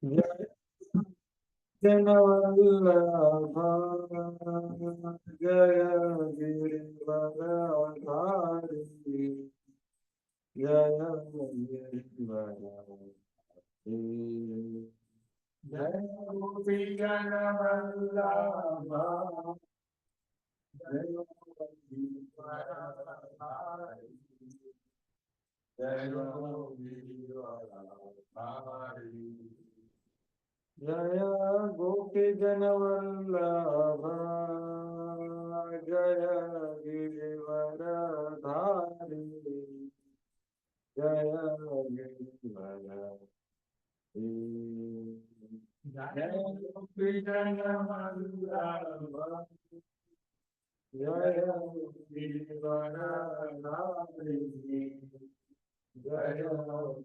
जय जनवल्लभ जय गिरिवरधारी जय गिरिवरधारी जय गोपी जनवल्लभ जय गिरिवरधारी जय गिरिवरधारी जय गोपी जनवल्लभ जय गिरिवरधारी जय गिरिवरधारी जय गोपी जनवल्लभ जय गिरिवरधारी जय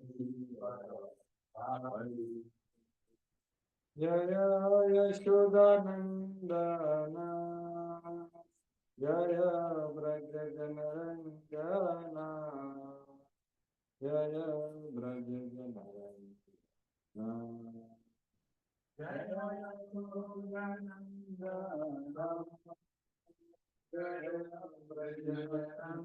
गिरिवरधारी जय यशोदानंदन जय ब्रज जनरंजन जय ब्रज जनरंजन जय यशोदानंदन जय ब्रज जनरंजन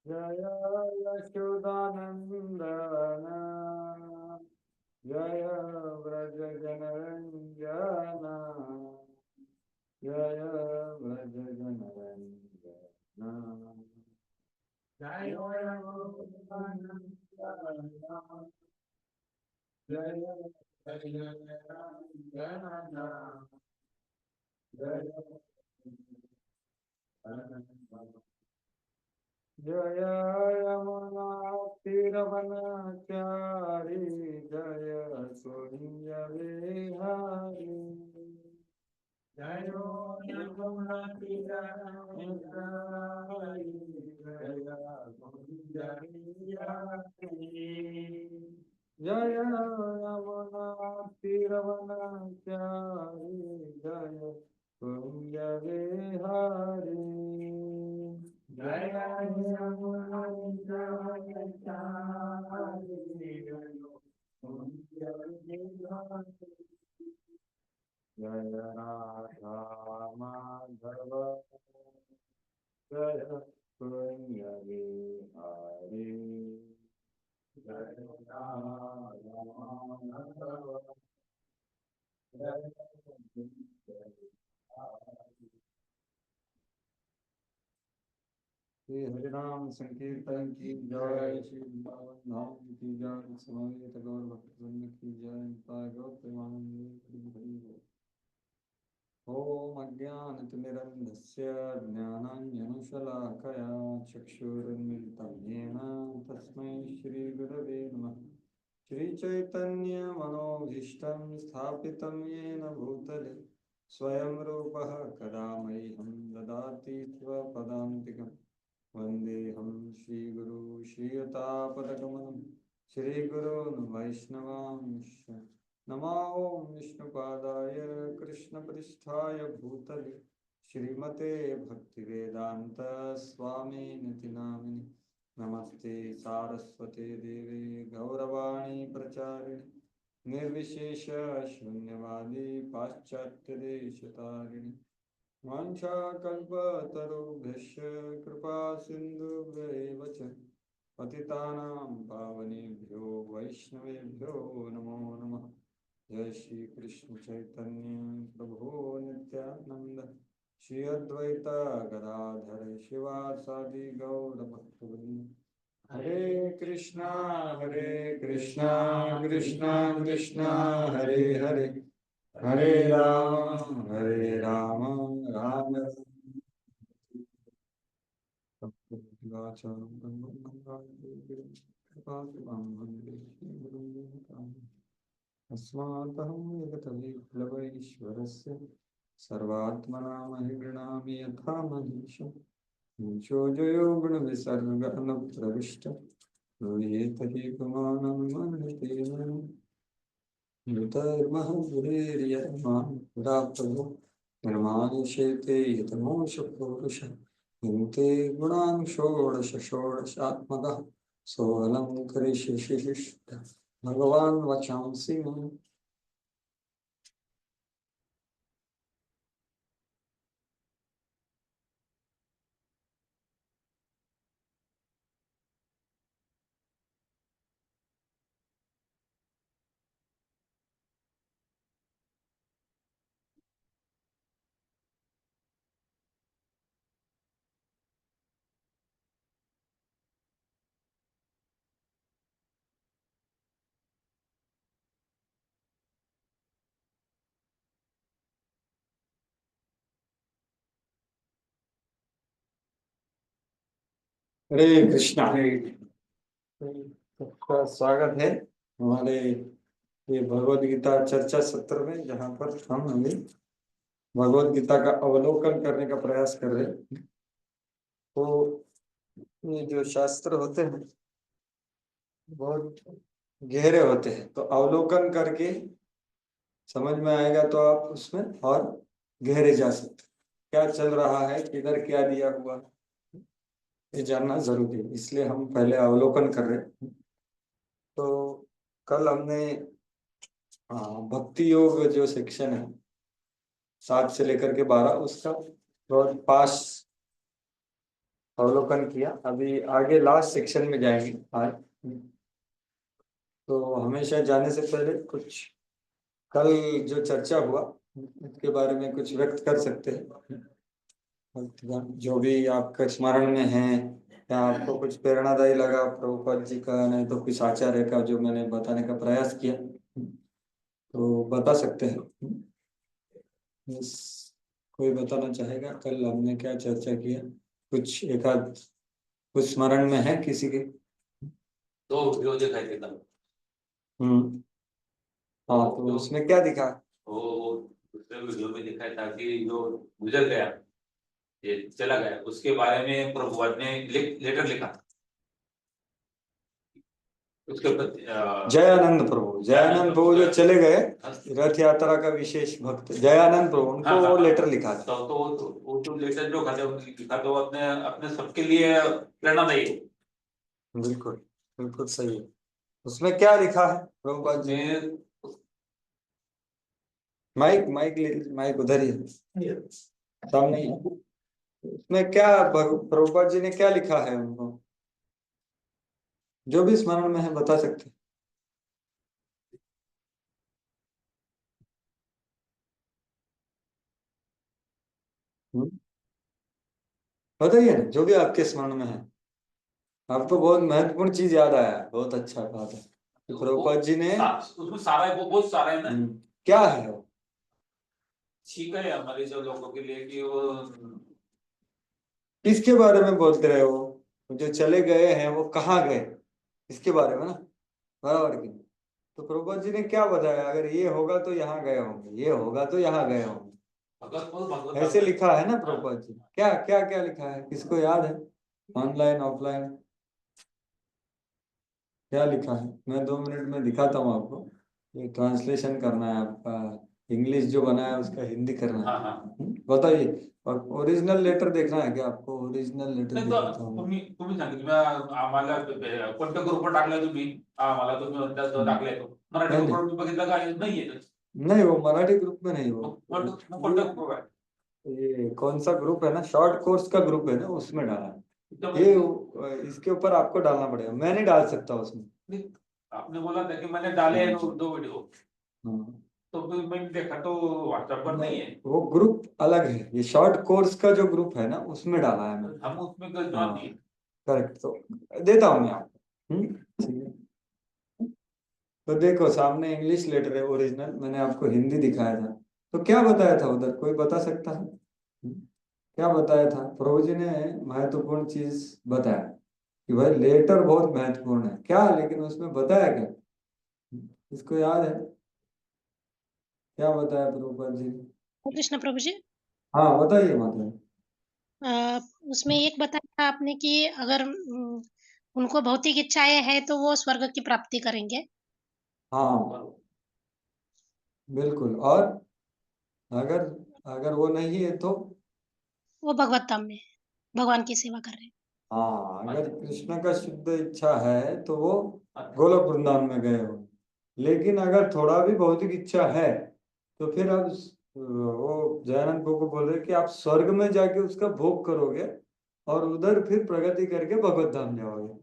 जय जय यशोदानंदन जय ब्रज जनरंजन जय ब्रज जनरंजन जय यशोदानंदन जय ब्रज जनरंजन जय जय यमुना तीरवनचारी जय कुंज विहारी जय यमुना तीरवनचारी जय कुंज विहारी जय यमुना तीरवनचारी जय कुंज विहारी जय यमुना तीरवनचारी जय कुंज विहारी जय राधा माधव जय कुंज विहारी जय राधा माधव जय कुंज विहारी। श्री हरिनाम संकीर्तन की जय, श्री वृंदावन धाम की जय, समेत गौर भक्तवृंद की जय, गौर प्रेमानंद हरि बोल। ओम अज्ञानतिमिरन्धस्य ज्ञानाञ्जनशलाकया चक्षुरुन्मिलितं येन तस्मै श्रीगुरवे नमः। श्रीचैतन्यमनोभीष्टं स्थापितं येन भूतले स्वयं रूपः कदा मह्यं ददाति स्वपदान्तिकम्। वन्देऽहं श्रीगुरु श्रीयुतापदकमलं श्रीगुरून् वैष्णवांश्च। नमो विष्णुपादाय कृष्णपृष्ठाय भूतले श्रीमते भक्तिवेदांत स्वामिनिति नामिने। नमस्ते सारस्वते देवे गौरवाणी प्रचारिणे निर्विशेष शून्यवादी पाश्चात्यदेशतारिणे। वाञ्छाकल्पतरुभ्यश्च कृपा सिन्धुभ्यैव च पतितानां पावनेभ्यो वैष्णवेभ्यो नमो नमः। जय श्री कृष्ण चैतन्य प्रभु नित्यानंद श्री अद्वैत गदाधर शिवासादि गौर भक्तवृंद। हरे कृष्णा कृष्णा कृष्णा हरे हरे, हरे राम राम राम। अस्माकं विगतविप्लवैश्वरस्य सर्वात्मना महिगृणामि यथा मनीषं। मुञ्चोजयो गुणविसर्गनप्रविष्ट रूयेत हि पुमानं मन्यतेन। मृतर्महद्भिर्यमान् पुरा प्रभो निर्मानुष्यते यतमोषपूरुषः। हिंते गुणान् षोडश षोडशात्मकः सोऽलङ्कृष्य भगवान् वचांसि मे। हरे कृष्णा। सबका स्वागत है हमारे ये भगवत गीता चर्चा सत्र में, जहाँ पर हम अभी भगवत गीता का अवलोकन करने का प्रयास कर रहे हैं। तो ये जो शास्त्र होते हैं बहुत गहरे होते हैं, तो अवलोकन करके समझ में आएगा तो आप उसमें और गहरे जा सकते हैं। क्या चल रहा है, किधर क्या दिया हुआ है, ये जानना जरूरी है, इसलिए हम पहले अवलोकन कर रहे हैं। तो कल हमने भक्ति योग जो सेक्शन है 7 से लेकर के 12, उसका बहुत पास अवलोकन किया। अभी आगे लास्ट सेक्शन में जाएंगे आज। तो हमेशा जाने से पहले कुछ कल जो चर्चा हुआ उसके बारे में कुछ व्यक्त कर सकते हैं। जो भी आपके स्मरण में है या आपको कुछ प्रेरणादायी लगा प्रभुपाद जी का, नहीं तो कुछ आचार्य का जो मैंने बताने का प्रयास किया, तो बता सकते हैं। बस कोई बताना चाहेगा कल हमने क्या चर्चा किया? कुछ एक आध कुछ स्मरण में है किसी के? तो वीडियो दिखाई देता। हम्म। हाँ, तो उसमें क्या दिखा? वो दूसरे वीडियो में दिखाया था कि जो गुजर गया, ये चला गया, उसके बारे में प्रभुपाद ने लेटर लिखा उसके प्रति। जयानंद प्रभु जो चले गए, रथ यात्रा का विशेष भक्त जयानंद प्रभु, उनको वो लेटर लिखा था। तो वो जो लेटर जो लिखा तो अपने अपने सबके लिए प्रेरणादायी है। बिल्कुल बिल्कुल सही है। उसमें क्या लिखा है Prabhupada ji? Mic mic mic उधर ही है, सामने ही है। उसमें क्या प्रभुपाद जी ने क्या लिखा है उनको? जो भी स्मरण में है बता सकते हैं। बताइए ना, जो भी आपके स्मरण में है। आपको बहुत महत्वपूर्ण चीज याद आया है, बहुत अच्छा बात है। तो प्रभुपाद जी ने उसमें सारा है, वो बहुत सारा है ना। क्या है वो? ठीक है हमारे सब लोगों के लिए कि वो किसके बारे में बोलते रहे हो? जो चले गए हैं वो कहाँ गए, इसके बारे में ना, बराबर की। तो प्रभुपाद जी ने क्या बताया? अगर ये होगा तो यहाँ गए होंगे, ये होगा तो यहाँ गए होंगे, ऐसे लिखा है ना प्रभुपाद जी। क्या क्या क्या लिखा है, किसको याद है? ऑनलाइन ऑफलाइन क्या लिखा है? मैं 2 मिनट में दिखाता हूँ आपको। ये ट्रांसलेशन करना है आपका, इंग्लिश जो बना है उसका हिंदी करना है। बताइए। और ओरिजिनल लेटर देखना है क्या आपको? ओरिजिनल लेटर दिखाता हूँ। तुम्ही सांगितलं आम्हाला कोणत्या ग्रुपवर टाकलाय तुम्ही, आम्हाला तुम्ही टाकलाय तो मराठी नहीं, ग्रुपवर बघितलं का नाहीये? नहीं वो मराठी ग्रुप में नहीं, वो कोणत्या ग्रुप आहे? ये कौन सा ग्रुप है ना, शॉर्ट कोर्स का ग्रुप है ना, उसमें डाला है। ये इसके ऊपर आपको डालना पड़ेगा, मैं नहीं डाल सकता उसमें। आपने बोला था कि मैंने डाले हैं 2 वीडियो, हाँ, तो फिर मैंने देखा तो व्हाट्सएप पर नहीं है। वो ग्रुप अलग है, ये शॉर्ट कोर्स का जो ग्रुप है ना उसमें डाला है मैं। हम उसमें हाँ नहीं। करेक्ट, तो देता हूँ मैं आपको। ठीक है। तो देखो सामने इंग्लिश लेटर है ओरिजिनल, मैंने आपको हिंदी दिखाया था। तो क्या बताया था उधर, कोई बता सकता है? क्या बताया था? प्रभु जी ने महत्वपूर्ण चीज बताया कि भाई लेटर बहुत महत्वपूर्ण है क्या, लेकिन उसमें बताया क्या? इसको याद है? क्या बताया प्रभुपाद जी ने? कृष्ण प्रभु जी। हाँ बताइए माता जी। उसमें एक बताया आपने कि अगर उनको भौतिक इच्छाएं है तो वो स्वर्ग की प्राप्ति करेंगे। हाँ बिल्कुल। और अगर अगर वो नहीं है तो वो भगवत धाम में। भगवान की सेवा कर रहे हैं। हाँ, अगर कृष्ण का शुद्ध इच्छा है तो वो गोलोक वृंदावन में गए हो, लेकिन अगर थोड़ा भी भौतिक इच्छा है तो फिर अब वो जयानंद को बोल रहे कि आप स्वर्ग में जाके उसका भोग करोगे और उधर फिर प्रगति करके भगवत धाम जाओगे।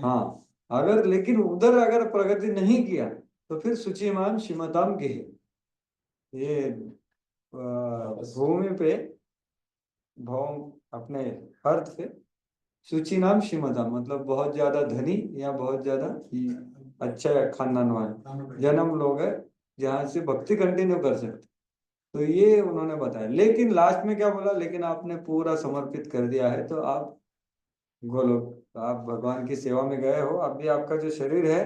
हाँ, अगर लेकिन उधर अगर प्रगति नहीं किया तो फिर शुचिमान श्रीमताम गेह, ये भूमि पे भौम अपने अर्थ पे सूची नाम श्रीमता, मतलब बहुत ज्यादा धनी या बहुत ज्यादा अच्छा खानदान वाले जन्म लोग है जहाँ से भक्ति कंटिन्यू कर सकते। तो ये उन्होंने बताया, लेकिन लास्ट में क्या बोला, लेकिन आपने पूरा समर्पित कर दिया है तो आप गोलोक, आप भगवान की सेवा में गए हो, अभी आपका जो शरीर है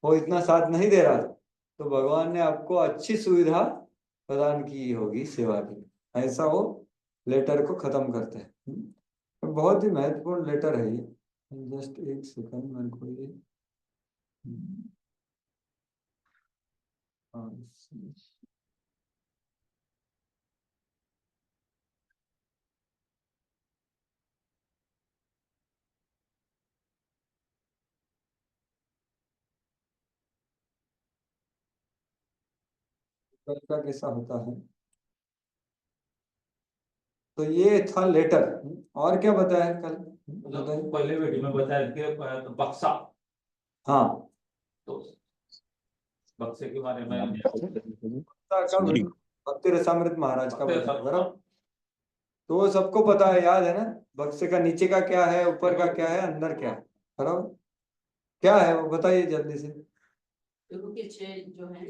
वो इतना साथ नहीं दे रहा, तो भगवान ने आपको अच्छी सुविधा प्रदान की होगी सेवा की, ऐसा वो लेटर को खत्म करते हैं। तो बहुत ही महत्वपूर्ण लेटर है ये। जस्ट एक सेकंड मेरे को ये कल का कैसा होता है। तो ये था लेटर। और क्या बताया कल, बताइए। पहले वीडियो में बताया कि बक्सा, हाँ, तो बक्से के बारे में भक्ति रसामृत महाराज का बताया बक्सा- बराबर, तो वो सबको पता है, याद है ना, बक्से का नीचे का क्या है, ऊपर का क्या है, अंदर क्या है, बराबर क्या है वो बताइए जल्दी से। देखो कि 6 जो है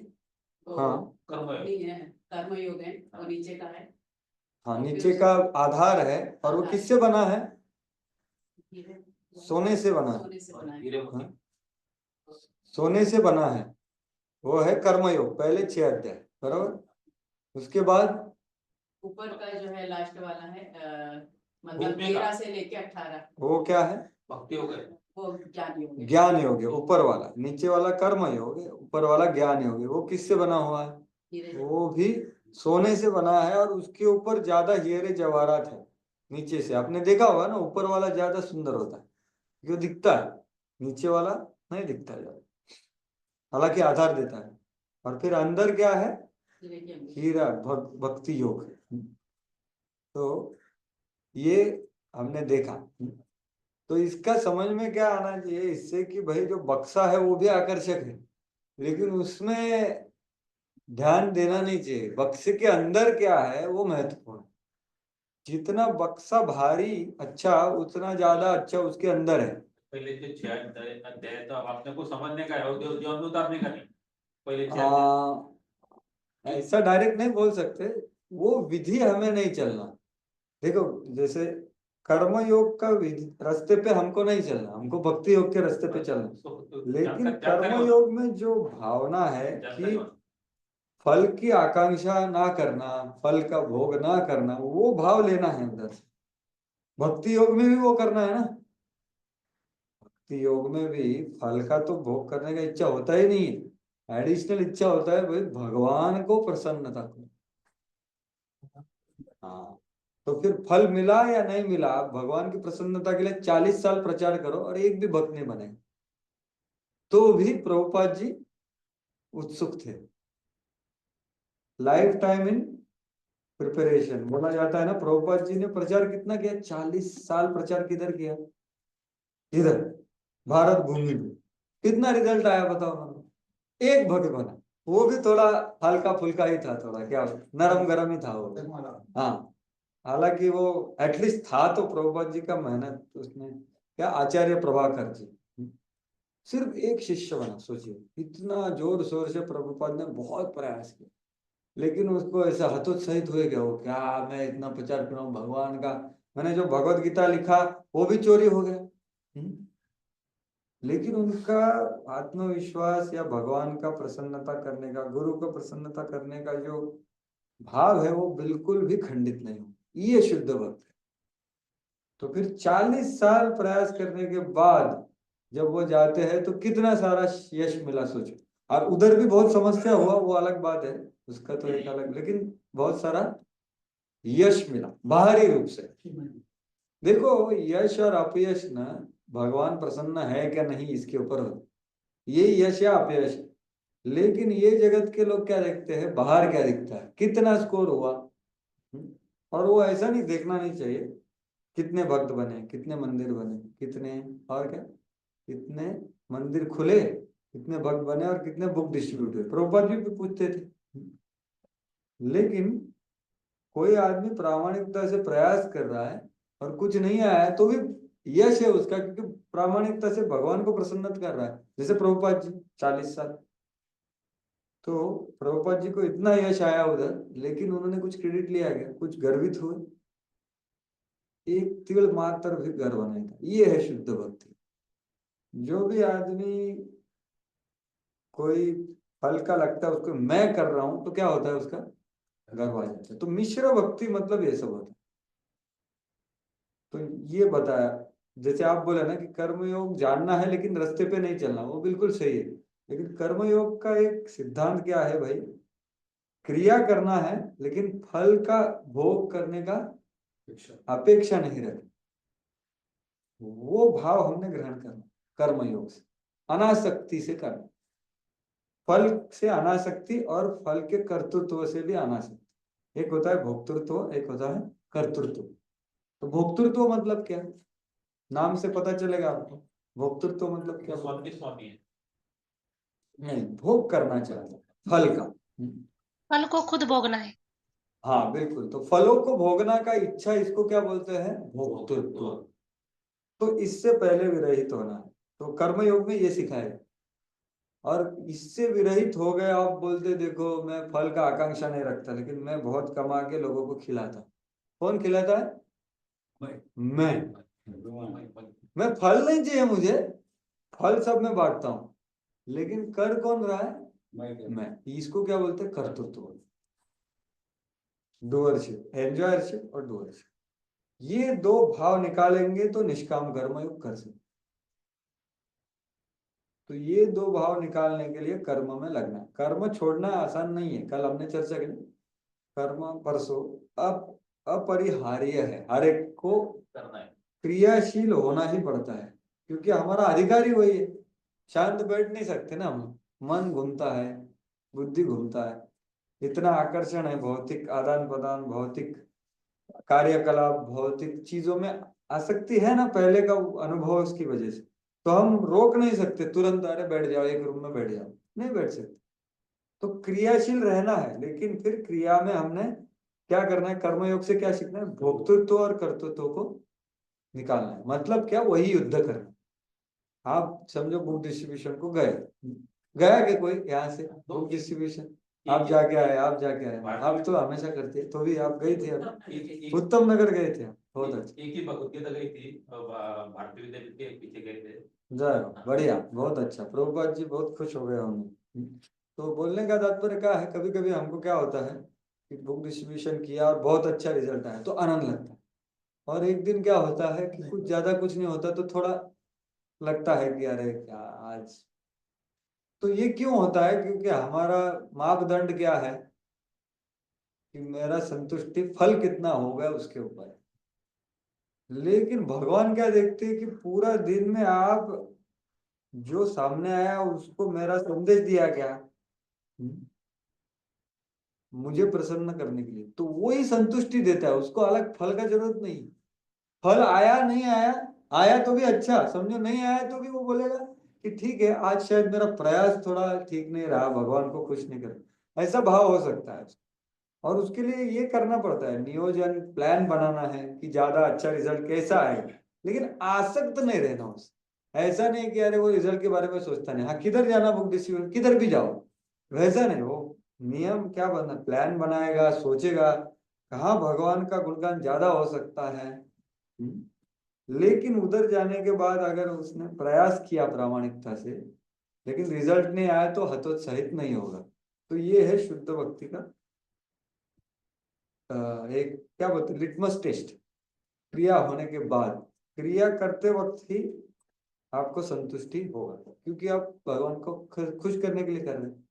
वो हाँ नहीं है, कर्मयोग है और नीचे का है। हाँ, नीचे का आधार है और वो किससे बना है, सोने से बना है, सोने से बना है। हीरे मोती। हाँ, सोने से बना है, वो है कर्मयोग, पहले 6 अध्याय बराबर। उसके बाद ऊपर का जो है लास्ट वाला है मतलब घूमने का। 13 से लेके 18 वो क्या है, भक्ति हो गए। वो ज्ञान योग है। ज्ञान योग है ऊपर वाला, नीचे वाला कर्म योग है, ऊपर वाला ज्ञान योग है। वो किससे बना हुआ है, हीरे वो भी सोने से बना है और उसके ऊपर ज्यादा हीरे जवाहरात है। नीचे से आपने देखा होगा ना, ऊपर वाला ज्यादा सुंदर होता है, क्यों दिखता है, नीचे वाला नहीं दिखता ज्यादा, हालांकि आधार देता है। और फिर अंदर क्या है, हीरे के अंदर। हीरा भक्ति योग है। तो ये हमने देखा। तो इसका समझ में क्या आना चाहिए इससे कि भाई जो बक्सा है वो भी आकर्षक है, लेकिन उसमें ध्यान देना नहीं चाहिए, बक्से के अंदर क्या है वो महत्वपूर्ण है। जितना बक्सा भारी अच्छा, उतना ज्यादा अच्छा उसके अंदर है। पहले जो 6 अध्याय तो आपने को समझने का है, जो जो उतारने का नहीं। पहले 6 अध्याय। ऐसा डायरेक्ट नहीं बोल सकते, वो विधि हमें नहीं चलना। देखो जैसे कर्म योग का रास्ते पे हमको नहीं चलना, हमको भक्ति योग के रास्ते पे चलना। लेकिन कर्म योग में जो भावना है कि फल की आकांक्षा ना करना, फल का भोग ना करना, वो भाव लेना है अंदर से। भक्ति योग में भी वो करना है ना, भक्ति योग में भी फल का तो भोग करने का इच्छा होता ही नहीं है, एडिशनल इच्छा होता है भाई भगवान को प्रसन्नता को। हाँ, तो फिर फल मिला या नहीं मिला, आप भगवान की प्रसन्नता के लिए 40 साल प्रचार करो और एक भी भक्त नहीं बने, तो भी प्रभुपाद जी उत्सुक थे। लाइफ टाइम इन प्रिपरेशन बोला जाता है ना, प्रभुपाद जी ने प्रचार कितना किया, 40 साल प्रचार किधर किया, इधर भारत भूमि में। कितना रिजल्ट आया बताओ ना, एक भक्त बना, वो भी थोड़ा हल्का फुल्का ही था, थोड़ा क्या नरम गरम ही था वो। हाँ, हालांकि वो एटलीस्ट था तो प्रभुपाद जी का मेहनत उसने क्या, आचार्य प्रभाकर जी सिर्फ एक शिष्य बना, सोचिए इतना जोर शोर से प्रभुपाद ने बहुत प्रयास किया, लेकिन उसको ऐसा हतोत्साहित हुए क्या, वो क्या मैं इतना प्रचार कर रहा हूँ भगवान का, मैंने जो भगवत गीता लिखा वो भी चोरी हो गया। लेकिन उनका आत्मविश्वास या भगवान का प्रसन्नता करने का, गुरु का प्रसन्नता करने का जो भाव है वो बिल्कुल भी खंडित नहीं हो, ये शुद्ध भक्त है। तो फिर 40 साल प्रयास करने के बाद जब वो जाते हैं तो कितना सारा यश मिला, सोचो। और उधर भी बहुत समस्या हुआ, वो अलग बात है, उसका तो एक अलग, लेकिन बहुत सारा यश मिला बाहरी रूप से। देखो यश और अपयश ना भगवान प्रसन्न है क्या नहीं इसके ऊपर होता, ये यश या अपयश है। लेकिन ये जगत के लोग क्या देखते हैं, बाहर क्या दिखता है, कितना स्कोर हुआ। और वो ऐसा नहीं देखना नहीं चाहिए कितने भक्त बने, कितने मंदिर बने, कितने, और क्या, कितने मंदिर खुले, कितने भक्त बने और कितने बुक डिस्ट्रीब्यूट हुए। प्रभुपाद जी भी पूछते थे। लेकिन कोई आदमी प्रामाणिकता से प्रयास कर रहा है और कुछ नहीं आया है तो भी यश है उसका, क्योंकि प्रामाणिकता से भगवान को प्रसन्न कर रहा है। जैसे प्रभुपाद जी 40 साल, तो प्रभुपाद जी को इतना यश आया उधर, लेकिन उन्होंने कुछ क्रेडिट लिया गया, कुछ गर्वित हुए, एक तिल मात्र भी गर्व नहीं था। ये है शुद्ध भक्ति। जो भी आदमी कोई फल का लगता है उसको मैं कर रहा हूं, तो क्या होता है, उसका गर्व आ जाता है। तो मिश्र भक्ति मतलब ये सब होता है। तो ये बताया, जैसे आप बोले ना कि कर्मयोग जानना है लेकिन रास्ते पे नहीं चलना, वो बिल्कुल सही है। लेकिन कर्मयोग का एक सिद्धांत क्या है भाई, क्रिया करना है लेकिन फल का भोग करने का अपेक्षा नहीं रखनी। वो भाव हमने ग्रहण करना कर्मयोग से, अनासक्ति से करना। फल से अनासक्ति और फल के कर्तृत्व से भी अनासक्ति। एक होता है भोक्तृत्व, एक होता है कर्तृत्व। तो भोक्तृत्व मतलब क्या, नाम से पता चलेगा आपको। भोक्तृत्व मतलब क्या, स्वामी स्वामी है। नहीं, भोग करना चाहता फल का। फल को खुद भोगना है। हाँ बिल्कुल, तो फलों को भोगना का इच्छा, इसको क्या बोलते हैं, भोक्तृत्व। तो इससे पहले विरहित होना है, तो कर्मयोग में ये सिखाया। और इससे विरहित हो गए आप, बोलते देखो मैं फल का आकांक्षा नहीं रखता, लेकिन मैं बहुत कमा के लोगों को खिलाता। कौन खिलाता है, मैं फल नहीं चाहिए मुझे, फल सब मैं बांटता हूं, लेकिन कर कौन रहा है, मैं। इसको क्या बोलते हैं, कर्तृत्व, डूअरशिप, एंजॉयरशिप और डूअरशिप। ये दो भाव निकालेंगे तो निष्काम कर्मयोग कर सकते। तो ये दो भाव निकालने के लिए कर्म में लगना है। कर्म छोड़ना आसान नहीं है, कल हमने चर्चा की। कर्म परसों अपरिहार्य है, हर एक को करना है, क्रियाशील होना ही पड़ता है, क्योंकि हमारा अधिकार ही वही है। शांत बैठ नहीं सकते ना हम, मन घूमता है, बुद्धि घूमता है, इतना आकर्षण है, भौतिक आदान प्रदान, भौतिक कार्यकलाप, भौतिक चीजों में आसक्ति है ना, पहले का अनुभव उसकी वजह से। तो हम रोक नहीं सकते तुरंत, अरे बैठ जाओ एक रूम में बैठ जाओ, नहीं बैठ सकते। तो क्रियाशील रहना है, लेकिन फिर क्रिया में हमने क्या करना है, कर्मयोग से क्या सीखना है, भोक्तृत्व और कर्तृत्व को निकालना है। मतलब क्या, वही युद्ध करना। आप समझो बुक डिस्ट्रीब्यूशन को गए, गया कि कोई यहाँ से बुक डिस्ट्रीब्यूशन, आप जाके आए, आप जाके आए, आप तो हमेशा करते हैं, तो भी आप गए थे, उत्तम नगर गए थे आप, बहुत अच्छा। एक ही भगवदगीता गई थी, भारतीय विद्यापीठ के पीछे गए थे। जय हो, बढ़िया, बहुत अच्छा। प्रभुपाद जी बहुत खुश हो गए होंगे। तो बोलने का तात्पर्य क्या है, कभी कभी हमको क्या होता है कि बुक डिस्ट्रीब्यूशन किया और बहुत अच्छा रिजल्ट आया तो आनंद लगता है, और एक दिन क्या होता है कि कुछ ज्यादा कुछ नहीं होता तो थोड़ा लगता है कि अरे क्या आज। तो ये क्यों होता है, क्योंकि हमारा मापदंड क्या है कि मेरा संतुष्टि फल कितना होगा उसके ऊपर है। लेकिन भगवान क्या देखते हैं कि पूरा दिन में आप जो सामने आया उसको मेरा संदेश दिया गया, मुझे प्रसन्न करने के लिए, तो वही संतुष्टि देता है, उसको अलग फल का जरूरत नहीं। फल आया नहीं आया, आया तो भी अच्छा समझो, नहीं आया तो भी वो बोलेगा कि ठीक है, आज शायद मेरा प्रयास थोड़ा ठीक नहीं रहा, भगवान को खुश नहीं कर, ऐसा भाव हो सकता है। और उसके लिए ये करना पड़ता है, नियोजन प्लान बनाना है कि ज्यादा अच्छा रिजल्ट कैसा आएगा, लेकिन आसक्त नहीं रहना उस। ऐसा नहीं कि अरे वो रिजल्ट के बारे में सोचता नहीं, हाँ किधर जाना बुक डिस्ट्रीब्यूशन किधर भी जाओ, वैसा नहीं। वो नियम क्या बना, प्लान बनाएगा, सोचेगा कहाँ भगवान का गुणगान ज्यादा हो सकता है। लेकिन उधर जाने के बाद अगर उसने प्रयास किया प्रामाणिकता से, लेकिन रिजल्ट नहीं आया तो हतोत्साहित नहीं होगा। तो ये है शुद्ध भक्ति का एक क्या बोलते हैं, लिटमस टेस्ट। क्रिया होने के बाद, क्रिया करते वक्त ही आपको संतुष्टि होगा, क्योंकि आप भगवान को खुश करने के लिए कर रहे हैं।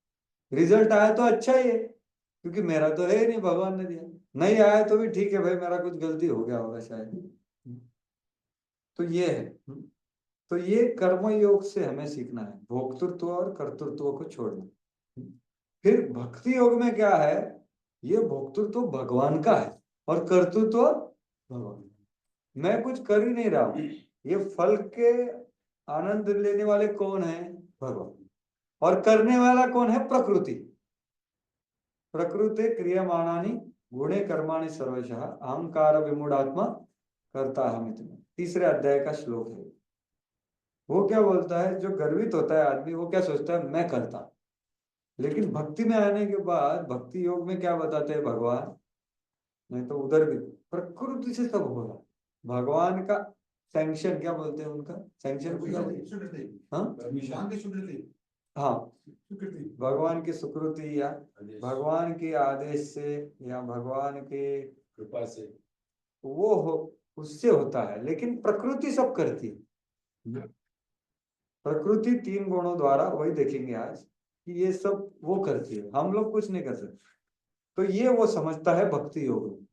रिजल्ट आया तो अच्छा ही है, क्योंकि मेरा तो है ही नहीं, भगवान ने दिया। नहीं आया तो भी ठीक है भाई, मेरा कुछ गलती हो गया होगा शायद। तो ये है। तो ये कर्म योग से हमें सीखना है, भोक्तृत्व और कर्तृत्व को छोड़ना। फिर भक्ति योग में क्या है, ये भोक्तृत्व भगवान का है और कर्तृत्व भगवान का। मैं कुछ कर ही नहीं रहा हूं, ये फल के आनंद लेने वाले कौन है, भगवान। और करने वाला कौन है, प्रकृति। प्रकृति क्रियमाणानि गुणे कर्माणि सर्वशः अहंकार विमूढ़ात्मा करता हम। तीसरे अध्याय का श्लोक है। वो क्या बोलता है, जो गर्वित होता है आदमी, वो क्या सोचता है, मैं करता। लेकिन भक्ति में आने के बाद भक्ति योग में क्या बताते हैं भगवान, नहीं तो उधर भी प्रकृति से सब हो रहा, भगवान का सैंक्शन, क्या बोलते हैं उनका सैंक्शन, हाँ भगवान की स्वीकृति या भगवान के आदेश से या भगवान के कृपा से वो हो, उससे होता है। लेकिन प्रकृति सब करती है। प्रकृति 3 गुणों द्वारा, वही देखेंगे आज, कि ये सब वो करती है, हम लोग कुछ नहीं कर सकते। तो ये वो समझता है भक्ति योग में।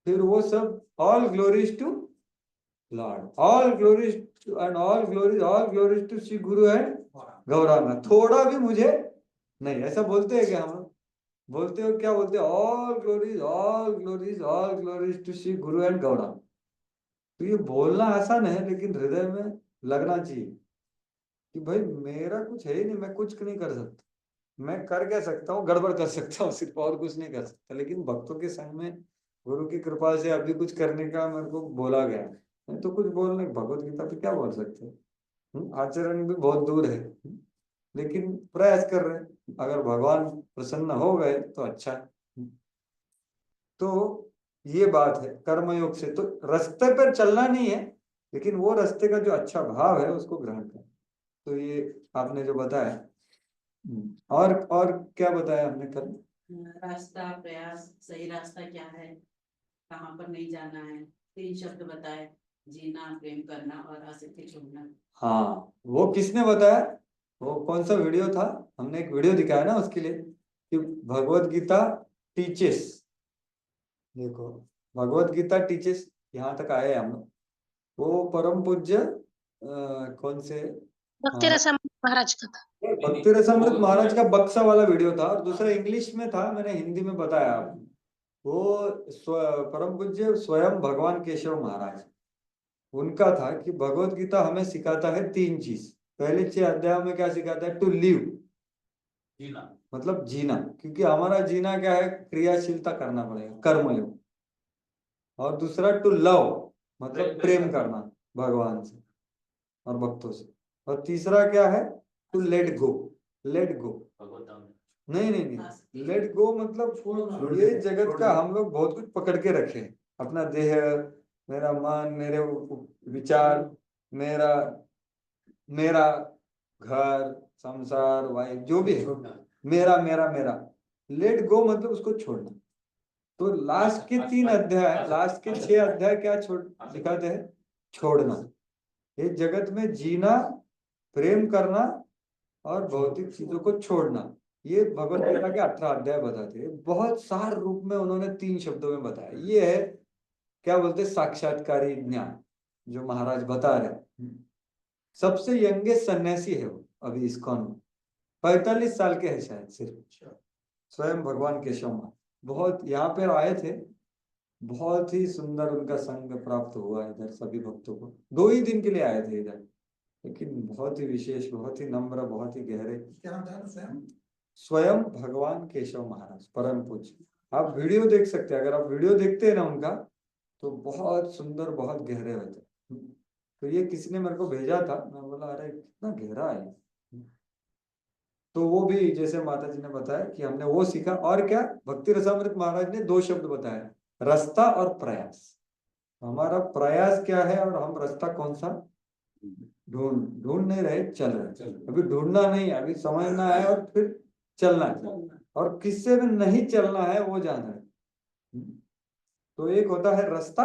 फिर वो सब all glories to lord, all glories and all glories to Shri Guru and Gaurang. थोड़ा भी मुझे नहीं, ऐसा बोलते हैं क्या हम, बोलते हो क्या बोलते हैं, all glories to Shri Guru and Gaurang. तो ये बोलना आसान है, लेकिन हृदय में लगना चाहिए कि भाई मेरा कुछ है ही नहीं, मैं कुछ नहीं कर सकता। मैं कर क्या सकता हूँ, गड़बड़ कर सकता हूँ सिर्फ, और कुछ नहीं कर सकता। लेकिन भक्तों के संग में गुरु की कृपा से अभी कुछ करने का मेरे को बोला गया, नहीं तो कुछ बोलने, भगवत गीता पे क्या बोल सकते हैं। आचरण भी बहुत दूर है, लेकिन प्रयास कर रहे हैं। अगर भगवान प्रसन्न हो गए तो अच्छा है। तो ये बात है कर्मयोग से। तो रास्ते पर चलना नहीं है, लेकिन वो रास्ते का जो अच्छा भाव है उसको ग्रहण करना। तो ये आपने जो बताया, और क्या बताया हमने कल, रास्ता, प्रयास, सही रास्ता क्या है, कहाँ पर नहीं जाना है, 3 शब्द बताए, जीना, प्रेम करना और आसक्ति छोड़ना। हाँ वो किसने बताया, वो कौन सा वीडियो था, हमने एक वीडियो दिखाया ना उसके लिए, कि भगवत गीता टीचेस, देखो भगवत गीता टीचेस, यहाँ तक आए हम लोग। वो परम पूज्य कौन से, भक्ति रसामृत महाराज का था। भक्ति रसामृत महाराज का बक्सा वाला वीडियो था, और दूसरा इंग्लिश में था, मैंने हिंदी में बताया आपको। वो परम पूज्य स्वयं भगवान केशव महाराज, उनका था कि भगवत गीता हमें सिखाता है 3 चीज। पहले 6 अध्यायों में क्या सिखाता है, टू लिव, जीना, मतलब जीना, क्योंकि हमारा जीना क्या है, क्रियाशीलता करना पड़ेगा, कर्मयोग। और दूसरा टू लव, मतलब प्रेम करना भगवान से और भक्तों से। और तीसरा क्या है, to let go, let go, नहीं, लेट गो मतलब ये जगत का हम लोग बहुत कुछ पकड़ के रखे हैं, अपना देह, मेरा मन, मेरे विचार, मेरा मेरा घर, संसार, वाइफ, जो भी है, मेरा मेरा मेरा। लेट गो मतलब उसको छोड़ना। तो लास्ट के 3 अध्याय, लास्ट के 6 अध्याय क्या छोड़ दिखाते हैं, छोड़ना। इस जगत में जीना, प्रेम करना और भौतिक चीजों को छोड़ना। ये भगवत गीता के 18 अध्याय बताते हैं। बहुत सार रूप में उन्होंने 3 शब्दों में बताया। ये है क्या बोलते हैं, साक्षात्कारी ज्ञान, जो महाराज बता रहे। सबसे यंगेस्ट सन्यासी है वो अभी इस्कॉन में, 45 साल के हैं शायद सिर्फ, स्वयं भगवान केशव महाराज। बहुत यहाँ पर आए थे, बहुत ही सुंदर उनका संग प्राप्त हुआ इधर सभी भक्तों को। 2 ही दिन के लिए आए थे इधर, लेकिन बहुत ही विशेष, बहुत ही नम्र, बहुत ही गहरे। स्वयं भगवान केशव महाराज परम पूज्य। आप वीडियो देख सकते हैं, अगर आप वीडियो देखते हैं ना उनका, तो बहुत सुंदर, बहुत गहरे होते। तो ये किसी ने मेरे को भेजा था, मैं बोला अरे कितना गहरा है। तो वो भी जैसे माता जी ने बताया कि हमने वो सीखा। और क्या, भक्ति रसामृत महाराज ने 2 शब्द बताया, रास्ता और प्रयास। हमारा प्रयास क्या है और हम रास्ता कौन सा ढूंढ नहीं रहे, चल रहे। अभी ढूंढना नहीं है, अभी समझना है और फिर चलना है। और किससे भी नहीं चलना है वो जाना है। तो एक होता है रास्ता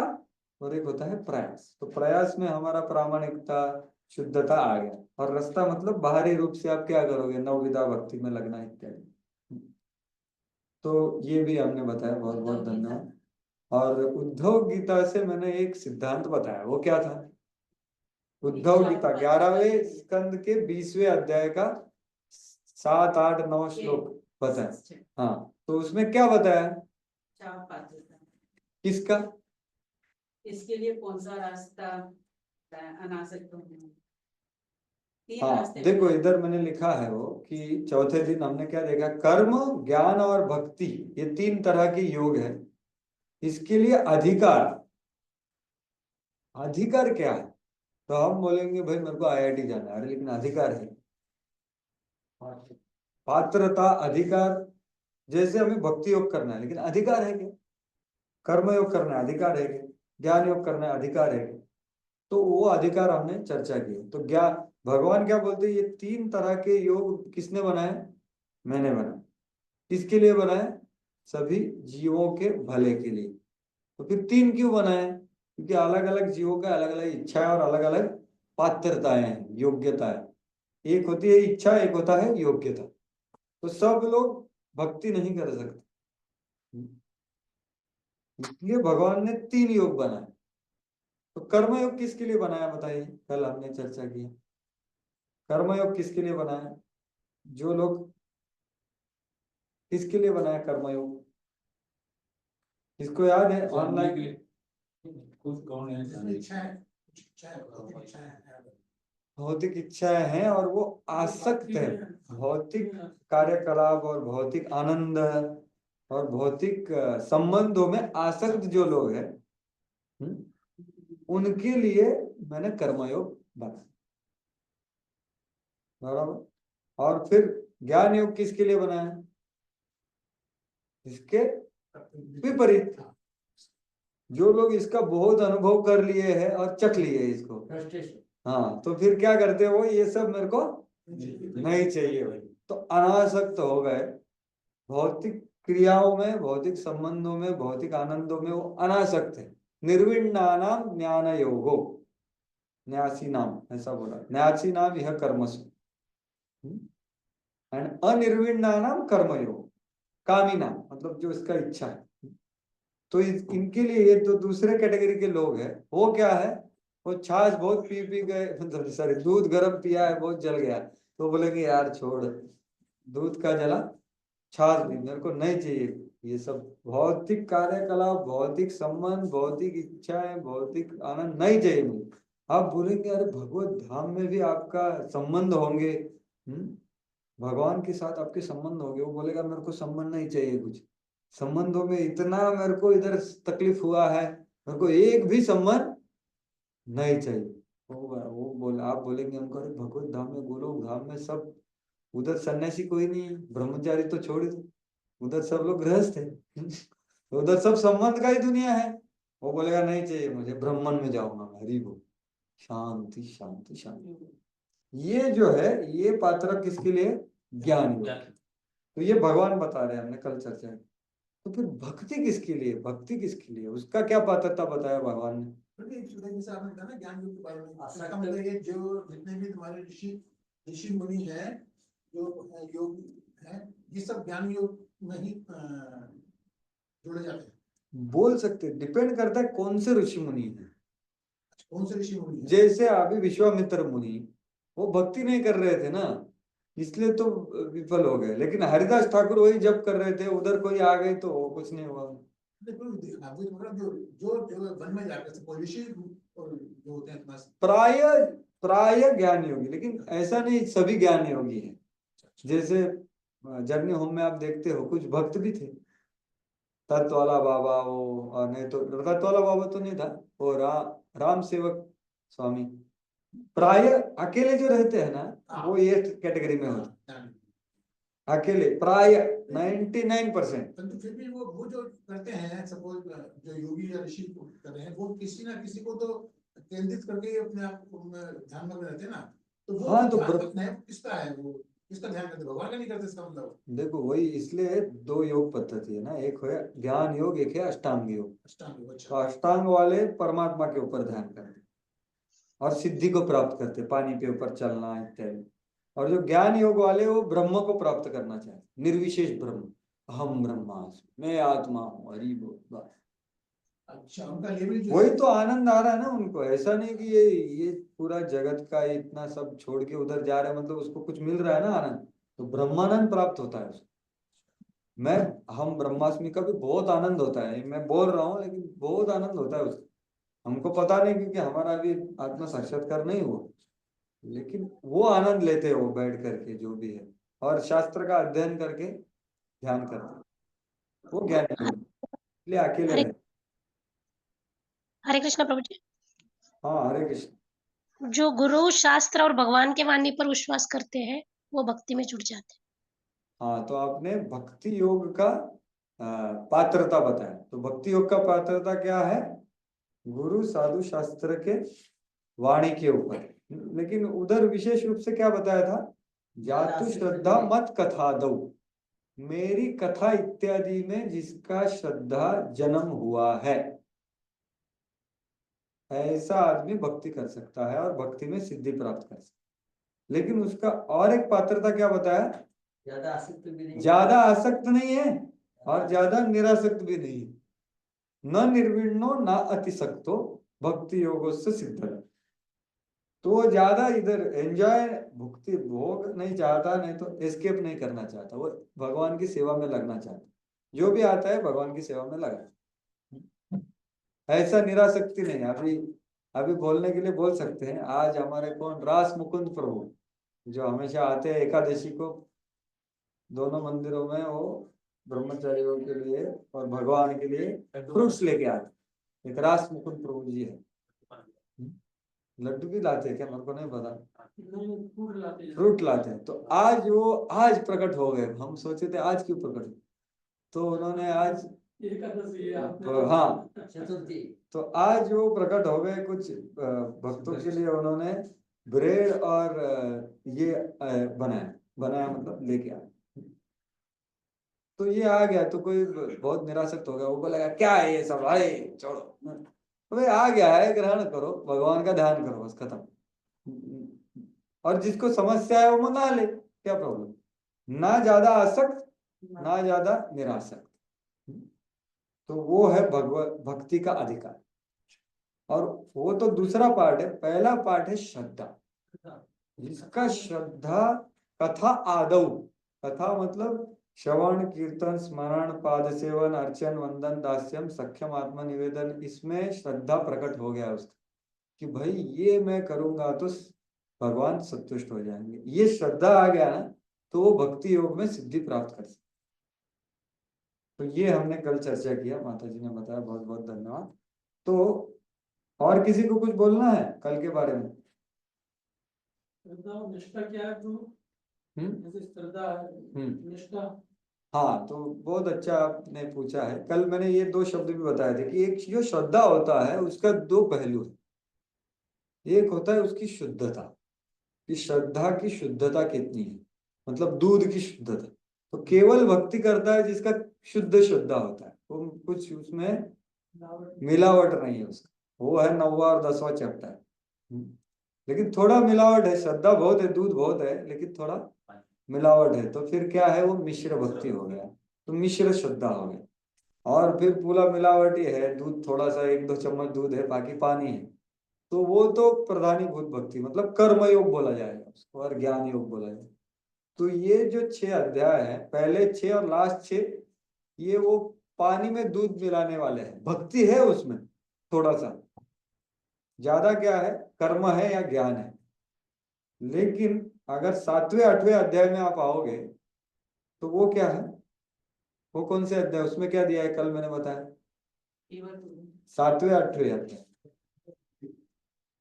और एक होता है प्रयास। तो प्रयास में हमारा प्रामाणिकता, शुद्धता आ गया। और रास्ता मतलब बाहरी रूप से आप क्या करोगे, नवविधा भक्ति में लगना इत्यादि। तो ये भी हमने बताया, बहुत बहुत धन्यवाद। और उद्धव गीता से मैंने एक सिद्धांत बताया, वो क्या था, उद्धव गीता 11वें स्कंद के 20वें अध्याय का 7, 8, 9 श्लोक बताया। हाँ, तो उसमें क्या बताया? चार पात्रता। किसका? इसके लिए कौन सा रास्ता अनासक्त होना? तीन हाँ रास्ते देखो, बताए। इधर मैंने लिखा है वो कि चौथे दिन हमने क्या देखा, कर्म, ज्ञान और भक्ति, ये 3 तरह के योग है। इसके लिए अधिकार, अधिकार क्या है? तो हम बोलेंगे भाई मेरे को आईआईटी जाना है, अरे लेकिन अधिकार है। पात्रता, अधिकार, जैसे हमें भक्ति योग करना है लेकिन अधिकार है क्या? कर्म योग करना है, अधिकार है क्या? ज्ञान योग करना है, अधिकार है क्या? तो वो अधिकार हमने चर्चा की। तो ज्ञान, भगवान क्या बोलते हैं, ये 3 तरह के योग किसने बनाए? मैंने बनाए। किसके लिए बनाए? सभी जीवों के भले के लिए। तो फिर 3 क्यों बनाए? क्योंकि अलग अलग जीवों का अलग अलग इच्छा है और अलग अलग पात्रताएं हैं, योग्यता है। एक होती है इच्छा, एक होता है योग्यता। तो सब लोग भक्ति नहीं कर सकते, इसलिए भगवान ने 3 योग बनाए। तो कर्मयोग किसके लिए बनाया बताइए? कल हमने चर्चा की। कर्मयोग किसके लिए बनाया? जो लोग, किसके लिए बनाया कर्मयोग? किसको याद है? ऑनलाइन खुद कौन है? भौतिक इच्छाएं हैं और वो आसक्त है भौतिक कार्यकलाप और भौतिक आनंद और भौतिक संबंधों में आसक्त जो लोग हैं, उनके लिए मैंने कर्मयोग बनाया। बराबर। और फिर ज्ञान योग किसके लिए बनाया? इसके विपरीत, जो लोग इसका बहुत अनुभव कर लिए हैं और चख लिए इसको। हाँ, तो फिर क्या करते हो, ये सब मेरे को नहीं चाहिए भाई। तो अनासक्त हो गए भौतिक क्रियाओं में, भौतिक संबंधों में, भौतिक आनंदों में, वो अनासक्त है। निर्विण्णानाम ज्ञान योगो न्यासी नाम, ऐसा बोला, न्यासी नाम यह कर्मसु एंड अनिर्विण्णानाम कर्मयोग, कामी नाम मतलब जो इसका इच्छा है। तो इनके लिए ये तो दूसरे कैटेगरी के लोग हैं। वो क्या है, वो छाछ बहुत पी पी गए, मतलब सॉरी दूध गर्म पिया है, बहुत जल गया, तो बोलेंगे यार छोड़, दूध का जला छाछ भी मेरे को नहीं चाहिए। ये सब भौतिक कार्यकलाप, भौतिक संबंध, भौतिक इच्छाएं, भौतिक आनंद नहीं चाहिए मुझे। आप बोलेंगे अरे भगवत धाम में भी आपका संबंध होंगे, भगवान के साथ आपके संबंध होंगे। वो बोलेगा मेरे को संबंध नहीं चाहिए, कुछ संबंधों में इतना मेरे को इधर तकलीफ हुआ है, मेरे को एक भी संबंध नहीं चाहिए। वो बोले, आप बोलेंगे हमको अरे भगवत धाम में, गोलोक धाम में सब, उधर सन्यासी कोई नहीं है, ब्रह्मचारी तो छोड़ दो, उधर सब लोग गृहस्थ है, तो उधर सब संबंध का ही दुनिया है। वो बोलेगा नहीं चाहिए मुझे, ब्राह्मण में जाऊंगा मैं, हरि बोल, शांति शांति शांति। ये जो है, ये पात्र किसके लिए? ज्ञान योग। तो ये भगवान बता रहे हैं, हमने कल चर्चा की। तो फिर भक्ति किसके लिए? भक्ति किसके लिए? उसका क्या पात्रता बताया भगवान ने? जैसे आपने कहा ना ज्ञान योग के बारे में, इसका मतलब ये जो जितने भी तुम्हारे ऋषि मुनि हैं, जो योग है, ये सब ज्ञान योग में ही जोड़े जाते हैं। बोल सकते, डिपेंड करता है कौन से ऋषि मुनि है। कौन से ऋषि मुनि? जैसे अभी विश्वामित्र मुनि, वो भक्ति नहीं कर रहे थे ना, इसलिए तो विफल हो गए। लेकिन हरिदास ठाकुर वही जब कर रहे थे, उधर कोई आ गई तो कुछ नहीं हुआ। जो वन में जाकर ऋषि जो होते हैं प्राय ज्ञान योगी, लेकिन ऐसा नहीं सभी ज्ञान योगी हैं। जैसे जर्नी होम में आप देखते हो कुछ भक्त भी थे, तत्वाला बाबा, वो नहीं तो तत्वाला बाबा तो नहीं था, वो राम सेवक स्वामी, प्राय अकेले जो रहते हैं ना, वो ये कैटेगरी में होते हैं, अकेले प्राय 99%। परंतु फिर भी वो जो करते हैं, सपोज जो योगी या ऋषि कर रहे हैं, वो किसी ना किसी को तो केंद्रित करके अपने आप ध्यान में रहते हैं ना। तो वो हाँ, तो किसका है, वो किसका ध्यान करते? भगवान का नहीं करते इसका मतलब? देखो वही, इसलिए 2 योग पद्धति है ना, एक है ज्ञान योग, एक है अष्टांग योग। अष्टांग योग, तो अष्टांग वाले परमात्मा के ऊपर ध्यान करते और सिद्धि को प्राप्त करते, पानी के ऊपर चलना इत्यादि। और जो ज्ञान योग वाले, वो ब्रह्म को प्राप्त करना चाहते, निर्विशेष ब्रह्म, अहम ब्रह्मास्मि, मैं आत्मा हूँ, हरि बोल। अच्छा, उनका लेवल जो वही है, तो आनंद आ रहा है ना उनको। ऐसा नहीं कि ये पूरा जगत का इतना सब छोड़ के उधर जा रहे हैं, मतलब उसको कुछ मिल रहा है ना आनंद, तो ब्रह्मानंद प्राप्त होता है उसको। मैं हम ब्रह्माष्टमी का भी बहुत आनंद होता है, मैं बोल रहा हूँ, लेकिन बहुत आनंद होता है उसको। हमको पता नहीं क्योंकि हमारा अभी आत्मा साक्षात्कार नहीं हुआ, लेकिन वो आनंद लेते हैं वो बैठ करके जो भी है, और शास्त्र का अध्ययन करके ध्यान करते हैं, वो ज्ञान है। इसलिए अकेले हरे रहे। हरे कृष्ण प्रभु जी। हाँ, हरे कृष्ण। जो गुरु, शास्त्र और भगवान के वाणी पर विश्वास करते हैं, वो भक्ति में जुट जाते हैं। हाँ, तो आपने भक्ति योग का पात्रता बताया। तो भक्ति योग का पात्रता क्या है? गुरु साधु शास्त्र के वाणी के ऊपर। लेकिन उधर विशेष रूप से क्या बताया था? जातु श्रद्धा मत कथा दो, मेरी कथा इत्यादि में जिसका श्रद्धा जन्म हुआ है, ऐसा आदमी भक्ति कर सकता है और भक्ति में सिद्धि प्राप्त कर सकता है। लेकिन उसका और एक पात्रता क्या बताया? ज्यादा आसक्त भी नहीं, ज्यादा आसक्त नहीं है और ज्यादा निरासक्त भी नहीं है। न निर्विण्णो न अतिसक्तो भक्ति योगो से सिद्ध। तो वो ज्यादा इधर एंजॉय भक्ति भोग नहीं चाहता, नहीं तो एस्केप नहीं करना चाहता, वो भगवान की सेवा में लगना चाहता। जो भी आता है भगवान की सेवा में लगा, ऐसा निरासक्ति नहीं है। अभी अभी बोलने के लिए बोल सकते हैं, आज हमारे कौन, रास मुकुंद प्रभु जो हमेशा आते हैं एकादशी को दोनों मंदिरों में, वो ब्रह्मचारियों के लिए और भगवान के लिए फ्रूट्स लेके आते। एक रास मुकुंद प्रभु जी है। लड्डू भी लाते हैं क्या, मेरे को नहीं पता। फ्रूट लाते हैं। तो आज वो आज प्रकट हो गए। हम सोचे थे आज क्यों प्रकट हुए, तो उन्होंने आज हाँ चतुर्थी, तो आज वो प्रकट हो गए। कुछ भक्तों के लिए उन्होंने ब्रेड और ये बनाया बनाया मतलब लेके आए। तो ये आ गया तो कोई बहुत निरासक्त हो गया, वो बोलेगा क्या है ये सब, भाई छोड़ो। तो भाई आ गया है, ग्रहण करो, भगवान का ध्यान करो, बस खत्म। और जिसको समस्या है वो मना ले, क्या प्रॉब्लम। ना ज्यादा आसक्त ना ज्यादा निरासक्त। तो वो है भगवत भक्ति का अधिकार। और वो तो दूसरा पार्ट है। पहला पार्ट है श्रद्धा। जिसका श्रद्धा कथा आदौ, कथा मतलब श्रवण कीर्तन स्मरण पाद सेवन अर्चन वंदन दास्यम सख्यम आत्मा निवेदन, इसमें श्रद्धा प्रकट हो गया उसका कि भाई ये मैं करूंगा तो भगवान संतुष्ट हो जाएंगे। ये श्रद्धा आ गया ना, तो वो भक्ति योग में सिद्धि प्राप्त कर सकते। तो ये हमने कल चर्चा किया, माता जी ने बताया, बहुत बहुत धन्यवाद। तो और किसी को कुछ बोलना है कल के बारे में? निष्ठा क्या है तो श्रद्धा है, निष्ठा। हाँ, तो बहुत अच्छा आपने पूछा है। कल मैंने ये दो शब्द भी बताए थे कि एक जो श्रद्धा होता है उसका दो पहलू है। एक होता है उसकी शुद्धता, कि श्रद्धा की शुद्धता कितनी है, मतलब दूध की शुद्धता। तो केवल भक्ति करता है जिसका शुद्ध श्रद्धा होता है, वो कुछ उसमें मिलावट नहीं है उसका, वो है 9वां और 10वां चैप्टर। लेकिन थोड़ा मिलावट है, श्रद्धा बहुत है, दूध बहुत है, लेकिन थोड़ा मिलावट है, तो फिर क्या है, वो मिश्र भक्ति हो गया, तो मिश्र श्रद्धा हो गया। और फिर पूरा मिलावटी है, दूध थोड़ा सा 1-2 चम्मच दूध है, बाकी पानी है, तो वो तो प्रधानीभूत भक्ति, मतलब कर्म योग बोला जाएगा उसको, और ज्ञान योग बोला जाएगा। तो ये जो 6 अध्याय है, पहले 6 और लास्ट 6, ये वो पानी में दूध मिलाने वाले हैं। भक्ति है उसमें थोड़ा सा, ज्यादा क्या है, कर्म है या ज्ञान है। लेकिन अगर 7वें 8वें अध्याय में आप आओगे तो वो क्या है, वो कौन से अध्याय, उसमें क्या दिया है, कल मैंने बताया 7वें 8वें अध्याय।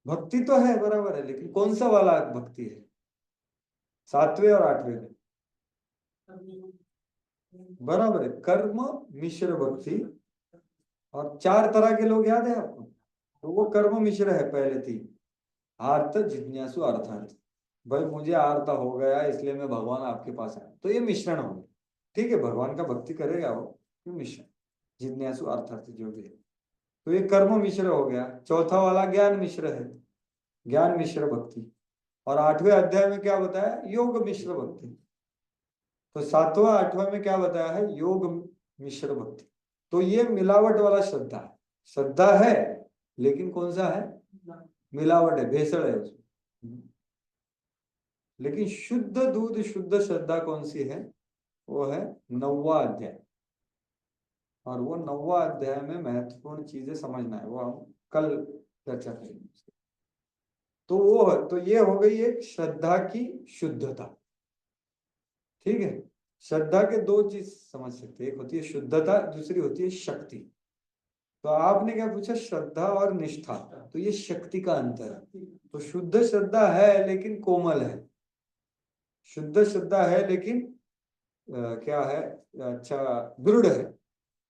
भक्ति तो है, बराबर है, लेकिन कौन सा वाला भक्ति है 7वें और 8वें में? बराबर है, कर्म मिश्र भक्ति। और 4 तरह के लोग याद है आपको? तो वो कर्म मिश्र है पहले 3, आर्त जिज्ञासु अर्थार्थ। भाई मुझे आर्त हो गया इसलिए मैं भगवान आपके पास आया, तो ये मिश्रण हो गया। ठीक है, भगवान का भक्ति करेगा वो, ये मिश्रण जिज्ञासु अर्थार्थ जो भी है, तो ये कर्म मिश्र हो गया। चौथा वाला ज्ञान मिश्र है, ज्ञान मिश्र भक्ति। और 8वें अध्याय में क्या बताया, योग मिश्र भक्ति। तो 7वां 8वां में क्या बताया है, योग मिश्र भक्ति। तो ये मिलावट वाला श्रद्धा है, श्रद्धा है लेकिन कौन सा है, मिलावट है, भेसड़ है उसमें। लेकिन शुद्ध दूध शुद्ध श्रद्धा कौन सी है, वो है 9वां अध्याय। और वो 9वां अध्याय में महत्वपूर्ण चीजें समझना है, वो हम कल चर्चा करेंगे। तो तो ये हो गई एक श्रद्धा की शुद्धता। ठीक है, श्रद्धा के दो चीज समझ सकते हैं, एक होती है शुद्धता, दूसरी होती है शक्ति। तो आपने क्या पूछा, श्रद्धा और निष्ठा, तो ये शक्ति का अंतर है। तो शुद्ध श्रद्धा है लेकिन कोमल है, शुद्ध श्रद्धा है लेकिन क्या है, अच्छा दृढ़ है।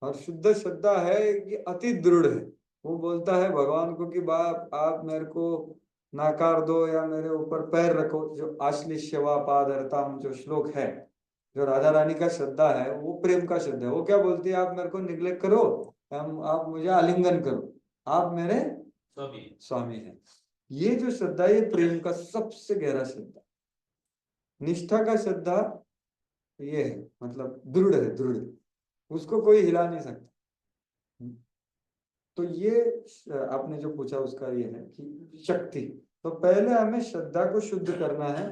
और शुद्ध श्रद्धा है कि अति दृढ़ है, वो बोलता है भगवान को कि बाप आप मेरे को नाकार दो या मेरे ऊपर पैर रखो। जो आश्लिष्यवा पादरताम जो श्लोक है, जो राधा रानी का श्रद्धा है, वो प्रेम का श्रद्धा है। वो क्या बोलती है, आप मेरे को निग्लेक्ट करो, आप मुझे आलिंगन करो, आप मेरे स्वामी हैं। ये जो श्रद्धा है, ये प्रेम का सबसे गहरा श्रद्धा। निष्ठा का श्रद्धा ये है, मतलब दृढ़ है, दृढ़, उसको कोई हिला नहीं सकता। तो ये आपने जो पूछा उसका ये है कि शक्ति। तो पहले हमें श्रद्धा को शुद्ध करना है,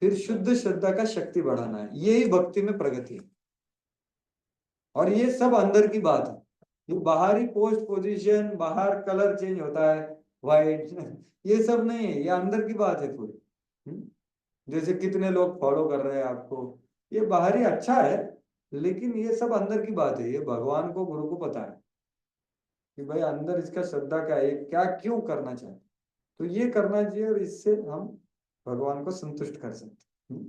फिर शुद्ध श्रद्धा का शक्ति बढ़ाना है, यही भक्ति में प्रगति है। और ये सब अंदर की बात है, ये बाहरी पोस्ट पोजीशन, बाहर कलर चेंज होता है वाइट, ये सब नहीं है, ये अंदर की बात है पूरी। जैसे कितने लोग फॉलो कर रहे हैं आपको, ये बाहरी अच्छा है लेकिन ये सब अंदर की बात है। ये भगवान को, गुरु को पता है कि भाई अंदर इसका श्रद्धा क्या है, क्या क्यों करना चाहते, तो ये करना चाहिए और इससे हम भगवान को संतुष्ट कर सकते हैं।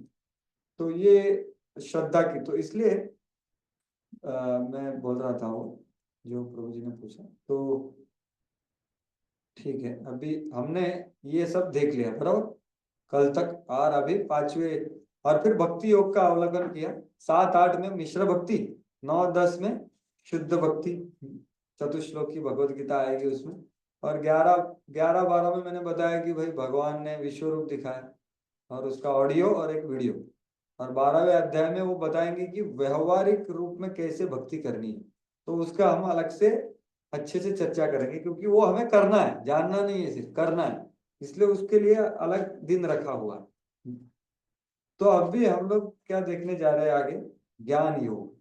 तो ये श्रद्धा की, तो इसलिए मैं बोल रहा था वो जो प्रभु जी ने पूछा, तो ठीक है, अभी हमने ये सब देख लिया बराबर कल तक। और अभी 5वें, और फिर भक्ति योग का अवलोकन किया। 7-8 में मिश्र भक्ति, 9-10 में शुद्ध भक्ति, चतुश्लोकी भगवत गीता आएगी उसमें। और 11-12 में मैंने बताया कि भाई भगवान ने विश्व रूप दिखाया और उसका ऑडियो और एक वीडियो। और 12वें अध्याय में वो बताएंगे कि व्यवहारिक रूप में कैसे भक्ति करनी है, तो उसका हम अलग से अच्छे से चर्चा करेंगे, क्योंकि वो हमें करना है, जानना नहीं है, सिर्फ करना है, इसलिए उसके लिए अलग दिन रखा हुआ है। तो अभी हम लोग क्या देखने जा रहे हैं आगे, ज्ञान योग,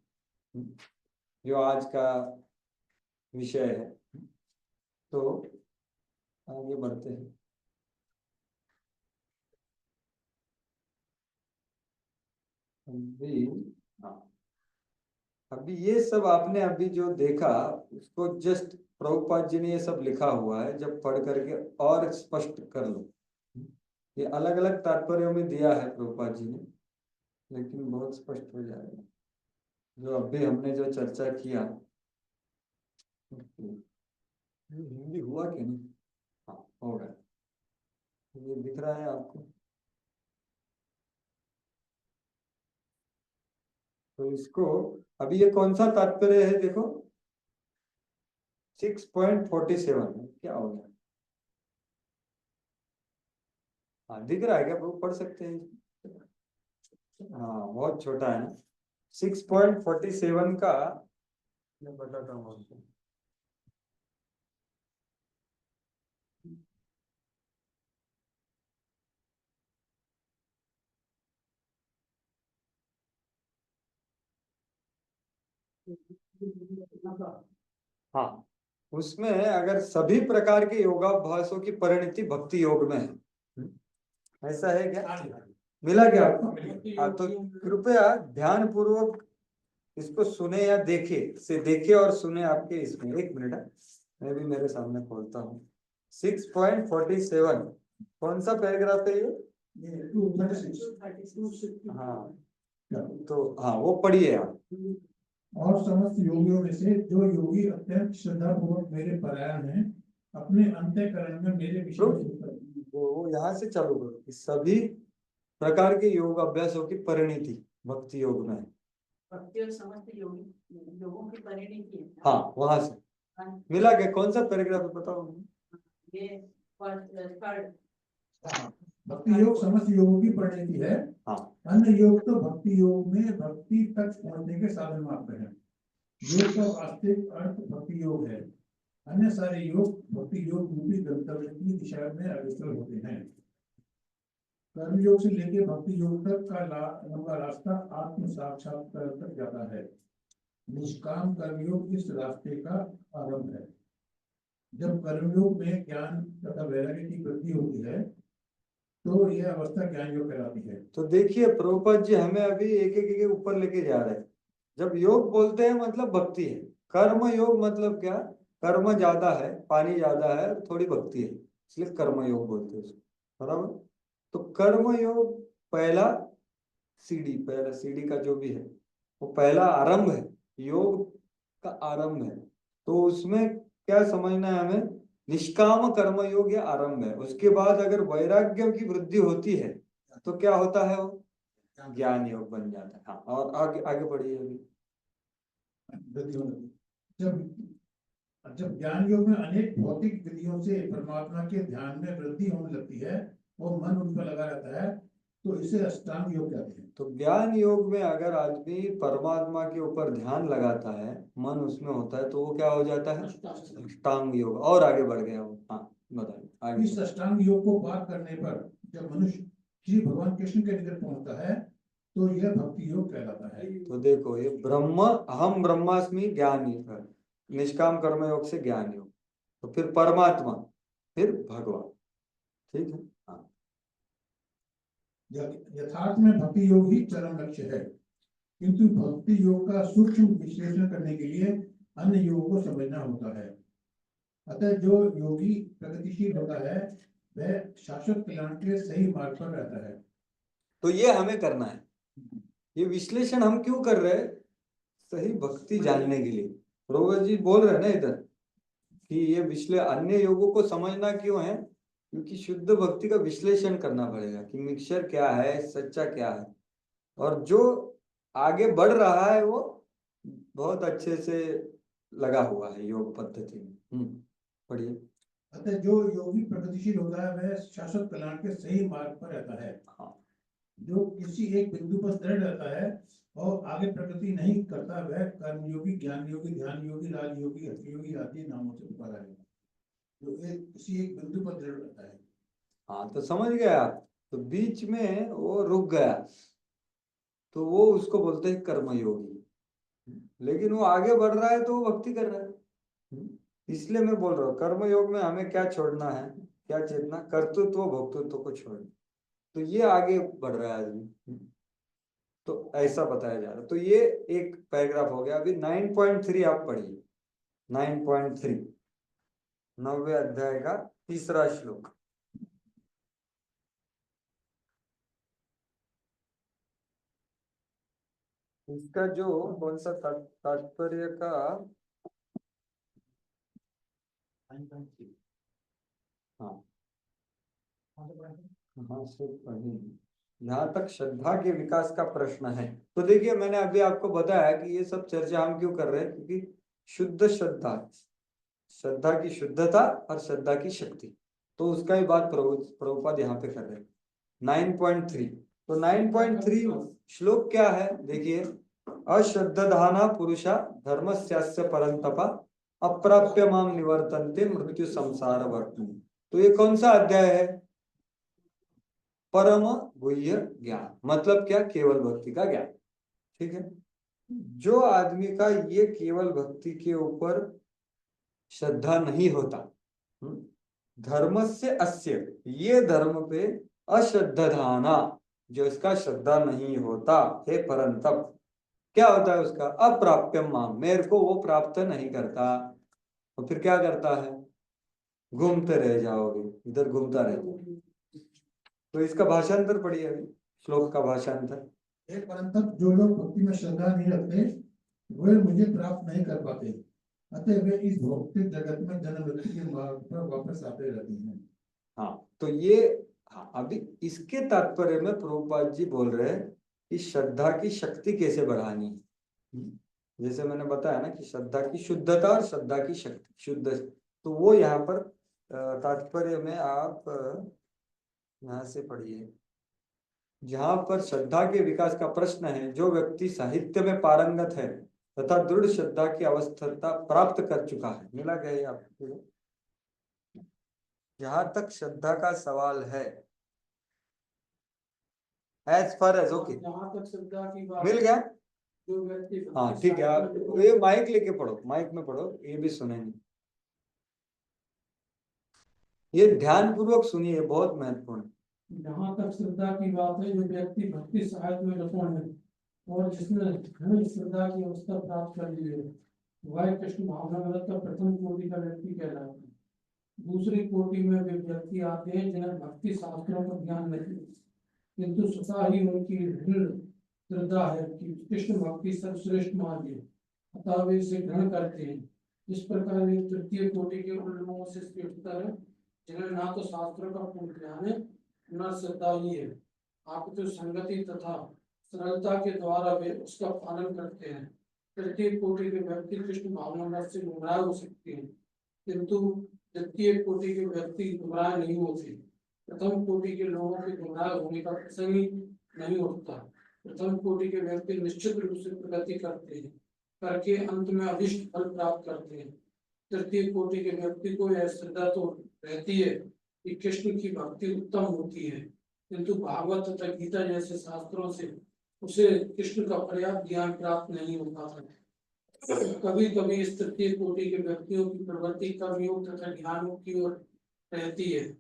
जो आज का विषय है। तो आगे बढ़ते हैं। अभी ये सब आपने अभी जो देखा उसको जस्ट प्रभुपाद जी ने ये सब लिखा हुआ है, जब पढ़ करके और स्पष्ट कर लो। ये अलग अलग तात्पर्यों में दिया है प्रभुपाद जी ने, लेकिन बहुत स्पष्ट हो जाएगा जो अभी हमने जो चर्चा किया। हिंदी हुआ कि नहीं, हाँ होगा, ये दिख रहा है आपको। तो इसको अभी ये कौन सा तात्पर्य है देखो, 6.47 क्या हो गया, हाँ दिख रहा है क्या, पढ़ सकते हैं, हाँ बहुत छोटा है ना। 6.47 का मैं बताता हूँ आपको। हाँ, उसमें अगर सभी प्रकार के योगाभ्यासों की परिणति भक्ति योग में है, ऐसा है क्या, मिला क्या आपको? हाँ, तो कृपया ध्यान पूर्वक इसको सुने या देखे, से देखे और सुने आपके इसमें। एक मिनट है, मैं भी मेरे सामने खोलता हूँ। 6.47 कौन सा पैराग्राफ है ये? हाँ, तो हाँ वो पढ़िए आप। और समस्त योगियों में से जो योगी अत्यंत श्रद्धा पूर्वक मेरे परायण हैं, अपने अंतःकरण में मेरे विषय वो यहाँ से चालू करो कि सभी प्रकार के योग अभ्यासों की परिणति भक्ति योग में है। भक्ति और समस्त योगों की परिणति है। हाँ वहां से मिला के कौन सा पैराग्राफ है बताओ। ये भक्ति योग समस्त योगों की परिणति है। हाँ, अन्य योग तो भक्ति योग में भक्ति तक पहुंचने के साधन मात्र है। योग का वास्तविक अर्थ भक्ति योग है। अन्य सारे योग भक्ति योग रूपी गंतव्य की दिशा में अग्रसर होते हैं। कर्म योग से लेकर भक्ति योग तक का लंबा रास्ता आत्म साक्षात्कार तक जाता है। निष्काम कर्मयोग इस रास्ते का आरंभ है। जब कर्मयोग में ज्ञान तथा वैराग्य की वृद्धि होती है तो यह अवस्था ज्ञान योग कहलाती है। तो देखिए प्रभुपाद जी हमें अभी एक एक ऊपर लेके जा रहे हैं। जब योग बोलते हैं मतलब भक्ति है। कर्म योग मतलब क्या? कर्म ज्यादा है, पानी ज्यादा है, थोड़ी भक्ति है, इसलिए कर्म योग बोलते हैं उसको, बराबर। तो कर्म योग पहला सीढ़ी का जो भी है वो पहला आरंभ है, योग का आरंभ है। तो उसमें क्या समझना है हमें? निष्काम कर्म योग या आरंभ है। उसके बाद अगर वैराग्य की वृद्धि होती है तो क्या होता है? वो ज्ञान योग बन जाता है। हाँ, और आगे आगे बढ़िए अभी। जब जब ज्ञान योग में अनेक भौतिक विधियों से परमात्मा के ध्यान में वृद्धि होने लगती है और मन उन पर लगा रहता है तो इसे अष्टांग योग कहते हैं। तो ज्ञान योग में अगर आदमी परमात्मा के ऊपर ध्यान लगाता है, मन उसमें होता है, तो वो क्या हो जाता है? अष्टांग योग। और आगे बढ़ गया वो। हाँ बताइए आगे। इस अष्टांग योग को पार करने पर जब मनुष्य श्री भगवान कृष्ण के निकट पहुंचता है तो यह भक्ति योग कहलाता है। तो देखो ये ब्रह्म अहम ब्रह्मास्मि ज्ञान योग, निष्काम कर्म योग से ज्ञान योग, तो फिर परमात्मा, फिर भगवान। ठीक है। हाँ। यथार्थ में भक्ति योग ही चरम लक्ष्य है, किंतु भक्ति योग का सूक्ष्म विश्लेषण करने के लिए अन्य योगों को समझना होता है। अतः जो योगी प्रगतिशील होता है वह शाश्वत कल्याण के सही मार्ग पर रहता है। तो ये हमें करना है। ये विश्लेषण हम क्यों कर रहे हैं? सही भक्ति जानने के लिए। प्रभु जी बोल रहे हैं ना इधर कि ये अन्य योगों को समझना क्यों है? क्योंकि शुद्ध भक्ति का विश्लेषण करना पड़ेगा कि मिक्सचर क्या है, सच्चा क्या है, और जो आगे बढ़ रहा है वो बहुत अच्छे से लगा हुआ है योग पद्धति में। पढ़िए। अतः जो योगी प्रगतिशील होता है वह शाश्वत कल्याण के सही मार्ग पर रहता है। हाँ। जो किसी एक बिंदु पर दृढ़ रहता है और आगे प्रगति नहीं करता वह कर्मयोगी, ज्ञान योगी, ध्यान योगी, राजयोगी, हठयोगी आदि नामों से पुकारा है। जो किसी एक बिंदु पर दृढ़ रहता है। हाँ तो समझ गया आप। तो बीच में वो रुक गया तो वो उसको बोलते हैं कर्मयोगी। लेकिन वो आगे बढ़ रहा है तो वो भक्ति कर रहा है। इसलिए मैं बोल रहा हूँ कर्मयोग में हमें क्या छोड़ना है, क्या चेतना? कर्तृत्व भोक्तृत्व को छोड़ना। तो ये आगे बढ़ रहा है आदमी। तो ऐसा बताया जा रहा है। तो ये एक पैराग्राफ हो गया। अभी 9.3 आप पढ़िए। 9.3 9वें अध्याय का तीसरा श्लोक। इसका जो कौन सा तात्पर्य का हाँ हाँ सिर्फ यहाँ तक श्रद्धा के विकास का प्रश्न है। तो देखिए मैंने अभी आपको बताया कि ये सब चर्चा हम क्यों कर रहे हैं, क्योंकि शुद्ध श्रद्धा, श्रद्धा की शुद्धता और श्रद्धा की शक्ति, तो उसका ही बात प्रभुपाद यहाँ पे कर रहे हैं। 9.3 तो 9.3 श्लोक क्या है देखिए। अश्रद्धाना पुरुषा धर्मस्यास्य परंतपा अप्राप्य माम निवर्तन्ते मृत्यु संसार वर्तम। तो ये कौन सा अध्याय है? परम गुह्य ज्ञान, मतलब क्या? केवल भक्ति का ज्ञान। ठीक है। जो आदमी का ये केवल भक्ति के ऊपर श्रद्धा नहीं होता, धर्म से अस्य, ये धर्म पे अश्रद्धाना, जो इसका श्रद्धा नहीं होता हे परंतप, क्या होता है उसका? अप्राप्य माम, मेरे को वो प्राप्त नहीं करता। तो फिर क्या करता है? घूमते रह जाओगे, इधर घूमता रहता। तो इसका भाषांतर पढ़िए अभी, श्लोक का भाषांतर। हे परंतप जो लोग भक्ति में श्रद्धा नहीं रखते वे मुझे प्राप्त नहीं कर पाते, अतः वे इस भौतिक जगत में जन्म मृत्यु के मार्ग पर वापस आते रहते हैं। हाँ तो ये हाँ, अभी इसके तात्पर्य में प्रभुपाद जी बोल रहे हैं कि श्रद्धा की शक्ति कैसे बढ़ानी है। जैसे मैंने बताया ना कि श्रद्धा की शुद्धता और श्रद्धा की शक्ति, शुद्ध, तो वो यहाँ पर तात्पर्य में आप यहाँ से पढ़िए। जहाँ पर श्रद्धा के विकास का प्रश्न है, जो व्यक्ति साहित्य में पारंगत है तथा दृढ़ श्रद्धा की अवस्था प्राप्त कर चुका है। मिला क्या ये आपको? जहां तक श्रद्धा का सवाल है, एज फार एज ओके, जहाँ तक श्रद्धा की बात मिल गया? जो व्यक्ति हाँ ठीक है, आप ये माइक लेके पढ़ो, माइक में पढ़ो, ये भी सुनेंगे। ये ध्यान पूर्वक सुनिए, बहुत महत्वपूर्ण है। जहाँ तक श्रद्धा की बात है, जो व्यक्ति भक्ति सहायता में निपुण है और जिसने दृढ़ श्रद्धा की अवस्था प्राप्त कर ली है, वह कृष्ण भावनामृत का प्रथम कोटि का व्यक्ति कहलाता है। दूसरी कोटि में वे व्यक्ति आते हैं जिन्हें भक्ति शास्त्रों का ज्ञान नहीं, किंतु स्वतः ही उनकी दृढ़ श्रद्धा है कि कृष्ण भक्ति सर्वश्रेष्ठ मार्ग है, अतः वे इसे ग्रहण करते हैं। इस प्रकार वे तृतीय कोटि के उन लोगों से श्रेष्ठतर है जिन्हें ना तो शास्त्रों का पूर्ण ज्ञान है न श्रद्धा ही है, आप तो संगति तथा सरलता के द्वारा वे उसका पालन करते हैं। तृतीय कोटि के व्यक्ति कृष्ण भावना से गुमराह हो सकते हैं, किंतु द्वितीय कोटि के व्यक्ति गुमराह नहीं होते। प्रथम कोटि के लोगों के गुमराह होने का प्रसंग ही नहीं उठता। प्रथम कोटि के व्यक्ति निश्चित रूप से प्रगति करते हैं, करके अंत में अभिष्ट फल प्राप्त करते हैं। तृतीय कोटि के व्यक्ति को यह श्रद्धा तो रहती है कि कृष्ण की भक्ति उत्तम होती है, किंतु भागवत तथा गीता जैसे शास्त्रों से उसे कृष्ण का पर्याप्त ज्ञान प्राप्त नहीं हो पाता। कभी कभी इस तृतीय कोटि के व्यक्तियों की प्रवृत्ति कर्मयोग तथा ज्ञानों की ओर रहती है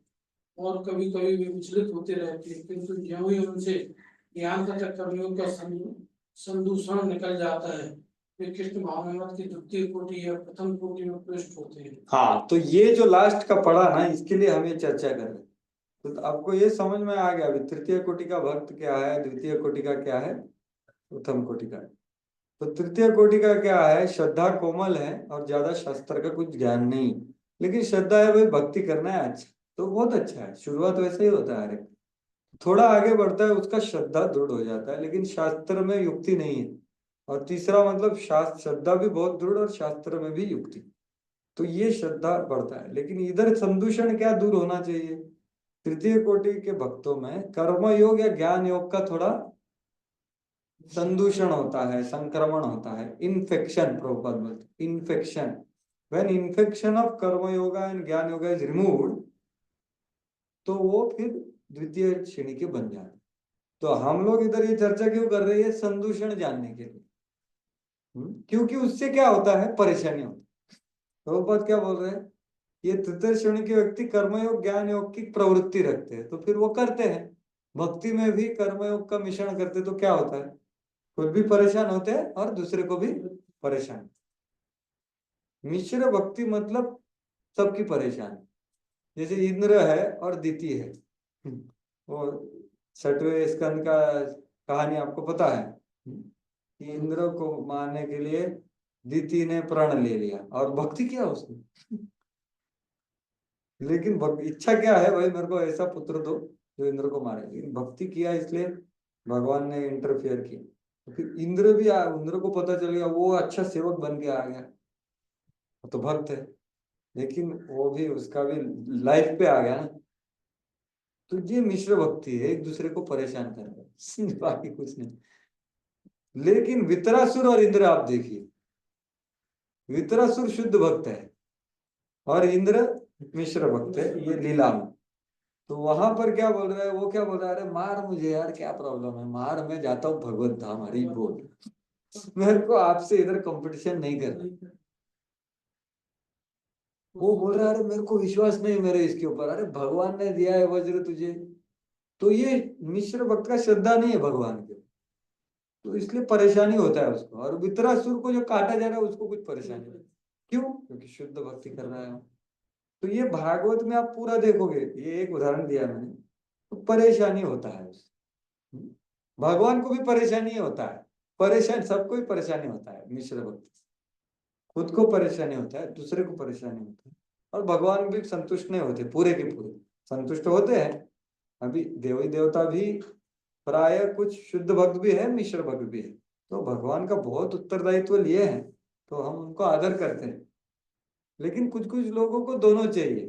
और कभी कभी वे विचलित होते रहते हैं, किंतु ज्यों ही उनसे ज्ञान तथा कर्मयोग का संदूषण निकल जाता है, वे कृष्ण भावनामृत की द्वितीय कोटि या प्रथम कोटि में प्रविष्ट होते हैं। हाँ, तो ये जो लास्ट का पढ़ा ना, इसके लिए हम ये चर्चा कर रहे हैं। तो आपको ये समझ में आ गया अभी तृतीय कोटि का भक्त क्या है, द्वितीय कोटि का क्या है, प्रथम कोटि का। तो तृतीय कोटि का क्या है, श्रद्धा कोमल है और ज्यादा शास्त्र का कुछ ज्ञान नहीं, लेकिन श्रद्धा है, भाई भक्ति करना है, अच्छा तो बहुत अच्छा है। शुरुआत वैसे ही होता है, हर एक थोड़ा आगे बढ़ता है उसका श्रद्धा दृढ़ हो जाता है, लेकिन शास्त्र में युक्ति नहीं है। और तीसरा मतलब शास्त्र, श्रद्धा भी बहुत दृढ़ और शास्त्र में भी युक्ति, तो ये श्रद्धा बढ़ता है। लेकिन इधर संदूषण क्या दूर होना चाहिए, तृतीय कोटि के भक्तों में कर्म योग या ज्ञान योग का थोड़ा संदूषण होता है, संक्रमण होता है, इन्फेक्शन, प्रभुपाद बोलते इन्फेक्शन। व्हेन इन्फेक्शन ऑफ कर्म योगा एंड ज्ञान योगा इज रिमूव्ड, तो वो फिर द्वितीय श्रेणी के बन जाते। तो हम लोग इधर ये चर्चा क्यों कर रहे हैं, संदूषण जानने के लिए। क्योंकि उससे क्या होता है, परेशानी होती है। प्रभुपाद क्या बोल रहे हैं, ये तृतीय श्रेणी के व्यक्ति कर्मयोग ज्ञान योग की प्रवृत्ति रखते हैं, तो फिर वो करते हैं, भक्ति में भी कर्मयोग का मिश्रण करते, तो क्या होता है, खुद भी परेशान होते हैं और दूसरे को भी परेशान। मिश्र भक्ति मतलब सबकी परेशानी, जैसे इंद्र है और दिति है। वो 6वें स्कंद का कहानी आपको पता है कि इंद्र को मारने के लिए दिति ने प्रण ले लिया और भक्ति किया उसने। लेकिन इच्छा क्या है, भाई मेरे को ऐसा पुत्र दो जो इंद्र को मारे, लेकिन भक्ति किया इसलिए भगवान ने इंटरफेयर किया। तो फिर इंद्र को पता चल गया, वो अच्छा सेवक बन के आ गया, तो भक्त है, लेकिन वो भी उसका भी लाइफ पे आ गया ना। तो ये मिश्र भक्ति है, एक दूसरे को परेशान कर रहा है, बाकी कुछ नहीं। लेकिन वितरासुर और इंद्र आप देखिए, वितरासुर शुद्ध भक्त है और इंद्र मिश्र भक्त है, ये लीला में। तो वहां पर क्या बोल रहा है, वो क्या बोल रहा है, अरे मार मुझे यार, क्या प्रॉब्लम है, मार, मैं जाता हूँ भगवत धाम, हरी बोल, मेरे को आपसे इधर कंपटीशन नहीं करना। वो बोल रहा है, अरे मेरे को विश्वास नहीं मेरे इसके ऊपर, अरे भगवान ने दिया है वज्र तुझे। तो ये मिश्र भक्त का श्रद्धा नहीं है भगवान के, तो इसलिए परेशानी होता है उसको। और वितरासुर को जो काटा जा रहा है उसको कुछ परेशानी नहीं, क्यों, क्योंकि शुद्ध भक्ति कर रहा है। तो ये भागवत में आप पूरा देखोगे, ये एक उदाहरण दिया मैंने, तो परेशानी होता है उससे। भगवान को भी परेशानी होता है, परेशान सबको ही परेशानी होता है। मिश्र भक्ति खुद को परेशानी होता है, दूसरे को परेशानी होता है, और भगवान भी संतुष्ट नहीं होते, पूरे के पूरे संतुष्ट होते हैं। अभी देवी देवता भी प्राय कुछ शुद्ध भक्त भी है, मिश्र भक्त भी है, तो भगवान का बहुत उत्तरदायित्व लिए हैं, तो हम उनको आदर करते हैं। लेकिन कुछ कुछ लोगों को दोनों चाहिए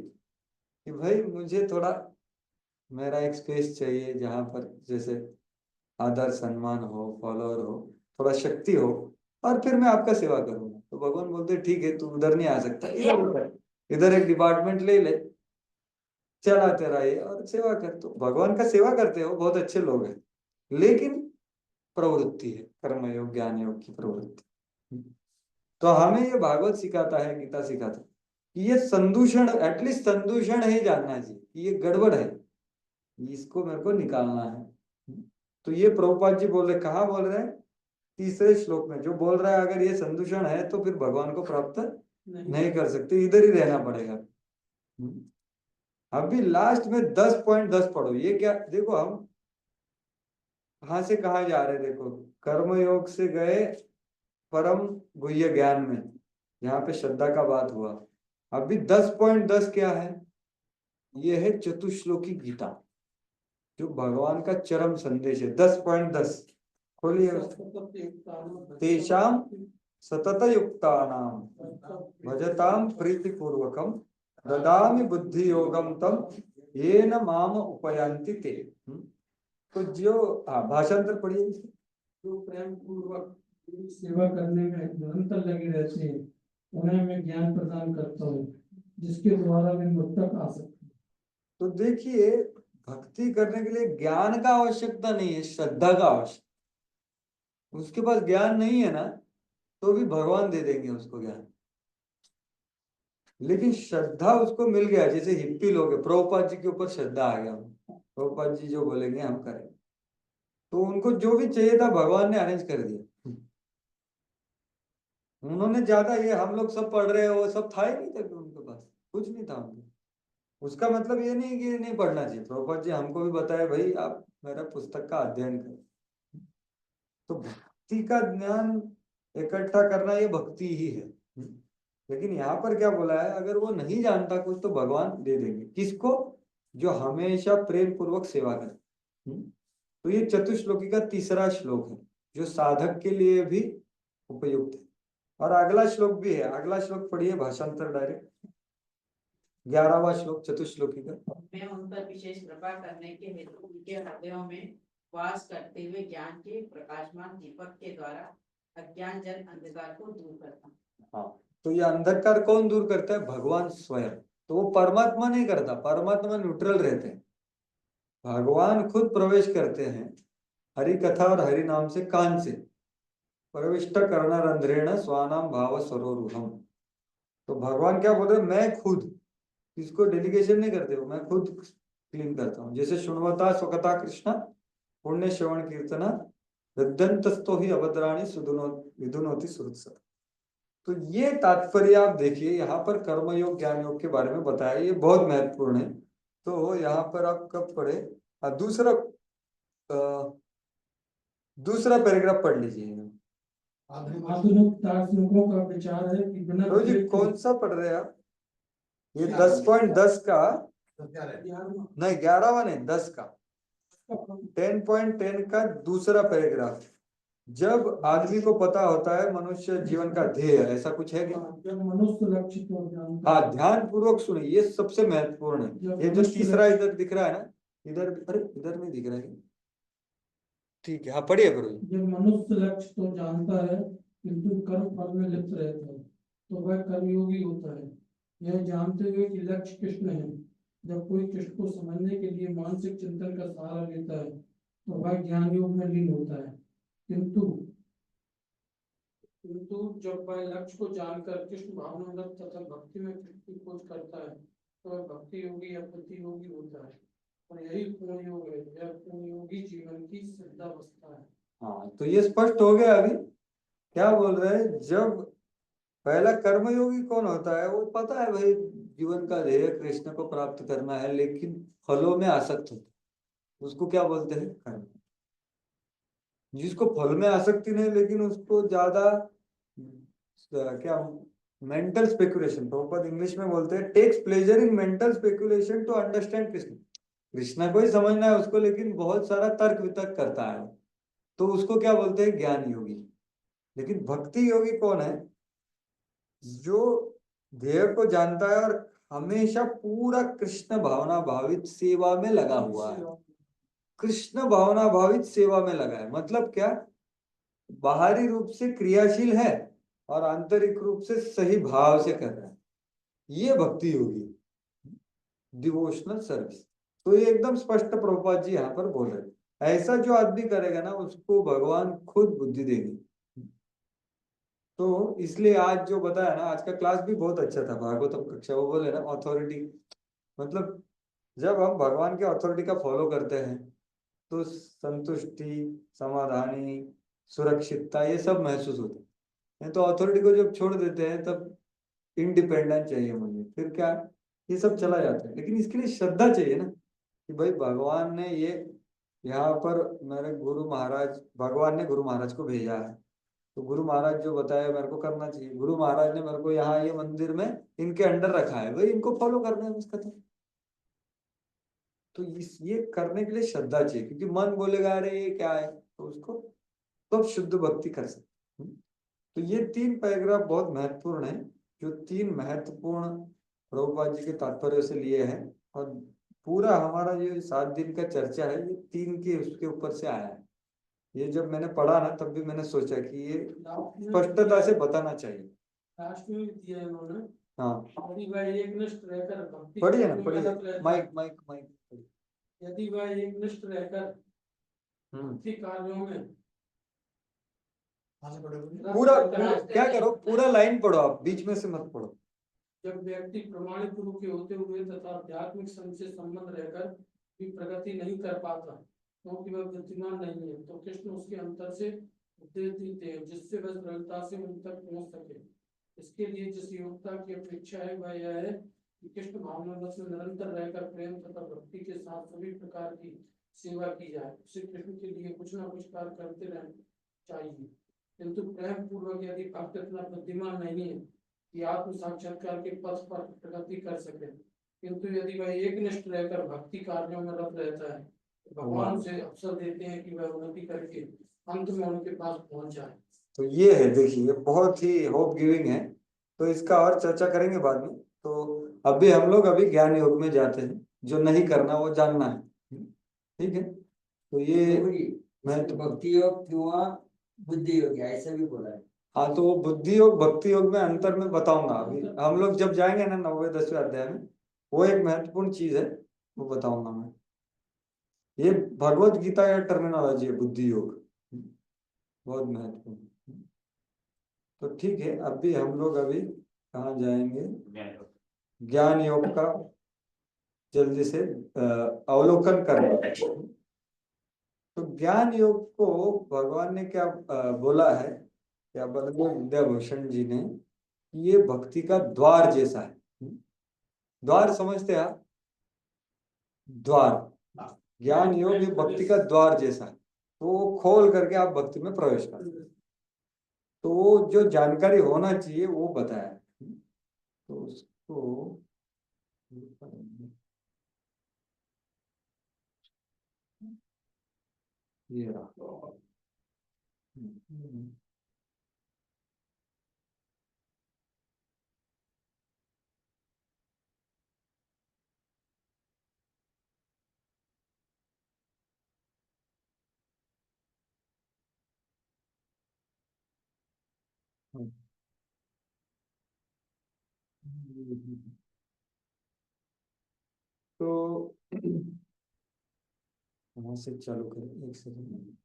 कि भाई मुझे थोड़ा मेरा एक स्पेस चाहिए, जहां पर जैसे आदर सम्मान हो, फॉलोअर हो, थोड़ा शक्ति हो, और फिर मैं आपका सेवा करूंगा। तो भगवान बोलते ठीक है, तू उधर नहीं आ सकता, इधर उधर इधर एक डिपार्टमेंट ले ले, चला तेरा ये, और सेवा कर। तो भगवान का सेवा करते हो, बहुत अच्छे लोग हैं, लेकिन प्रवृत्ति है कर्मयोग ज्ञान योग की प्रवृत्ति। तो हमें ये भागवत सिखाता है, गीता सिखाता है कि ये संदूषण, एटलीस्ट संदूषण है जानना चाहिए कि ये गड़बड़ है, इसको मेरे को निकालना है। तो ये प्रभुपाद जी बोल रहे, कहाँ बोल रहे हैं, तीसरे श्लोक में जो बोल रहा है अगर ये संदूषण है तो फिर भगवान को प्राप्त नहीं कर सकते, इधर ही रहना पड़ेगा। अभी लास्ट में 10.10 पढ़ो, ये क्या, देखो हम कहाँ से कहाँ जा रहे, देखो कर्मयोग से गए परम गुह्य ज्ञान में, यहाँ पे श्रद्धा का बात हुआ। अभी 10.10 क्या है, ये है चतुश्लोकी गीता, जो भगवान का चरम संदेश है। 10.10 खोलिए, तेषाम सतत युक्तानाम भजताम प्रीतिपूर्वकम ददामि बुद्धि योगम तम येन माम उपयांति ते। तो जो भाषांतर पढ़िए, जो प्रेम पूर्वक सेवा करने में निरंतर लगे रहते हैं, उन्हें मैं ज्ञान प्रदान करता हूँ, जिसके द्वारा वे मुझ तक आ सकते हैं। तो देखिए, भक्ति करने के लिए ज्ञान का आवश्यकता नहीं है, श्रद्धा का आवश्यक। उसके पास ज्ञान नहीं है ना, तो भी भगवान दे देंगे उसको ज्ञान, लेकिन श्रद्धा उसको मिल गया। जैसे हिप्पी लोग हैं, प्रभुपाद जी के ऊपर श्रद्धा आ गया, प्रभुपाद जी जो बोलेंगे हम करेंगे, तो उनको जो भी चाहिए था भगवान ने अरेंज कर दिया। उन्होंने ज्यादा, ये हम लोग सब पढ़ रहे हैं वो सब था ही नहीं था उनके पास, कुछ नहीं था उनको। उसका मतलब ये नहीं कि नहीं पढ़ना चाहिए, प्रभुपाद जी हमको भी बताया भाई आप मेरा पुस्तक का अध्ययन करें। तो भक्ति का ज्ञान इकट्ठा करना ये भक्ति ही है। लेकिन यहाँ पर क्या बोला है, अगर वो नहीं जानता कुछ तो भगवान दे देंगे, किसको, जो हमेशा प्रेम पूर्वक सेवा करे। तो ये चतुश्लोकी का तीसरा श्लोक है, जो साधक के लिए भी उपयुक्त है। और अगला श्लोक भी है, अगला श्लोक पढ़िए भाषांतर डायरेक्ट, 11वां श्लोक चतुश्लोकी का। मैं उन पर विशेष कृपा करने के हेतु उनके हृदयों में वास करते हुए ज्ञान के प्रकाशमान दीपक के द्वारा अज्ञान जन अंधकार को दूर करता हूँ। हाँ, तो ये अंधकार कौन दूर करता है, भगवान स्वयं। तो वो परमात्मा नहीं करता, परमात्मा न्यूट्रल रहते हैं, भगवान खुद प्रवेश करते हैं हरि कथा और हरि नाम से, कान से प्रविष्ट करना रंध्रेण स्वानाम भाव स्वरूहम। तो भगवान क्या बोल रहे, मैं खुद, इसको डेलीगेशन नहीं करते हो, मैं खुद क्लीन करता हूँ। जैसे शुण्वता स्वकथा कृष्ण पुण्य श्रवण कीर्तना हृदयंतस्तो ही अभद्राणी विधुनोति सुहृत्सत। तो ये तात्पर्य आप देखिए, यहाँ पर कर्मयोग ज्ञान योग के बारे में बताया, ये बहुत महत्वपूर्ण है। तो यहाँ पर आप कब पढ़े, दूसरा पैराग्राफ पढ़ लीजिए। आधुनिक दार्शनिकों का विचार है कि बिना तो जी कौन सा पढ़ रहे हैं आप, ये 10.10 का नहीं, 11वां नहीं, 10 का 10.10 का दूसरा पैराग्राफ। जब आदमी को पता होता है मनुष्य जीवन का ध्येय है, ऐसा कुछ है क्या, जब मनुष्य लक्ष्य को जानता हाँ ध्यान पूर्वक सुनिए, ये सबसे महत्वपूर्ण है। ये जो तीसरा इधर दिख रहा है ना, इधर, अरे इधर नहीं दिख रहा है, ठीक है, हाँ पढ़िए करो। जब मनुष्य लक्ष्य को जानता है किंतु कर्म फल में लिप्त रहता है, तो वह कर्मयोगी होता है। यह जानते हुए कि लक्ष्य कृष्ण है, जब कोई कृष्ण को समझने के लिए मानसिक चिंतन का सहारा लेता है तो वह ज्ञान योग में लीन होता है। किंतु जब वह लक्ष्य को जानकर कृष्ण भावनागत तथा भक्ति में कृष्ण की खोज करता है तो वह भक्ति योगी या बुद्धि योगी होता है। और यही पूर्ण योग है, यह पूर्ण योगी जीवन की सिद्धावस्था है। हाँ, तो ये स्पष्ट हो गया। अभी क्या बोल रहे हैं, जब पहला कर्मयोगी कौन होता है, वो पता है भाई जीवन का ध्येय कृष्ण को प्राप्त करना है, लेकिन फलों में आसक्त होता है, उसको क्या बोलते हैं, कर्म। जिसको फल में आसक्ति नहीं, लेकिन उसको ज्यादा क्या मेंटल स्पेकुलेशन, प्रॉपर इंग्लिश में बोलते हैं takes pleasure in mental speculation to understand Krishna. Krishna को ही समझना है उसको, लेकिन बहुत सारा तर्क वितर्क करता है, तो उसको क्या बोलते हैं, ज्ञान योगी। लेकिन भक्ति योगी कौन है, जो ध्येय को जानता है और हमेशा पूरा कृष्ण भावना भावित सेवा में लगा हुआ है। कृष्ण भावना भावित सेवा में लगा है, मतलब क्या, बाहरी रूप से क्रियाशील है और आंतरिक रूप से सही भाव से कर रहा है, ये भक्ति होगी, डिवोशनल सर्विस। तो ये एकदम स्पष्ट प्रभुपाद जी यहाँ पर बोल रहे हैं, ऐसा जो आदमी करेगा ना उसको भगवान खुद बुद्धि देंगे। तो इसलिए आज जो बताया ना, आज का क्लास भी बहुत अच्छा था, भागवतम कक्षा, वो बोले ना अथॉरिटी, मतलब जब हम भगवान के अथॉरिटी का फॉलो करते हैं तो संतुष्टि, समाधानी, सुरक्षितता ये सब महसूस होती है। तो अथॉरिटी को जब छोड़ देते हैं तब इंडिपेंडेंट चाहिए मुझे, फिर क्या, ये सब चला जाता है। लेकिन इसके लिए श्रद्धा चाहिए ना, कि भाई भगवान ने ये यहाँ पर मेरे गुरु महाराज, भगवान ने गुरु महाराज को भेजा है, तो गुरु महाराज जो बताया मेरे को करना चाहिए। गुरु महाराज ने मेरे को यहाँ ये मंदिर में इनके अंडर रखा है, भाई इनको फॉलो करना है उसका। तो इस ये करने के लिए श्रद्धा चाहिए, क्योंकि मन बोलेगा अरे ये क्या है, तो उसको तो शुद्ध भक्ति कर सकते। तो ये 3 पैराग्राफ बहुत महत्वपूर्ण है, जो 3 महत्वपूर्ण प्रभुपाद जी के तात्पर्य से लिए हैं। और पूरा हमारा ये 7 दिन का चर्चा है, ये 3 के उसके ऊपर से आया है। ये जब मैंने पढ़ा ना तब भी मैंने सोचा कि ये स्पष्टता से बताना चाहिए। लास्ट में भी दिया है उन्होंने। हाँ यदि वह एकनिष्ठ रहकर भक्ति पढ़िए ना, कार्यों में पढ़िए, लग रहता है, माइक माइक माइक। यदि वह एकनिष्ठ रहकर भक्ति कार्यों में आगे बढ़ोगे। पूरा क्या करो, पूरा लाइन पढ़ो आप, बीच में से मत पढ़ो। जब व्यक्ति प्रमाणित गुरु के होते हुए तथा आध्यात्मिक संघ से संबंध रहकर भी प्रगति नहीं कर पाता क्योंकि वह बुद्धिमान नहीं है, तो कृष्ण उसके अंतर से उपदेश देते हैं जिससे वह सरलता से उन तक पहुंच सके। इसके लिए जिस योग्यता की अपेक्षा है वह यह है कि कृष्ण भावनावश में निरंतर रहकर प्रेम तथा भक्ति के साथ सभी प्रकार की सेवा की जाए। उसे कृष्ण के लिए कुछ न कुछ कार्य करते रहना चाहिए, किंतु प्रेम पूर्वक यदि भक्त इतना बुद्धिमान नहीं है कि आत्म साक्षात्कार के पथ पर प्रगति कर सके, किंतु यदि वह एकनिष्ठ रहकर भक्ति कार्यों में रत रहता है तो भगवान उसे अवसर देते हैं कि वह उन्नति करके अंत में उनके पास पहुंच जाए। तो ये है, देखिए ये बहुत ही होप गिविंग है। तो इसका और चर्चा करेंगे बाद में। तो अभी हम लोग अभी ज्ञान योग में जाते हैं, जो नहीं करना वो जानना है, ठीक है। तो ये मैं तो भक्ति योग किंवा बुद्धि योग ऐसा भी बोला है। हाँ, तो वो बुद्धि योग भक्ति योग में अंतर में बताऊंगा। अभी हम लोग जब जाएंगे ना 9वें 10वें अध्याय में, वो एक महत्वपूर्ण चीज है, वो बताऊंगा मैं। ये भगवत गीता या टर्मिनोलॉजी है, बुद्धि योग बहुत महत्वपूर्ण। तो ठीक है, अभी हम लोग अभी कहाँ जाएंगे, ज्ञान योग का जल्दी से अवलोकन करें। तो ज्ञान योग को भगवान ने क्या बोला है, क्या बलदेव विद्याभूषण जी ने, ये भक्ति का द्वार जैसा है। द्वार समझते हैं आप, द्वार, ज्ञान योग ये भक्ति का द्वार जैसा है, तो वो खोल करके आप भक्ति में प्रवेश करते। तो जो जानकारी होना चाहिए वो बताया, तो उसको ये रहा। तो वहां से चालू करें, एक सेकंड।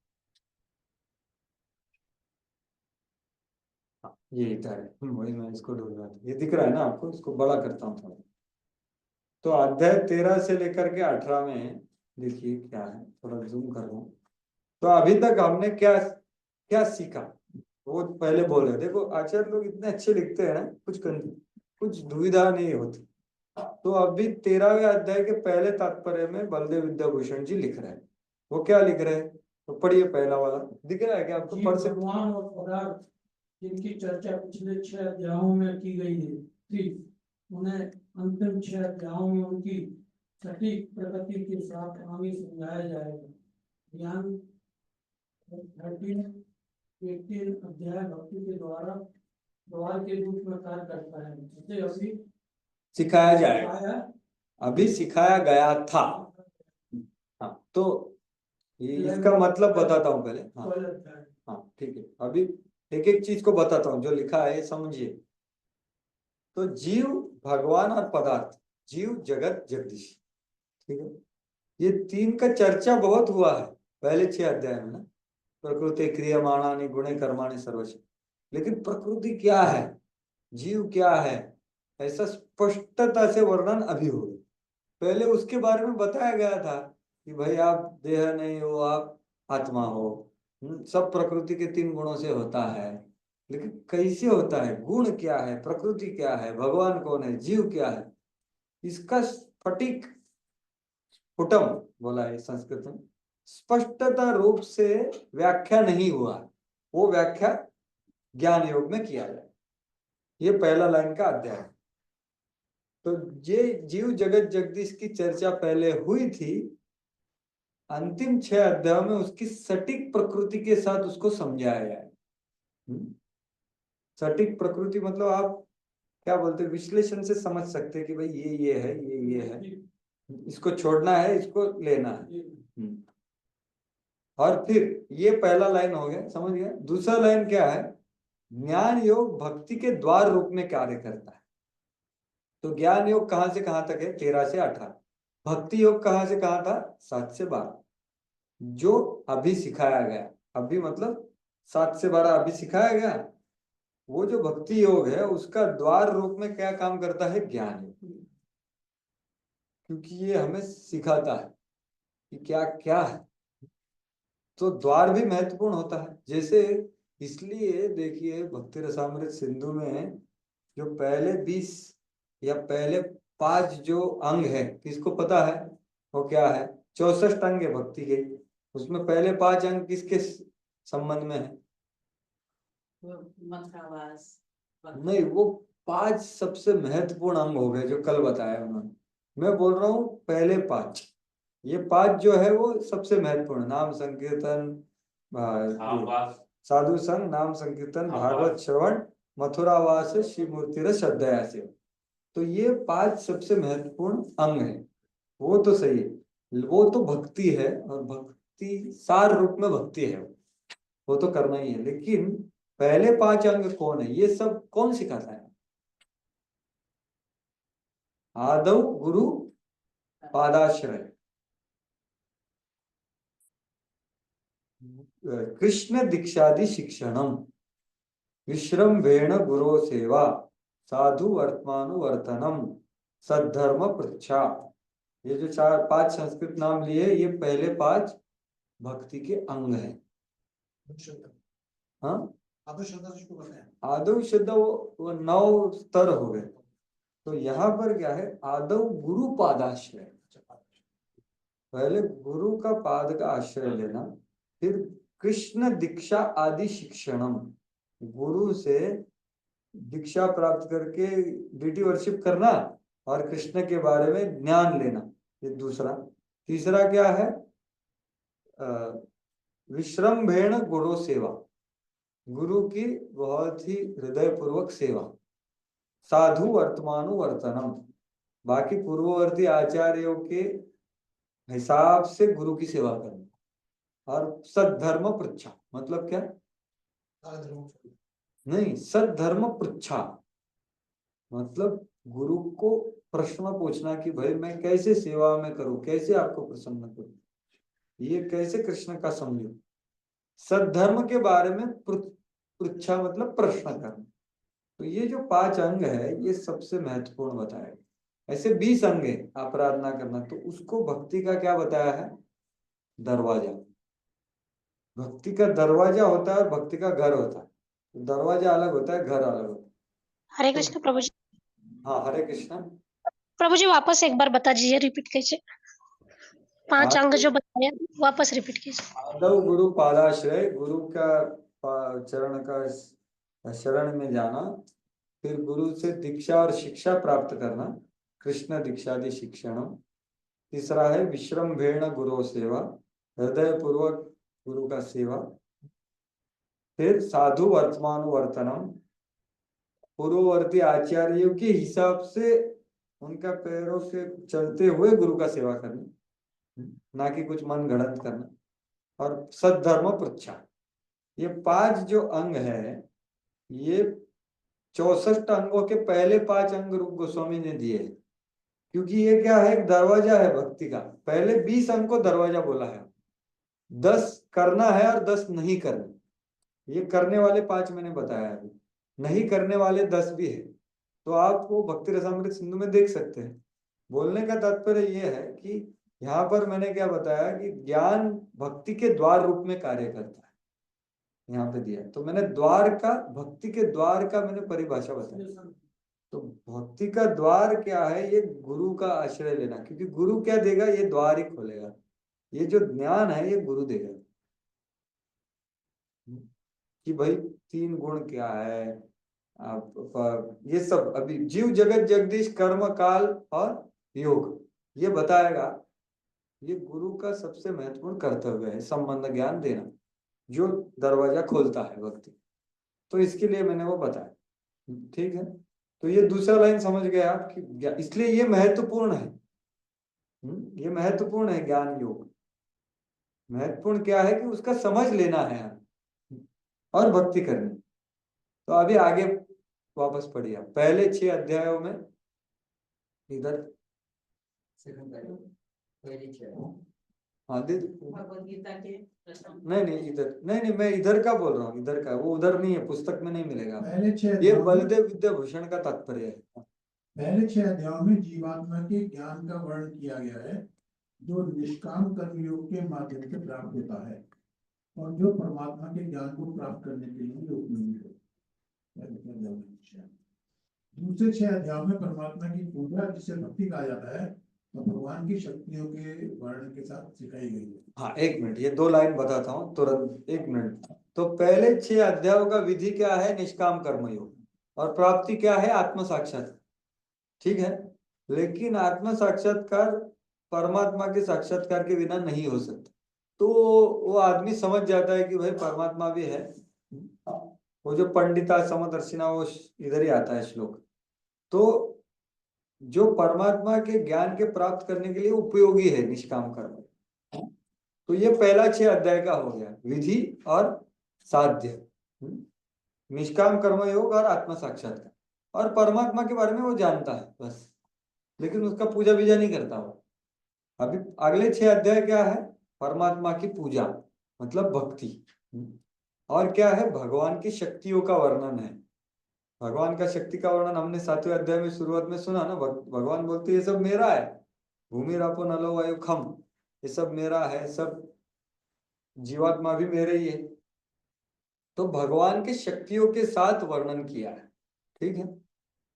ये इधर है, वही मैं इसको ढूंढ रहा था। ये दिख रहा है ना आपको, इसको बड़ा करता हूँ थोड़ा। तो अध्याय 13 से लेकर के 18 में देखिए क्या है, थोड़ा जूम कर रहा हूँ। तो अभी तक हमने क्या क्या सीखा, वो पहले बोल रहे। देखो आचार्य लोग इतने अच्छे लिखते हैं ना, कुछ दुविधा नहीं होती। तो अभी 13वें अध्याय के पहले तात्पर्य में बलदेव विद्याभूषण जी लिख रहे हैं। वो क्या लिख रहे हैं, तो पढ़िए, पहला वाला दिख रहा है क्या आपको, पढ़ सकते? भगवान और पदार्थ जिनकी चर्चा पिछले 6 अध्यायों में की गई थी, उन्हें अंतिम 6 अध्यायों में उनकी सटीक प्रकृति के साथ आगे समझाया जाएगा। ज्ञान 18 अध्याय भक्ति के द्वार के रूप में कार्य करता है, जिसे अभी सिखाया जाएगा, अभी सिखाया गया था। हाँ, तो ये इसका मतलब बताता हूँ पहले। हाँ, ठीक है, अभी एक एक चीज को बताता हूँ जो लिखा है समझिए। तो जीव, भगवान और पदार्थ, जीव, जगत, जगदीश, ठीक है, ये तीन का चर्चा बहुत हुआ है पहले 6 अध्याय में ना। प्रकृति क्रियमाणानि गुणे कर्माणि सर्वश, लेकिन प्रकृति क्या है, जीव क्या है, ऐसा स्पष्टता से वर्णन अभी हो गया। पहले उसके बारे में बताया गया था कि भाई आप देह नहीं हो, आप आत्मा हो। सब प्रकृति के 3 गुणों से होता है, लेकिन कैसे होता है, गुण क्या है, प्रकृति क्या है, भगवान कौन है, जीव क्या है, इसका स्फटिक स्फुटम बोला है संस्कृत में, स्पष्टता रूप से व्याख्या नहीं हुआ। वो व्याख्या ज्ञान योग में किया जाए। ये पहला लाइन का अध्याय है। तो ये जीव जगत जगदीश की चर्चा पहले हुई थी, अंतिम 6 अध्यायों में उसकी सटीक प्रकृति के साथ उसको समझाया गया है। सटीक प्रकृति मतलब आप क्या बोलते हैं, विश्लेषण से समझ सकते हैं कि भाई ये है, ये है, इसको छोड़ना है, इसको लेना है। और फिर ये पहला लाइन हो गया, समझ गया। दूसरा लाइन क्या है, ज्ञान योग भक्ति के द्वार रूप में कार्य करता है। तो ज्ञान योग कहां से कहां तक है, 13 से 18। भक्ति योग कहां से कहां था, 7 से 12। जो अभी सिखाया गया, अभी मतलब 7 से 12 अभी सिखाया गया, वो जो भक्ति योग है उसका द्वार रूप में क्या काम करता है, ज्ञान योग। क्योंकि ये हमें सिखाता है कि क्या क्या है, तो द्वार भी महत्वपूर्ण होता है। जैसे इसलिए देखिए भक्ति रसामृत सिंधु में जो पहले 20 या पहले 5 जो अंग है, किसको पता है वो क्या है, 64 अंग है भक्ति के, उसमें पहले 5 अंग किसके संबंध में है, मंत्रावास नहीं, वो 5 सबसे महत्वपूर्ण अंग हो गए जो कल बताया उन्होंने। मैं बोल रहा हूँ पहले 5, ये 5 जो है वो सबसे महत्वपूर्ण, नाम संकीर्तन, साधु संग, नाम संकीर्तन, भागवत श्रवण, मथुरावास, शिव मूर्ति श्रद्धया से। तो ये 5 सबसे महत्वपूर्ण अंग है। वो तो सही है, वो तो भक्ति है, और भक्ति सार रूप में भक्ति है, वो तो करना ही है। लेकिन पहले 5 अंग कौन है, ये सब कौन सिखाता है, आदौ गुरु पादाश्रय, कृष्ण दीक्षादि शिक्षणम, विश्रम्भेण गुरो सेवा, साधु वर्तमानुवर्तनम, सद्धर्म पृच्छा। ये जो 5 संस्कृत नाम लिए, ये पहले 5 भक्ति के अंग हैं। हाँ, आदौ श्रद्धा वो 9 स्तर हो गए। तो यहाँ पर क्या है, आदौ गुरु पादाश्रय, पहले गुरु का पाद का आश्रय लेना, फिर कृष्ण दीक्षा आदि शिक्षणम, गुरु से दीक्षा प्राप्त करके ड्यूटी वर्शिप करना और कृष्ण के बारे में ज्ञान लेना, ये दूसरा। तीसरा क्या है, विश्रम्भेण गुरु सेवा, गुरु की बहुत ही हृदय पूर्वक सेवा, साधु वर्तमानुवर्तनम, बाकी पूर्ववर्ती आचार्यों के हिसाब से गुरु की सेवा करना, और सद्धर्म पृच्छा, मतलब क्या, नहीं, सद्धर्म पृच्छा मतलब गुरु को प्रश्न पूछना कि भाई मैं कैसे सेवा में करूं, कैसे आपको प्रसन्न करूं, ये कैसे कृष्ण का समझूं। सद्धर्म के बारे में पृच्छा मतलब प्रश्न करना। तो ये जो 5 अंग है ये सबसे महत्वपूर्ण बताया। ऐसे 20 अंग है आराधना करना, तो उसको भक्ति का क्या बताया है, दरवाजा। भक्ति का दरवाजा होता है और भक्ति का घर होता है। तो दरवाजा अलग होता है, घर अलग होता है। हरे कृष्ण प्रभु जी। हाँ, हरे कृष्ण। प्रभु जी वापस एक बार बता दीजिए, रिपीट कीजिए, 5 अंग जो बताया वापस रिपीट कीजिए। आदौ गुरु पादाश्रय, गुरु का चरण का शरण में जाना, फिर गुरु से दीक्षा और शिक्षा प्राप्त करना, कृष्ण दीक्षादि शिक्षण। तीसरा है विश्रम्भेण गुरु सेवा, हृदय पूर्वक गुरु का सेवा। फिर साधु वर्तमानुवर्तनम, पूर्ववर्ती आचार्यों के हिसाब से उनका पैरों से चलते हुए गुरु का सेवा करना, ना कि कुछ मन गढ़ंत करना। और सद्धर्म पृच्छा, ये 5 जो अंग है, ये 64 अंगों के पहले 5 अंग रूप गोस्वामी ने दिए हैं। क्योंकि ये क्या है, एक दरवाजा है भक्ति का। पहले 20 अंग को दरवाजा बोला है, 10 करना है और 10 नहीं करना। ये करने वाले 5 मैंने बताया अभी, नहीं करने वाले 10 भी है। तो आप वो भक्ति रसामृत सिंधु में देख सकते हैं। बोलने का तात्पर्य ये है कि यहाँ पर मैंने क्या बताया कि ज्ञान भक्ति के द्वार रूप में कार्य करता है, यहाँ पे दिया। तो मैंने द्वार का, भक्ति के द्वार का मैंने परिभाषा बताई। तो भक्ति का द्वार क्या है, ये गुरु का आश्रय लेना। क्योंकि गुरु क्या देगा, ये द्वार ही खोलेगा। ये जो ज्ञान है ये गुरु देगा कि भाई 3 गुण क्या है, आप ये सब अभी जीव जगत जगदीश कर्म काल और योग ये बताएगा। ये गुरु का सबसे महत्वपूर्ण कर्तव्य है, संबंध ज्ञान देना, जो दरवाजा खोलता है भक्ति। तो इसके लिए मैंने वो बताया। ठीक है, तो ये दूसरा लाइन समझ गए आप कि इसलिए ये महत्वपूर्ण है। ये महत्वपूर्ण है ज्ञान योग। महत्वपूर्ण क्या है कि उसका समझ लेना है और भक्ति करनी। तो अभी आगे वापस पढ़िए। पहले 6 अध्यायों में इधर हाँ दे दो। भगवद गीता के प्रथम नहीं इधर नहीं, मैं इधर का बोल रहा हूँ। इधर का, वो उधर नहीं है, पुस्तक में नहीं मिलेगा। पहले 6 ये अध्यायों में, बलदेव विद्याभूषण का तात्पर्य है। पहले 6 अध्यायों में जीवात्मा के ज्ञान का वर्णन किया गया है, जो निष्काम कर्मयोग के माध्यम से प्राप्त होता है और जो परमात्मा के ज्ञान को प्राप्त करने के लिए उपयोगी है। दूसरे 6 अध्यायों में परमात्मा की पूजा, जिसे भक्ति कहा जाता है, तो भगवान की शक्तियों के वर्णन के साथ सिखाई गई है। हाँ 1 मिनट, ये 2 लाइन बताता हूँ तुरंत, 1 मिनट। तो पहले 6 अध्यायों का विधि क्या है, निष्काम कर्मयोग, और प्राप्ति क्या है, आत्म साक्षात्कार। ठीक है, लेकिन आत्म साक्षात्कार परमात्मा के साक्षात्कार के बिना नहीं हो सकता। तो वो आदमी समझ जाता है कि भाई परमात्मा भी है। वो जो पंडिता समदर्शिना, वो इधर ही आता है श्लोक। तो जो परमात्मा के ज्ञान के प्राप्त करने के लिए उपयोगी है निष्काम कर्म। तो ये पहला 6 अध्याय का हो गया, विधि और साध्य। निष्काम कर्मयोग और आत्म साक्षात्कार, और परमात्मा के बारे में वो जानता है बस, लेकिन उसका पूजा बीजा नहीं करता वो। अभी अगले 6 अध्याय क्या है, परमात्मा की पूजा मतलब भक्ति, और क्या है, भगवान की शक्तियों का वर्णन है। भगवान का शक्ति का वर्णन हमने 7वें अध्याय में शुरुआत में सुना ना। भगवान बोलते ये सब मेरा है, भूमि रापो नलो वायु खम, ये सब मेरा है, सब जीवात्मा भी मेरे ही है। तो भगवान के शक्तियों के साथ वर्णन किया है। ठीक है,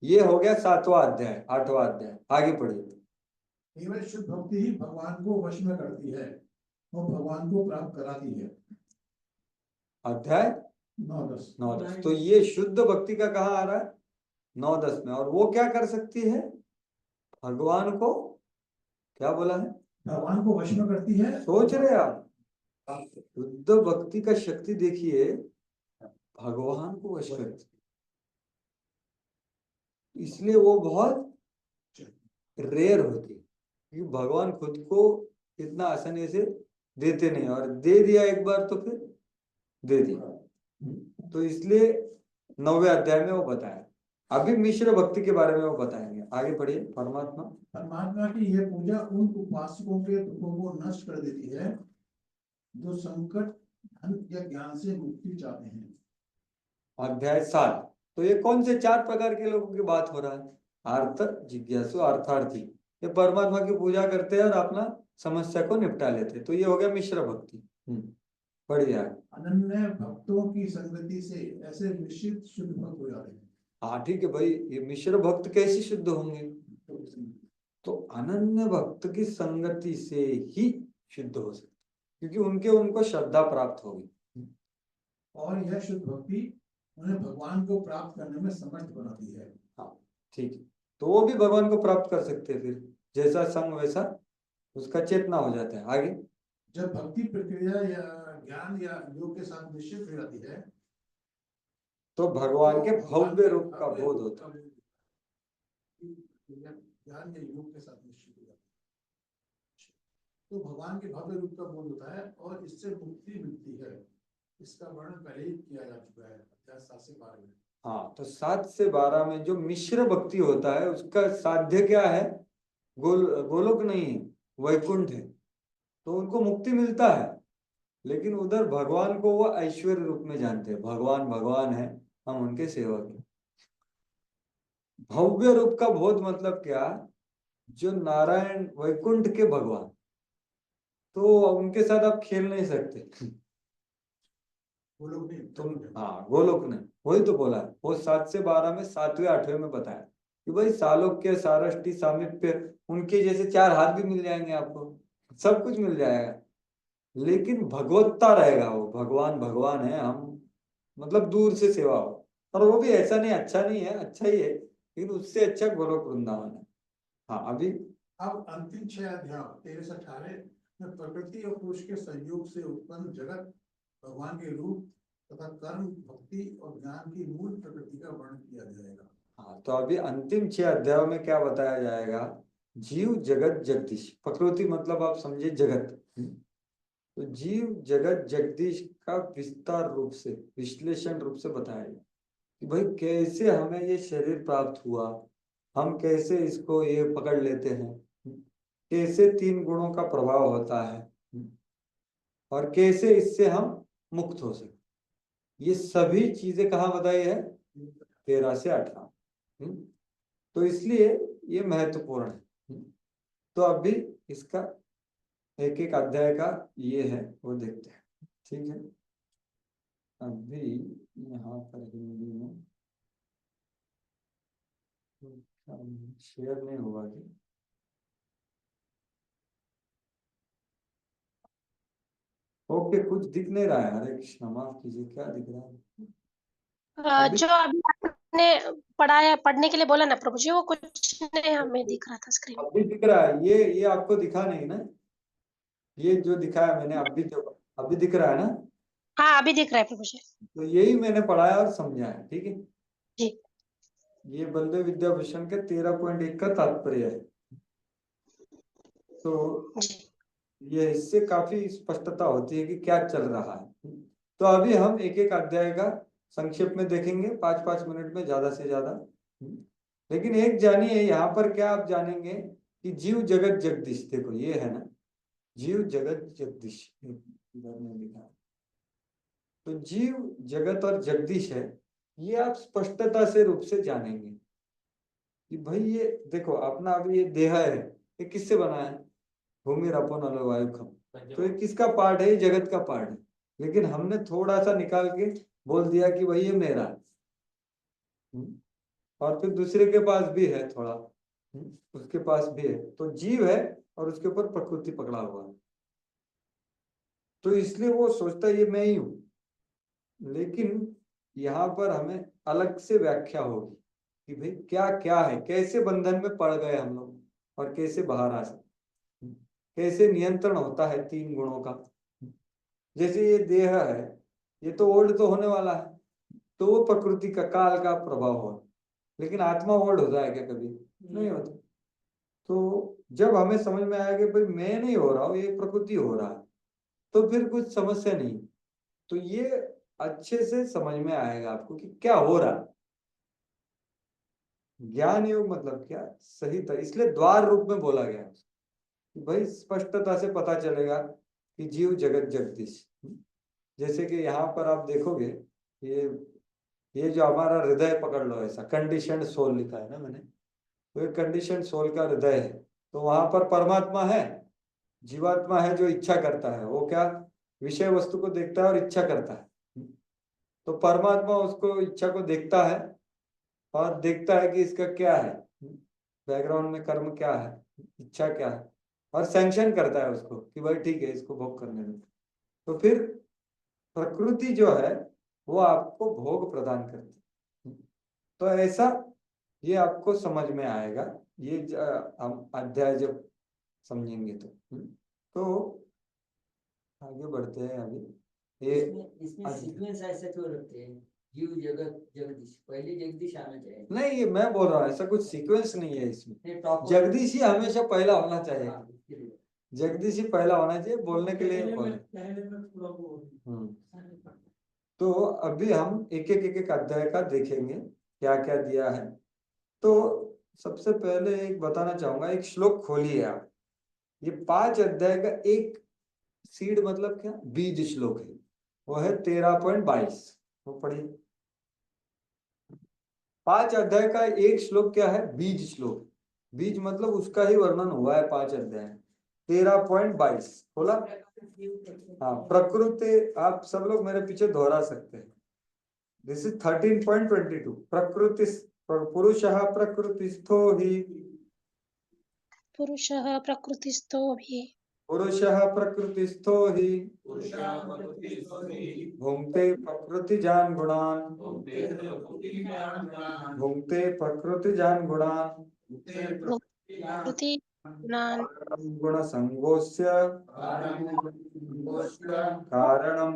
ये हो गया 7वां अध्याय। 8वां अध्याय आगे पढ़िए। केवल शुद्ध भक्ति ही भगवान को वश में करती है और भगवान को प्राप्त कराती है। अध्याय 9-10। 9-10। तो ये शुद्ध भक्ति का कहाँ आ रहा है, 9-10 में। और वो क्या कर सकती है, भगवान को क्या बोला है, भगवान को वश में करती है। सोच रहे आप, शुद्ध भक्ति का शक्ति देखिए, भगवान को वश करती, इसलिए वो बहुत रेयर होती है। क्योंकि भगवान खुद को इतना आसानी से देते नहीं, और दे दिया एक बार तो फिर दे दिया। तो इसलिए 9वें अध्याय में वो बताया। अभी मिश्र भक्ति के बारे में वो बताएंगे, आगे पढ़िए। परमात्मा की यह पूजा उन उपासकों के दुखों को नष्ट कर देती है जो संकट, धन या ज्ञान से मुक्ति चाहते हैं। अध्याय 7। तो ये कौन से 4 प्रकार के लोगों की बात हो रहा है, अर्थ जिज्ञासु, अर्थार्थी। ये परमात्मा की पूजा करते हैं और अपना समस्या को निपटा लेते हैं। तो ये हो गया मिश्र भक्ति। बढ़िया। अनन्य भक्तों की संगति से ऐसे निश्चित शुद्ध भक्त हो जाते हैं। हाँ ठीक है भाई, ये मिश्र भक्त कैसे शुद्ध होंगे, तो अनन्य भक्त की संगति से ही शुद्ध हो सकते, क्योंकि उनको श्रद्धा प्राप्त होगी, और यह शुद्ध भक्ति उन्हें भगवान को प्राप्त करने में समर्थ बनाती है। हाँ ठीक है, तो वो भी भगवान को प्राप्त कर सकते हैं। फिर जैसा संग वैसा उसका चेतना हो जाता है। आगे, जब भक्ति प्रक्रिया या ज्ञान या योग के साथ निश्चित हो जाती है, तो भगवान के भव्य रूप का बोध होता है। ज्ञान या योग के साथ निश्चित हो जाती है तो भगवान के भव्य रूप का बोध होता है और इससे मुक्ति मिलती है। इसका वर्णन पहले ही किया जा चुका है अध्याय 7 से 12 में। हाँ, तो 7 से 12 में जो मिश्र भक्ति होता है उसका साध्य क्या है? गोलोक नहीं है, वैकुंठ है। तो उनको मुक्ति मिलता है, लेकिन उधर भगवान को वो ऐश्वर्य रूप में जानते हैं। भगवान भगवान है, हम उनके सेवक हैं। भव्य रूप का बोध मतलब क्या? जो नारायण वैकुंठ के भगवान, तो उनके साथ आप खेल नहीं सकते। गोलोक नहीं, तुम वैकुंठ है। हाँ, गोलोक नहीं, वही तो बोला है। वो 7 से 12 में 7वें 8वें में बताया कि भाई सालोक्य, सारष्टी, सामीप्य, उनके जैसे 4 हाथ भी मिल जाएंगे आपको, सब कुछ मिल जाएगा, लेकिन भगवत्ता रहेगा। वो भगवान भगवान है, हम मतलब दूर से सेवा हो। और वो भी ऐसा नहीं, अच्छा नहीं है, अच्छा ही है, लेकिन उससे अच्छा गोलोक वृंदावन है। हाँ, अभी अब अंतिम 6 अध्याय 13 से 18 में प्रकृति और पुरुष के संयोग से उत्पन्न जगत, भगवान के रूप तथा कर्म, भक्ति और ज्ञान की मूल प्रकृति का वर्णन किया जाएगा। हाँ, तो अभी अंतिम 6 अध्यायों में क्या बताया जाएगा? जीव जगत जगदीश। प्रकृति मतलब आप समझे जगत। तो जीव जगत जगदीश का विस्तार रूप से, विश्लेषण रूप से बताया गया कि भाई कैसे हमें ये शरीर प्राप्त हुआ, हम कैसे इसको ये पकड़ लेते हैं, कैसे 3 गुणों का प्रभाव होता है, और कैसे इससे हम मुक्त हो सकते। ये सभी चीजें कहाँ बताई है? 13 से 18। तो इसलिए ये महत्वपूर्ण है। तो अभी इसका एक एक अध्याय का ये है, वो देखते हैं। ठीक है, अभी यहाँ पर हिंदी में शेयर नहीं होगा कि ओके, कुछ दिख नहीं रहा है। हरे कृष्ण, माफ कीजिए, क्या दिख रहा है अभी? जो अभी आपने पढ़ाया, पढ़ने के लिए बोला ना प्रभु जी, वो कुछ नहीं हमें दिख रहा था स्क्रीन। अभी दिख रहा है, ये आपको दिखा नहीं ना? ये जो दिखाया मैंने अभी, देखो अभी दिख रहा है ना? हाँ, अभी दिख रहा है प्रभु जी। तो यही मैंने पढ़ाया और समझाया। ठीक है, जी ये बलदेव विद्याभूषण के 13.1 का तात्पर्य है। तो जी ये इससे काफी स्पष्टता होती है कि क्या चल रहा है। तो अभी हम एक एक अध्याय का संक्षेप में देखेंगे, 5-5 मिनट में, ज्यादा से ज्यादा। लेकिन एक जानिए, यहाँ पर क्या आप जानेंगे कि जीव जगत जगदीश, देखो ये है ना, जीव जगत जगदीश, इधर में लिखा है। तो जीव जगत और जगदीश है, ये आप स्पष्टता से रूप से जानेंगे कि भाई ये देखो अपना, अभी ये देह है, ये किससे बना है? भूमि रपो नलो वायु खम। तो ये किसका पार्ट है? ये जगत का पार्ट है। लेकिन हमने थोड़ा सा निकाल के बोल दिया कि भाई ये मेरा है। और फिर दूसरे के पास भी है थोड़ा, उसके पास भी है। तो जीव है और उसके ऊपर प्रकृति पकड़ा हुआ है। तो इसलिए वो सोचता है ये मैं ही हूं। लेकिन यहाँ पर हमें अलग से व्याख्या होगी कि भाई क्या क्या है, कैसे बंधन में पड़ गए हम लोग और कैसे बाहर आ सकते, कैसे नियंत्रण होता है 3 गुणों का। जैसे ये देह है, ये तो ओल्ड तो होने वाला है, तो वो प्रकृति का, काल का प्रभाव हो। लेकिन आत्मा ओल्ड होता है क्या कभी? नहीं होता। तो जब हमें समझ में आया कि भाई मैं नहीं हो रहा हूँ, ये प्रकृति हो रहा है, तो फिर कुछ समस्या नहीं। तो ये अच्छे से समझ में आएगा आपको कि क्या हो रहा है। ज्ञान योग मतलब क्या? सही था, इसलिए द्वार रूप में बोला गया कि भाई स्पष्टता से पता चलेगा कि जीव जगत जगदीश। जैसे कि यहाँ पर आप देखोगे, ये जो हमारा हृदय पकड़ लो, ऐसा कंडीशनड सोल लिखा है ना मैंने, तो ये कंडीशनड सोल का हृदय है। तो वहां पर परमात्मा है, जीवात्मा है जो इच्छा करता है। वो क्या? विषय वस्तु को देखता है और इच्छा करता है। तो परमात्मा उसको, इच्छा को देखता है और देखता है कि इसका क्या है, बैकग्राउंड में कर्म क्या है, इच्छा क्या है, और सैंक्शन करता है उसको कि भाई ठीक है, इसको भोग करने दो। तो फिर प्रकृति जो है वो आपको भोग प्रदान करती है। तो ऐसा ये आपको समझ में आएगा, ये हम अध्याय जब समझेंगे तो आगे बढ़ते हैं। अभी ये इसमें सीक्वेंस ऐसा क्यों रखते हैं? जीव जगत जगदीश, पहले जगदीश आना चाहिए। नहीं, ये मैं बोल रहा हूँ, ऐसा कुछ सीक्वेंस नहीं है इसमें। ये टॉप जगदीश ही हमेशा पहला होना चाहिए। इसके लिए। जगदीश ही पहला होना चाहिए बोलने के लिए। पहले में थोड़ा वो हम्म अभी हम एक अध्याय का देखेंगे क्या क्या दिया है। तो सबसे पहले एक बताना चाहूंगा, एक श्लोक खोलिए आप। ये 5 अध्याय का एक सीड मतलब क्या, बीज श्लोक है, वो है 13.22। वो पढ़िए। 5 अध्याय का एक श्लोक क्या है, बीज श्लोक। बीज मतलब उसका ही वर्णन हुआ है 5 अध्याय। 13.22 बोला। हाँ, प्रकृति, आप सब लोग मेरे पीछे दोहरा सकते हैं। This is 13.22। प्रकृति पुरुषः प्रकृतिस्थो हि, पुरुषः प्रकृतिस्थो भी, पुरुषः प्रकृतिस्थो हि भुंक्ते प्रकृतिजान् गुणान्, भुंक्ते प्रकृतिजान् गुणान् प्रकृति गुणान् गुणसंगोस्य कारणं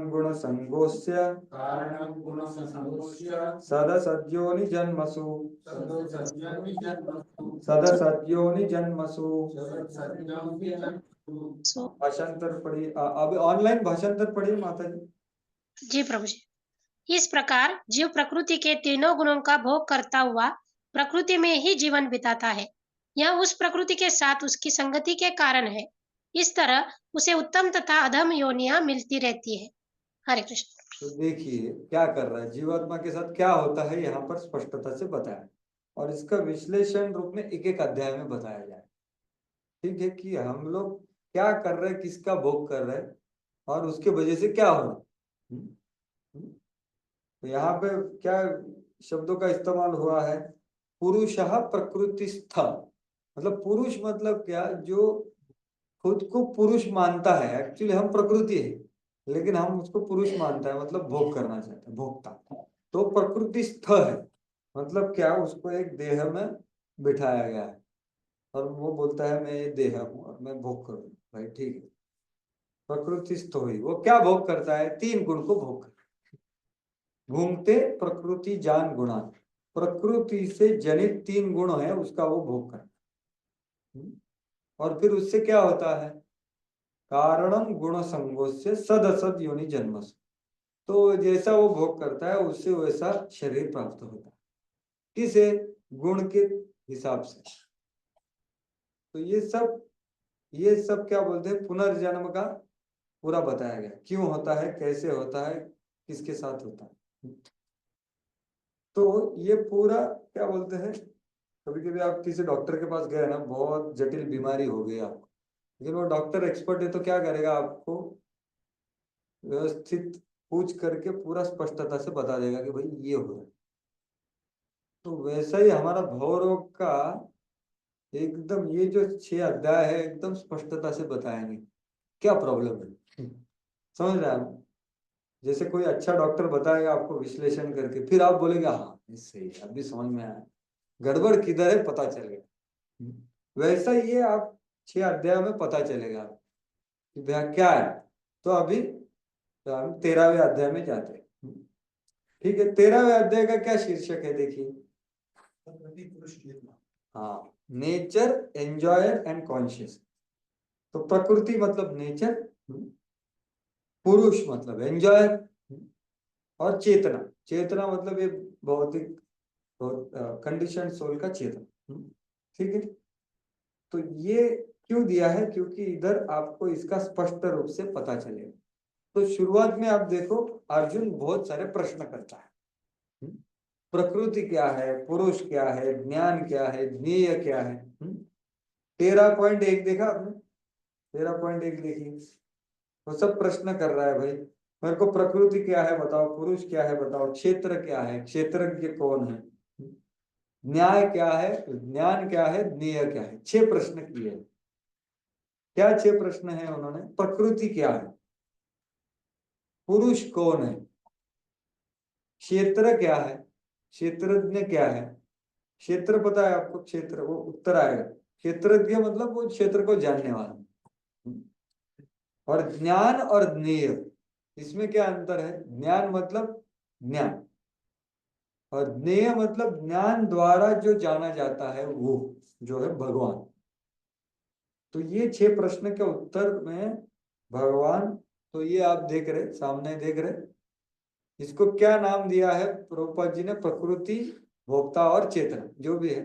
गुणसंगोस्य सदसद्योनिजन्मसु, सदसद्योनिजन्मसु। सो। भाषांतर पढ़िए, अब ऑनलाइन भाषांतर पढ़िए माता जी। जी प्रभु जी। इस प्रकार जीव प्रकृति के तीनों गुणों का भोग करता हुआ प्रकृति में ही जीवन बिताता है। यह उस प्रकृति के साथ उसकी संगति के कारण है। इस तरह उसे उत्तम तथा अधम योनियां मिलती रहती है। हरे कृष्ण। तो देखिए क्या कर रहा है जीवात्मा के साथ, क्या होता है यहाँ पर स्पष्टता से बताया, और इसका विश्लेषण रूप में एक अध्याय में बताया जाए। ठीक है, कि हम लोग क्या कर रहे हैं, किसका भोग कर रहे हैं, और उसके वजह से क्या हो रहा है। तो यहाँ पे क्या शब्दों का इस्तेमाल हुआ है, पुरुषः प्रकृतिस्थ। मतलब पुरुष मतलब क्या, जो खुद को पुरुष मानता है। एक्चुअली हम प्रकृति है, लेकिन हम उसको पुरुष मानता है, मतलब भोग करना चाहता है, भोगता। तो प्रकृतिस्थ है मतलब क्या, उसको एक देह में बिठाया गया है, और वो बोलता है मैं ये देह हूँ और मैं भोग करूँ। भाई ठीक है, प्रकृतिस्थ हुई। वो क्या भोग करता है, 3 गुण को भोग करता है। घूमते प्रकृति जान गुणा, प्रकृति से जनित 3 गुण है उसका वो भोग करता है। और फिर उससे क्या होता है, कारणम गुण संगोस्य सदसद योनि जन्मस। तो जैसा वो भोग करता है उससे वैसा शरीर प्राप्त होता है। किसे, गुण के हिसाब से। तो ये सब क्या बोलते हैं, पुनर्जन्म का पूरा बताया गया, क्यों होता है, कैसे होता है, किसके साथ होता है। तो ये पूरा क्या बोलते हैं, कभी कभी आप किसी डॉक्टर के पास गए ना, बहुत जटिल बीमारी हो गई आपको, लेकिन वो डॉक्टर एक्सपर्ट है तो क्या करेगा, आपको व्यवस्थित पूछ करके पूरा स्पष्टता से बता देगा कि भाई ये हो रहा है। तो वैसा ही हमारा भव रोग का एकदम ये जो 6 अध्याय है एकदम स्पष्टता से बताएंगे क्या प्रॉब्लम है। समझ रहे हैं आप, जैसे कोई अच्छा डॉक्टर बताएगा आपको विश्लेषण करके, फिर आप बोलेंगे हाँ सही है, अभी समझ में आया, गड़बड़ किधर है पता चल गया। वैसा ये आप 6 अध्याय में पता चलेगा कि भैया क्या है। तो अभी तो हम 13वें अध्याय में जाते हैं। ठीक है, 13वें अध्याय का क्या शीर्षक है देखिए। हाँ, नेचर, एंजॉयर एंड कॉन्शियस। तो प्रकृति मतलब नेचर, पुरुष मतलब एंजॉयर, और चेतना, चेतना मतलब ये भौतिक कंडीशन सोल का चेतना। ठीक है, तो ये क्यों दिया है, क्योंकि इधर आपको इसका स्पष्ट रूप से पता चलेगा। तो शुरुआत में आप देखो अर्जुन बहुत सारे प्रश्न करता है। प्रकृति क्या है, पुरुष क्या है, ज्ञान क्या है, ज्ञेय क्या है। 13.1 देखा आपने, 13.1 देखिए, वो सब प्रश्न कर रहा है भाई, मेरे को प्रकृति क्या है बताओ, पुरुष क्या है बताओ, क्षेत्र क्या है, क्षेत्रज्ञ कौन है, न्याय क्या है, ज्ञान क्या है, ज्ञेय क्या है। 6 प्रश्न किए। क्या 6 प्रश्न है उन्होंने, प्रकृति क्या है, पुरुष कौन है, क्षेत्र क्या है, क्षेत्रज्ञ क्या है। क्षेत्र पता है आपको, क्षेत्र वो उत्तर आएगा। क्षेत्रज्ञ मतलब वो क्षेत्र को जानने वाला। और ज्ञान और ज्ञेय, इसमें क्या अंतर है, ज्ञान मतलब ज्ञान, और ज्ञेय मतलब ज्ञान द्वारा जो जाना जाता है वो जो है भगवान। तो ये 6 प्रश्न के उत्तर में भगवान, तो ये आप देख रहे सामने देख रहे, इसको क्या नाम दिया है प्रभुपाद जी ने? प्रकृति, भोक्ता और चेतन जो भी है,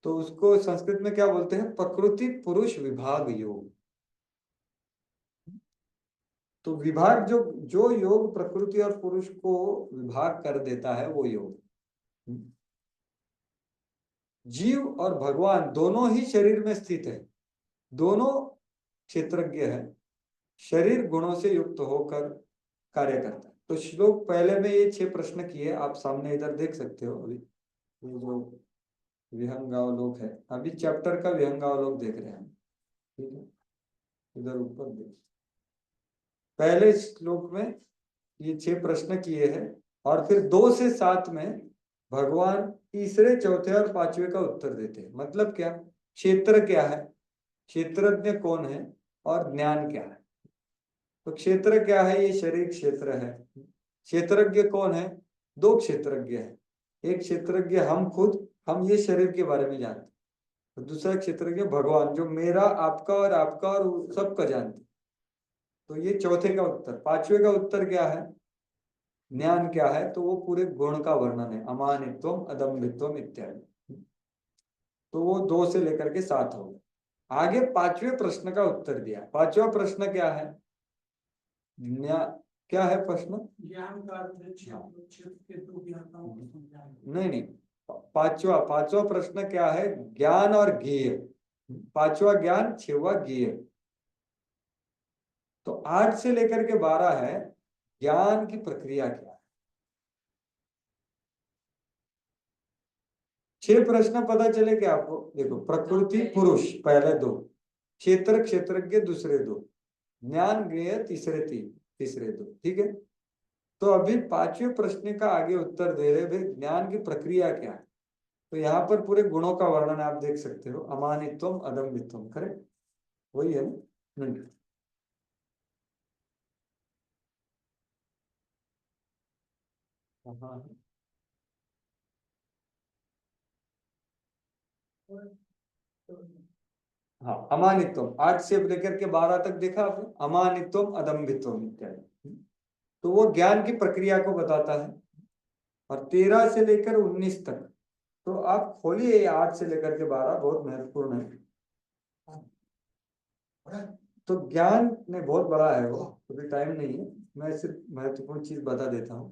तो उसको संस्कृत में क्या बोलते हैं? प्रकृति पुरुष विभाग योग। तो विभाग जो जो योग प्रकृति और पुरुष को विभाग कर देता है वो योग। जीव और भगवान दोनों ही शरीर में स्थित है, दोनों क्षेत्रज्ञ है, शरीर गुणों से युक्त होकर कार्य करता है। तो श्लोक पहले में ये 6 प्रश्न किए, आप सामने इधर देख सकते हो। अभी ये जो विहंगावलोक है, अभी चैप्टर का विहंगावलोक देख रहे हैं, ठीक है? इधर ऊपर देख, पहले श्लोक में ये 6 प्रश्न किए हैं और फिर 2 से 7 में भगवान तीसरे, चौथे और 5वें का उत्तर देते हैं। मतलब क्या? क्षेत्र क्या है, क्षेत्रज्ञ कौन है और ज्ञान क्या है। तो क्षेत्र क्या है? ये शरीर क्षेत्र है। क्षेत्रज्ञ कौन है? 2 क्षेत्रज्ञ है। एक क्षेत्रज्ञ हम खुद, हम ये शरीर के बारे में जानते हैं, और दूसरा क्षेत्रज्ञ भगवान जो मेरा, आपका और सबका जानते। तो ये चौथे का उत्तर। 5वें का उत्तर क्या है? ज्ञान क्या है? तो वो पूरे गुण का वर्णन है, अमानित्वम, अदम्भित्वम इत्यादि। तो वो 2 से लेकर के 7 हो गए। आगे 5वें प्रश्न का उत्तर दिया। 5वां प्रश्न क्या है? क्या है प्रश्न? ज्ञान का अर्थ है क्षेत्र के 2 ज्ञाताओं को समझाना। नहीं, पांचवा प्रश्न क्या है? ज्ञान और ज्ञेय। 5वां ज्ञान, 6वां ज्ञेय। तो 8 से लेकर के 12 है ज्ञान की प्रक्रिया क्या है। 6 प्रश्न पता चले क्या आपको? देखो, प्रकृति पुरुष पहले 2, क्षेत्र क्षेत्रज्ञ दूसरे 2, ज्ञान ज्ञेय तीसरे 2, ठीक है? तो अभी 5वें प्रश्न का आगे उत्तर दे रहे भाई ज्ञान की प्रक्रिया क्या है। तो यहाँ पर पूरे गुणों का वर्णन आप देख सकते हो, अमानित्वम, अदम्भित्वम, करेक्ट वही है ना? हाँ, हाँ, अमानित्वम 8 से लेकर के 12 तक देखा आपने, अमानित्वम, अदम्भित्वम इत्यादि। तो वो ज्ञान की प्रक्रिया को बताता है। और 13 से लेकर 19 तक, तो आप खोलिए 8 से लेकर के 12, बहुत महत्वपूर्ण है। तो ज्ञान में बहुत बड़ा है वो, अभी टाइम नहीं है, मैं सिर्फ महत्वपूर्ण चीज बता देता हूँ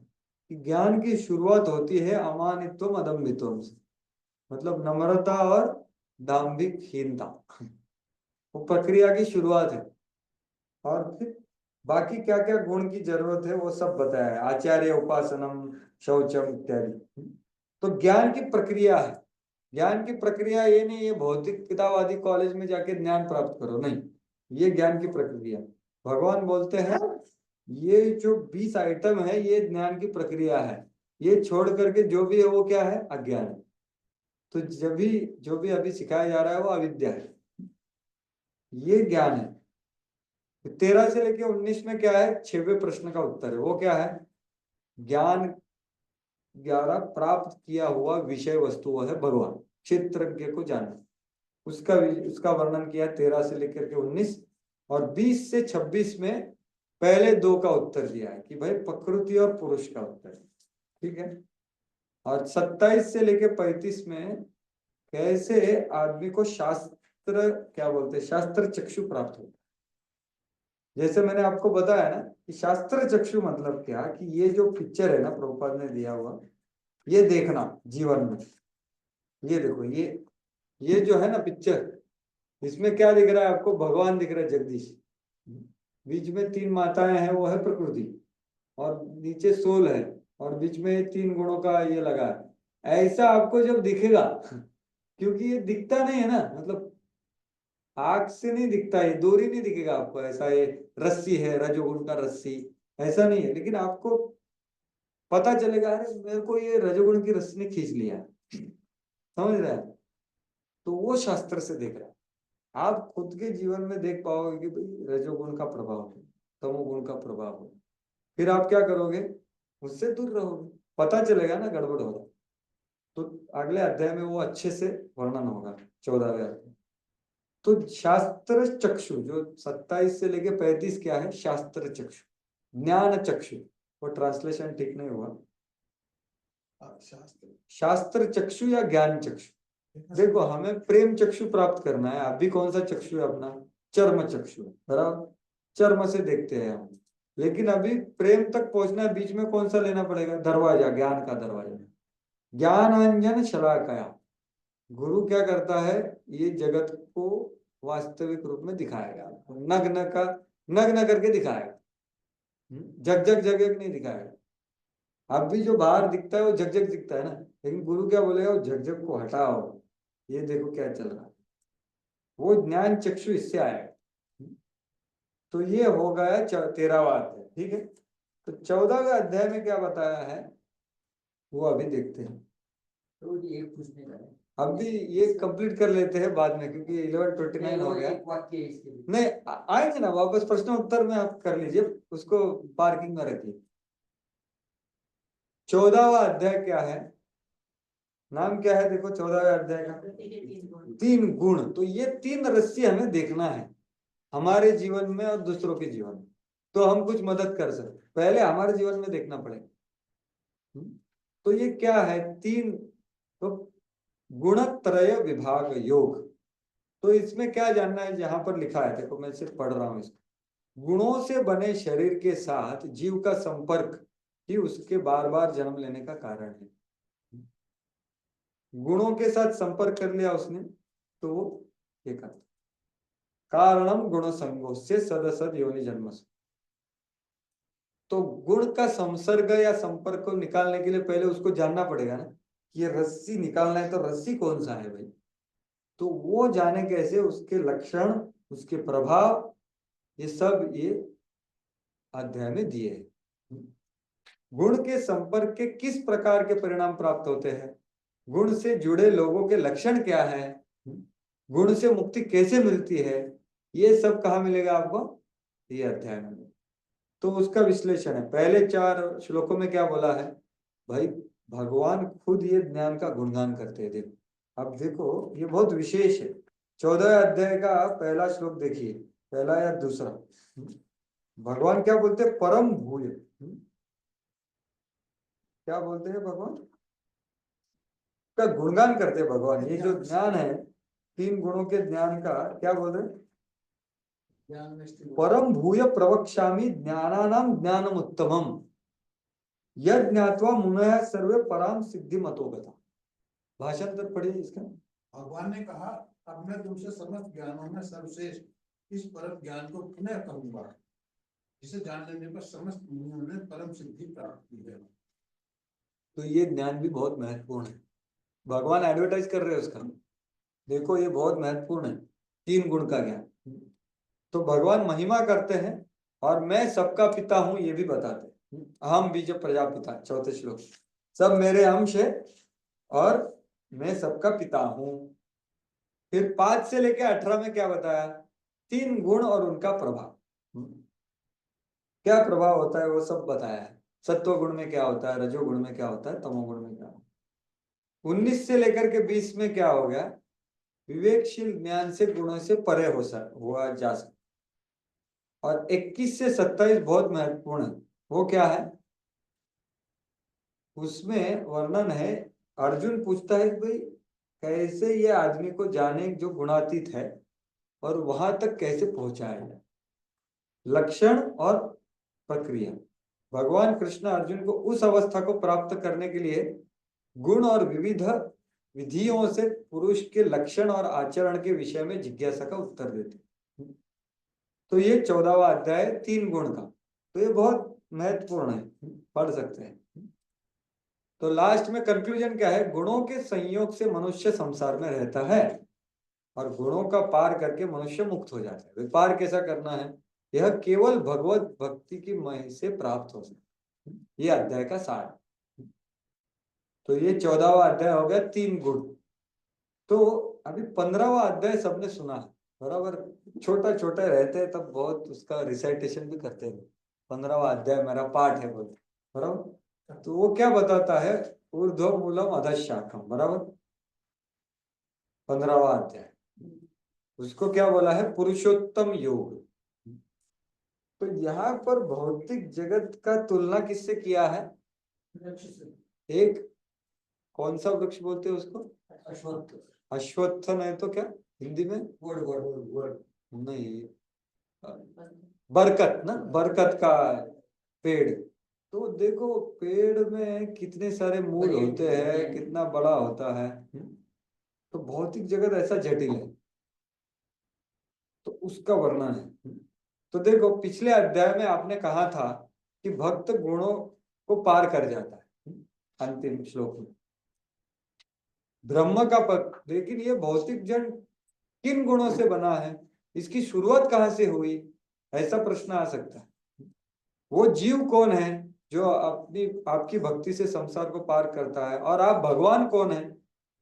कि ज्ञान की शुरुआत होती है अमानित्वम अदम्भित्वम से, मतलब नम्रता और दाम्भिकहीनता, वो प्रक्रिया की शुरुआत है। और फिर बाकी क्या क्या गुण की जरूरत है वो सब बताया है, आचार्य, उपासनम, शौचम इत्यादि। तो ज्ञान की प्रक्रिया है। ज्ञान की प्रक्रिया ये नहीं है भौतिक किताब आदि कॉलेज में जाके ज्ञान प्राप्त करो, नहीं, ये ज्ञान की प्रक्रिया। भगवान बोलते हैं ये जो 20 आइटम है ये ज्ञान की प्रक्रिया है, ये छोड़ करके जो भी है वो क्या है? अज्ञान है। तो जो भी अभी सिखाया जा रहा है वो अविद्या है, ये ज्ञान है। 13 से लेके 19 में क्या है? 6वें प्रश्न का उत्तर है, वो क्या है? ज्ञान द्वारा प्राप्त किया हुआ विषय वस्तु है भगवान, क्षेत्रज्ञ को जानना, उसका वर्णन किया 13 से लेकर के 19। और 20 से 26 में पहले 2 का उत्तर दिया है कि भाई प्रकृति और पुरुष का उत्तर, ठीक है? और 27 से लेकर 35 में कैसे आदमी को शास्त्र, क्या बोलते हैं, शास्त्र चक्षु प्राप्त होता है। जैसे मैंने आपको बताया ना कि शास्त्र चक्षु मतलब क्या, कि ये जो पिक्चर है ना प्रभुपाद ने दिया हुआ, ये देखना जीवन में, ये देखो, ये जो है ना पिक्चर, इसमें क्या दिख रहा है आपको? भगवान दिख रहा है जगदीश, बीच में 3 माताएं हैं वो है प्रकृति, और नीचे सोल है, और बीच में 3 गुणों का ये लगा है। ऐसा आपको जब दिखेगा, क्योंकि ये दिखता नहीं है ना, मतलब आग से नहीं दिखता, ये दूरी नहीं दिखेगा आपको, ऐसा ये रस्सी है, रजोगुण का रस्सी, ऐसा नहीं है, लेकिन आपको पता चलेगा अरे मेरे को ये रजोगुण की रस्सी ने खींच लिया, समझ रहे हैं? तो वो शास्त्र से देख रहा है। आप खुद के जीवन में देख पाओगे कि भाई रजोगुण का प्रभाव है, तमोगुण का प्रभाव है, फिर आप क्या करोगे? उससे दूर रहोगे, पता चलेगा ना गड़बड़ हो रहा। तो अगले अध्याय में वो अच्छे से वर्णन होगा 14वें अध्याय। तो शास्त्र चक्षु जो 27 से लेके 35 क्या है? शास्त्र चक्षु, ज्ञान चक्षु, वो ट्रांसलेशन ठीक नहीं हुआ। शास्त्र शास्त्र चक्षु या ज्ञान चक्षु? देखो, हमें प्रेम चक्षु प्राप्त करना है। अभी कौन सा चक्षु है अपना? चर्म चक्षु, बराबर। चर्म से देखते हैं हम, लेकिन अभी प्रेम तक पहुंचना है, बीच में कौन सा लेना पड़ेगा? दरवाजा, ज्ञान का दरवाजा। ज्ञानांजन शलाकया, गुरु क्या करता है? ये जगत को वास्तविक रूप में दिखाएगा, नग्न का नग्न करके दिखाएगा, जग जग जग नहीं दिखाएगा। अब भी जो बाहर दिखता है वो जग जग दिखता है ना, लेकिन गुरु क्या बोलेगा? वो जग जग को हटाओ, ये देखो क्या चल रहा है। वो ज्ञान चक्षु इससे आएगा। तो ये हो गया 13वां अध्याय, ठीक है। तो 14वें अध्याय में क्या बताया है वो अभी देखते हैं। तो ये एक पूछने का है, अभी ये कंप्लीट कर लेते हैं बाद में, क्योंकि 11:29 हो गया। एक वाक्य है इसके लिए। नहीं, आएंगे ना वापस, प्रश्न उत्तर में आप कर लीजिए, उसको पार्किंग में रखिए। 14वां अध्याय क्या है? नाम क्या है? देखो 14वें अध्याय का, प्रकृति के 3 गुण। 3 गुण। तो ये 3 रहस्य हमें देखना है हमारे जीवन में और दूसरों के जीवन में, तो हम कुछ मदद कर सकते। पहले हमारे जीवन में देखना पड़ेगा। तो ये क्या है? 3, तो गुणत्रय विभाग योग। तो इसमें क्या जानना है? जहां पर लिखा है, देखो मैं सिर्फ पढ़ रहा हूं इसको। गुणों से बने शरीर के साथ जीव का संपर्क ही उसके बार बार जन्म लेने का कारण है। गुणों के साथ संपर्क कर लिया उसने, तो वो ये करता। कारणम गुण संगो से सदसद योनि जन्म। तो गुण का संसर्ग या संपर्क को निकालने के लिए पहले उसको जानना पड़ेगा ना, कि ये रस्सी निकालना है तो रस्सी कौन सा है भाई। तो वो जाने कैसे? उसके लक्षण, उसके प्रभाव, ये सब ये अध्याय में दिए हैं। गुण के संपर्क के किस प्रकार के परिणाम प्राप्त होते हैं? गुण से जुड़े लोगों के लक्षण क्या है? गुण से मुक्ति कैसे मिलती है? ये सब कहाँ मिलेगा आपको? ये अध्याय में। तो उसका विश्लेषण है। पहले 4 श्लोकों में क्या बोला है भाई? भगवान खुद ये ज्ञान का गुणगान करते हैं। देखो, अब देखो ये बहुत विशेष है। 14 अध्याय का पहला श्लोक देखिए, पहला या दूसरा। भगवान क्या बोलते हैं? परम भूय। क्या बोलते हैं भगवान? का गुणगान करते हैं भगवान। ये जो ज्ञान है, 3 गुणों के ज्ञान का क्या बोल रहे हैं? परम भूय प्रवक्ष्यामि ज्ञानानाम ज्ञानम उत्तमम यद ज्ञात्वा मुनयः सर्वे पराम सिद्धि मतो गता। भाषांतर पढ़िए इसका। भगवान ने कहा, अब मैं तुमसे समस्त ज्ञानों में सर्वश्रेष्ठ इस परम ज्ञान को पुनः कहूंगा, जिसे जान लेने पर समस्त मुनियों ने परम सिद्धि प्राप्त की है। तो ये ज्ञान भी बहुत महत्वपूर्ण है। भगवान एडवर्टाइज कर रहे हैं उसका। देखो ये बहुत महत्वपूर्ण है, 3 गुण का ज्ञान। तो भगवान महिमा करते हैं और मैं सबका पिता हूं ये भी बताते हैं। अहम बीज प्रजापिता, 4थे श्लोक। सब मेरे अंश है और मैं सबका पिता हूं। फिर 5 से लेकर 18 में क्या बताया? 3 गुण और उनका प्रभाव। क्या प्रभाव होता है वो सब बताया है। सत्व गुण में क्या होता है, रजोगुण में क्या होता है, तमोगुण में क्या होता है। 19 से लेकर के 20 में क्या हो गया? विवेकशील ज्ञान से गुणों से परे हुआ जा सकता। और 21 से 27 बहुत महत्वपूर्ण है। वो क्या है? उसमें वर्णन है, अर्जुन पूछता है कि भाई कैसे ये आदमी को जाने जो गुणातीत है और वहां तक कैसे पहुंचाया जाए, लक्षण और प्रक्रिया। भगवान कृष्ण अर्जुन को उस अवस्था को प्राप्त करने के लिए गुण और विविध विधियों से पुरुष के लक्षण और आचरण के विषय में जिज्ञासा का उत्तर देते। तो ये 14वां अध्याय 3 गुण का, तो ये बहुत महत्वपूर्ण है, पढ़ सकते हैं। तो लास्ट में कंक्लूजन क्या है? गुणों के संयोग से मनुष्य संसार में रहता है और गुणों का पार करके मनुष्य मुक्त हो जाता है। व्यापार कैसा करना है? यह केवल भगवत भक्ति की मय से प्राप्त हो सकता है। ये अध्याय का सार। तो ये 14वां अध्याय हो गया 3 गुण। तो अभी 15वां अध्याय सबने सुना है, बराबर। छोटा छोटा रहते हैं तब बहुत उसका रिसाइटेशन भी करते हैं। 15वां अध्याय मेरा पाठ है बोलते, बराबर। तो वो क्या बताता है? ऊर्ध्व मूलम अधशाखम, बराबर। 15वां अध्याय उसको क्या बोला है? पुरुषोत्तम योग। तो यहाँ पर भौतिक जगत का तुलना किससे किया है? वृक्ष से। एक कौन सा वृक्ष बोलते हैं उसको? अश्वत्थ। अश्वत्थ नहीं तो क्या हिंदी में? वड। नहीं, बरकत ना, बरकत का पेड़। तो देखो पेड़ में कितने सारे मूल होते हैं, कितना बड़ा होता है। तो भौतिक जगत ऐसा जटिल है, तो उसका वर्णन है। तो देखो पिछले अध्याय में आपने कहा था कि भक्त गुणों को पार कर जाता है, अंतिम श्लोक में ब्रह्म का पद। लेकिन ये भौतिक जन किन गुणों से बना है, इसकी शुरुआत कहाँ से हुई, ऐसा प्रश्न आ सकता है। वो जीव कौन है जो अपनी आपकी भक्ति से संसार को पार करता है, और आप भगवान कौन है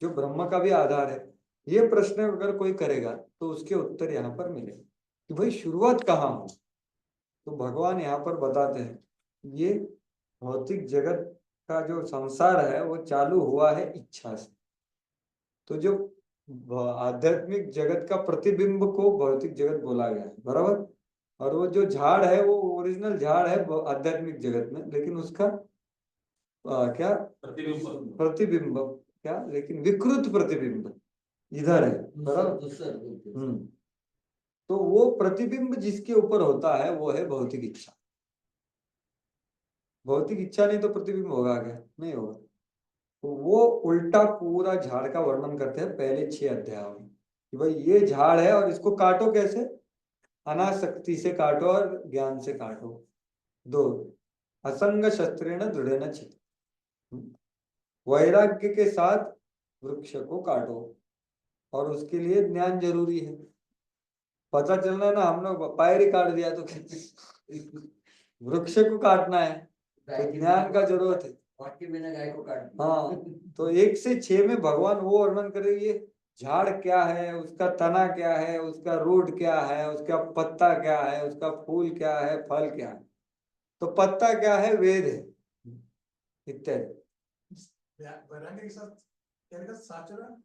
जो ब्रह्म का भी आधार है। ये प्रश्न अगर कोई करेगा तो उसके उत्तर यहाँ पर मिले कि भाई शुरुआत कहाँ हो। तो भगवान यहाँ पर बताते हैं ये भौतिक जगत का जो संसार है वो चालू हुआ है इच्छा से। तो जो आध्यात्मिक जगत का प्रतिबिंब को भौतिक जगत बोला गया है, बराबर। और वो जो झाड़ है वो ओरिजिनल झाड़ है आध्यात्मिक जगत में, लेकिन उसका क्या प्रतिबिंब क्या, लेकिन विकृत प्रतिबिंब इधर है, बराबर। तो वो प्रतिबिंब जिसके ऊपर होता है वो है भौतिक इच्छा। भौतिक इच्छा नहीं तो प्रतिबिंब होगा क्या? नहीं होगा। तो वो उल्टा पूरा झाड़ का वर्णन करते हैं पहले 6 अध्यायों में कि भाई ये झाड़ है और इसको काटो कैसे, अनासक्ति से काटो और ज्ञान से काटो। 2 असंग शस्त्रेण दृढ़ेन चित, वैराग्य के साथ वृक्ष को काटो, और उसके लिए ज्ञान जरूरी है। पता चलना है ना, हम लोग पायरी काट दिया तो वृक्ष को काटना है तो ज्ञान का जरूरत है। गाय को काट। हाँ, तो 1 से 6 में भगवान वो वर्णन करेंगे झाड़ क्या है, उसका तना क्या है, उसका रूट क्या है, उसका पत्ता क्या है, उसका फूल क्या है, फल क्या है। तो पत्ता क्या है, वेद है इत्यादि। वैराग्य के साथ क्या लिखा? साचरा।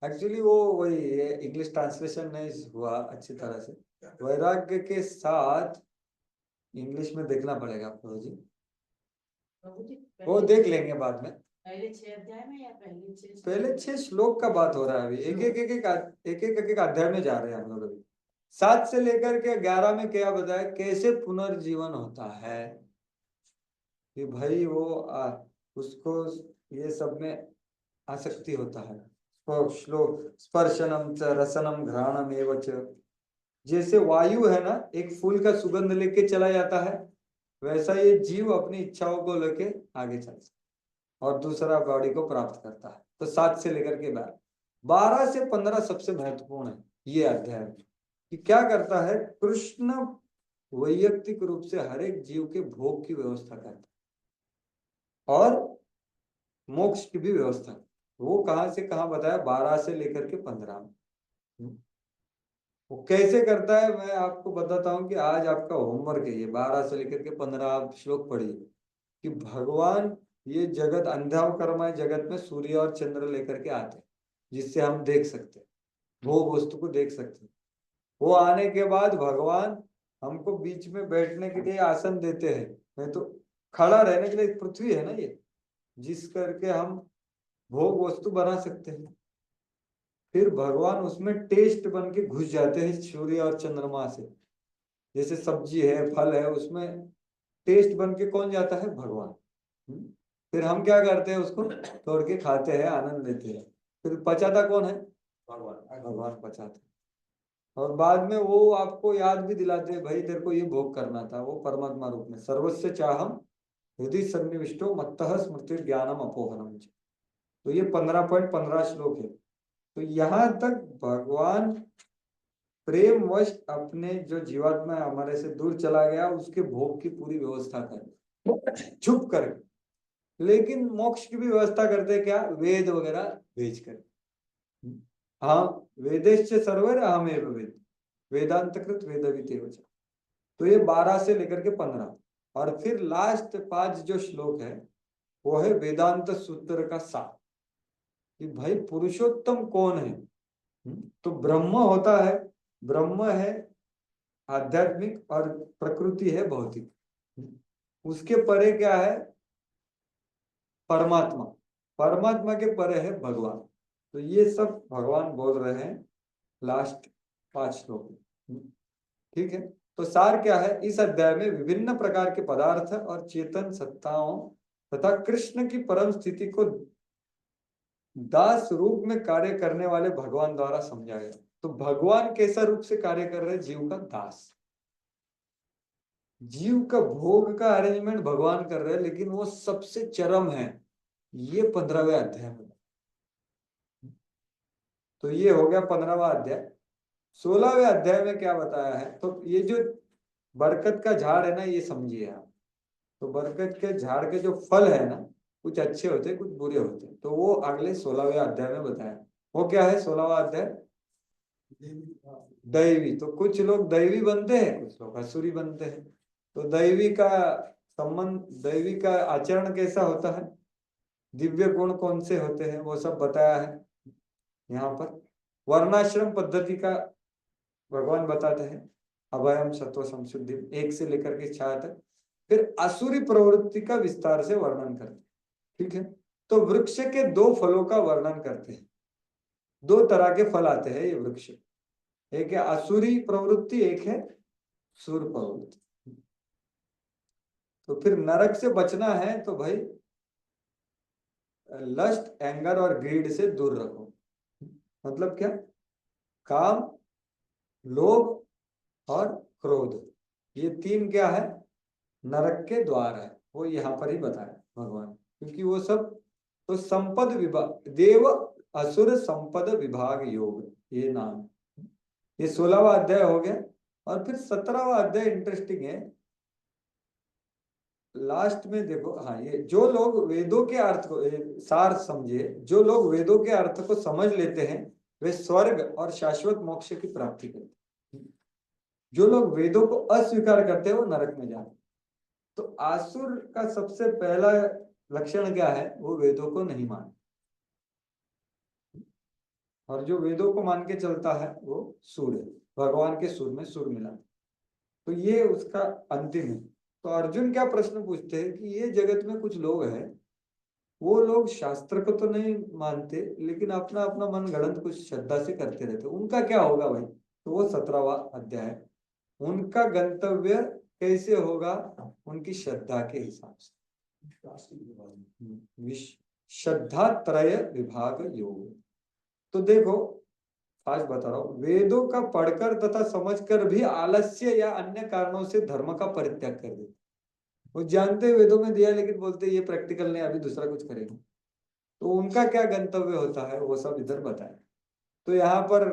एक्चुअली वो वही इंग्लिश ट्रांसलेशन नहीं हुआ अच्छी तरह से। वैराग्य के साथ इंग्लिश में देखना पड़ेगा आपको जी, वो देख लेंगे बाद में। पहले 6 अध्याय में या पहले 6 श्लोक का बात हो रहा है अभी। एक अध्याय में जा रहे हैं हम लोग अभी। 7 से लेकर के 11 में क्या बताया, कैसे पुनर्जीवन होता है कि भाई वो उसको ये सब में आसक्ति होता है। श्लोक स्पर्शनम च रसनम घ्राणम एवं च, जैसे वायु है ना एक फूल का सुगंध लेके चला जाता है, वैसा ये जीव अपनी इच्छाओं को लेके आगे चलता है और दूसरा बॉडी को प्राप्त करता है। तो 7 से लेकर के 12 से 15 सबसे महत्वपूर्ण है ये अध्याय कि क्या करता है कृष्ण वैयक्तिक रूप से हर एक जीव के भोग की व्यवस्था करता है और मोक्ष की भी व्यवस्था। वो कहां से कहां बताया, 12 से लेकर के 15 में। वो कैसे करता है मैं आपको बताता हूं कि आज आपका होमवर्क है ये। 12 से लेकर के 15 आप श्लोक पढ़िए कि भगवान ये जगत अंधाकर्मय जगत में सूर्य और चंद्र लेकर के आते हैं जिससे हम देख सकते हैं, वो वस्तु को देख सकते हैं। वो आने के बाद भगवान हमको बीच में बैठने के लिए आसन देते हैं, नहीं तो खड़ा रहने के लिए पृथ्वी है ना ये, जिस करके हम भोग वस्तु बना सकते हैं। फिर भगवान उसमें टेस्ट बन के घुस जाते हैं सूर्य और चंद्रमा से। जैसे सब्जी है, फल है, उसमें टेस्ट बन के कौन जाता है, भगवान। फिर हम क्या करते हैं, उसको तोड़ के खाते हैं, आनंद लेते हैं। फिर पचाता कौन है, भगवान। भगवान पचाते। और बाद में वो आपको याद भी दिलाते हैं, भाई तेरे को ये भोग करना था। वो परमात्मा रूप में सर्वस्य चाहम हृदय सन्निविष्टो मत्तः स्मृति ज्ञानम अपोहनम। तो ये 15.15 श्लोक है। तो यहाँ तक भगवान प्रेम वश अपने जो जीवात्मा हमारे से दूर चला गया उसके भोग की पूरी व्यवस्था कर छुप कर। लेकिन मोक्ष की भी व्यवस्था करते क्या, वेद वगैरह भेज कर। हाँ, वेदेश्च सर्वर अहमेव वेद वेदांतकृत वेदविदेव। तो ये 12 से लेकर के 15 और फिर लास्ट 5 जो श्लोक है वो है वेदांत सूत्र का सार कि भाई पुरुषोत्तम कौन है। तो ब्रह्म होता है, ब्रह्म है आध्यात्मिक और प्रकृति है भौतिक। उसके परे क्या है? परमात्मा। परमात्मा के परे है भगवान। तो ये सब भगवान बोल रहे हैं लास्ट 5 श्लोक में। ठीक है, तो सार क्या है? इस अध्याय में विभिन्न प्रकार के पदार्थ और चेतन सत्ताओं तथा कृष्ण की परम स्थिति को दास रूप में कार्य करने वाले भगवान द्वारा समझाया। तो भगवान कैसा रूप से कार्य कर रहे हैं? जीव का दास। जीव का भोग का अरेंजमेंट भगवान कर रहे हैं, लेकिन वो सबसे चरम है ये 15वें अध्याय में। तो ये हो गया 15वां अध्याय। 16वें अध्याय में क्या बताया है? तो ये जो बरकत का झाड़ है ना, ये समझिए आप। तो बरकत के झाड़ के जो फल है ना, कुछ अच्छे होते कुछ बुरे होते, तो वो अगले 16वें अध्याय में बताया। वो क्या है 16वां अध्याय? दैवी। तो कुछ लोग दैवी बनते हैं, कुछ लोग असुरी बनते हैं। तो दैवी का संबंध, दैवी का आचरण कैसा होता है, दिव्य गुण कौन से होते हैं, वो सब बताया है यहाँ पर। वर्णाश्रम पद्धति का भगवान बताते हैं, अभयम सत्व संशुद्धि 1 से लेकर के 6 तक। फिर असुरी प्रवृत्ति का विस्तार से वर्णन करते हैं। ठीक है, तो वृक्ष के 2 फलों का वर्णन करते हैं। 2 तरह के फल आते हैं ये वृक्ष, एक है असुरी प्रवृत्ति, एक है सुर प्रवृत्ति। तो फिर नरक से बचना है तो भाई लस्ट, एंगर और ग्रीड से दूर रखो। मतलब क्या? काम, लोभ और क्रोध, ये 3 क्या है? नरक के द्वार है। वो यहाँ पर ही बताया भगवान, क्योंकि वो सब तो संपद विभाग, देव असुर संपद विभाग योग, ये नाम। ये 16वां अध्याय हो गया। और फिर 17वां अध्याय इंटरेस्टिंग है। लास्ट में देखो, हाँ, ये जो लोग वेदों के अर्थ को सार समझे, जो लोग वेदों के अर्थ को समझ लेते हैं, वे स्वर्ग और शाश्वत मोक्ष की प्राप्ति करते हैं। जो लोग वेदों को अस्वीकार करते हैं वो नरक में जाते हैं। तो आसुर का सबसे पहला लक्षण क्या है? वो वेदों को नहीं मानता, और जो वेदों को मान के चलता है वो सूर है। भगवान के सुर में सुर मिला, तो ये उसका अंतिम है। तो अर्जुन क्या प्रश्न पूछते हैं कि ये जगत में कुछ लोग हैं, वो लोग शास्त्र को तो नहीं मानते, लेकिन अपना अपना मन गढ़ंत कुछ श्रद्धा से करते रहते, उनका क्या होगा भाई? तो वो 17वां अध्याय है। उनका गंतव्य कैसे होगा? उनकी श्रद्धा के हिसाब से। श्रद्धा त्रय विभाग योग। तो देखो, आज बता रहा हूं, वेदों का पढ़कर तथा समझकर भी आलस्य या अन्य कारणों से धर्म का परित्याग कर देते। वो जानते वेदों में दिया, लेकिन बोलते ये प्रैक्टिकल नहीं, अभी दूसरा कुछ करेंगे। तो उनका क्या गंतव्य होता है वो सब इधर बताए। तो यहाँ पर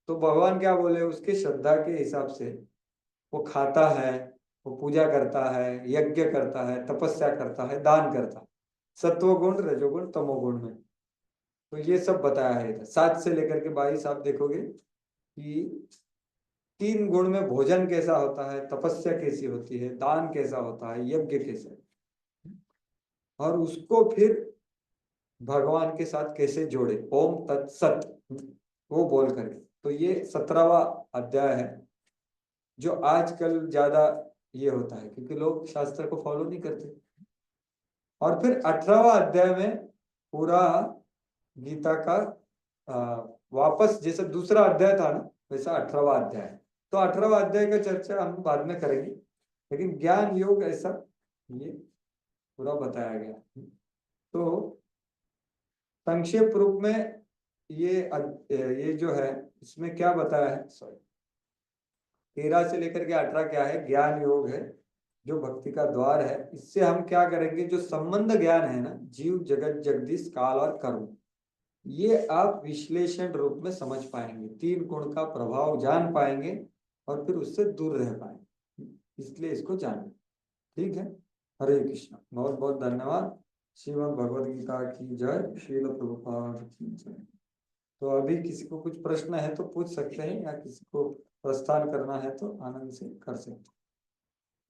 तो भगवान क्या बोले? उसके श्रद्धा के हिसाब से वो खाता है, वो पूजा करता है, यज्ञ करता है, तपस्या करता है, दान करता है, सत्वगुण, रजोगुण, तमोगुण में। तो ये सब बताया है इधर 7 से लेकर के 22 आप देखोगे कि 3 गुण में भोजन कैसा होता है, तपस्या कैसी होती है, दान कैसा होता है, यज्ञ कैसा है, और उसको फिर भगवान के साथ कैसे जोड़े, ओम तत्सत वो बोल करके। तो ये 17वां अध्याय है, जो आजकल ज्यादा ये होता है क्योंकि लोग शास्त्र को फॉलो नहीं करते। और फिर 18वां अध्याय में पूरा गीता का वापस, जैसे दूसरा अध्याय था ना, वैसा 18वां अध्याय। तो 18वां अध्याय का चर्चा हम बाद में करेंगे, लेकिन ज्ञान योग ऐसा ये पूरा बताया गया। तो संक्षेप रूप में ये जो है इसमें क्या बताया है, सॉरी 13 से लेकर के 18 क्या है? ज्ञान योग है, जो भक्ति का द्वार है। इससे हम क्या करेंगे? जो संबंध ज्ञान है ना, जीव, जगत, जगदीश, काल और कर्म, ये आप विश्लेषण रूप में समझ पाएंगे, 3 गुण का प्रभाव जान पाएंगे और फिर उससे दूर रह पाएंगे। इसलिए इसको जानें। ठीक है, हरे कृष्ण, बहुत बहुत धन्यवाद। श्रीमद् भगवद गीता की जय, श्रील प्रभुपाद की जय। तो अभी किसी को कुछ प्रश्न है तो पूछ सकते हैं, या किसी को प्रस्थान करना है तो आनंद से कर सकते हैं।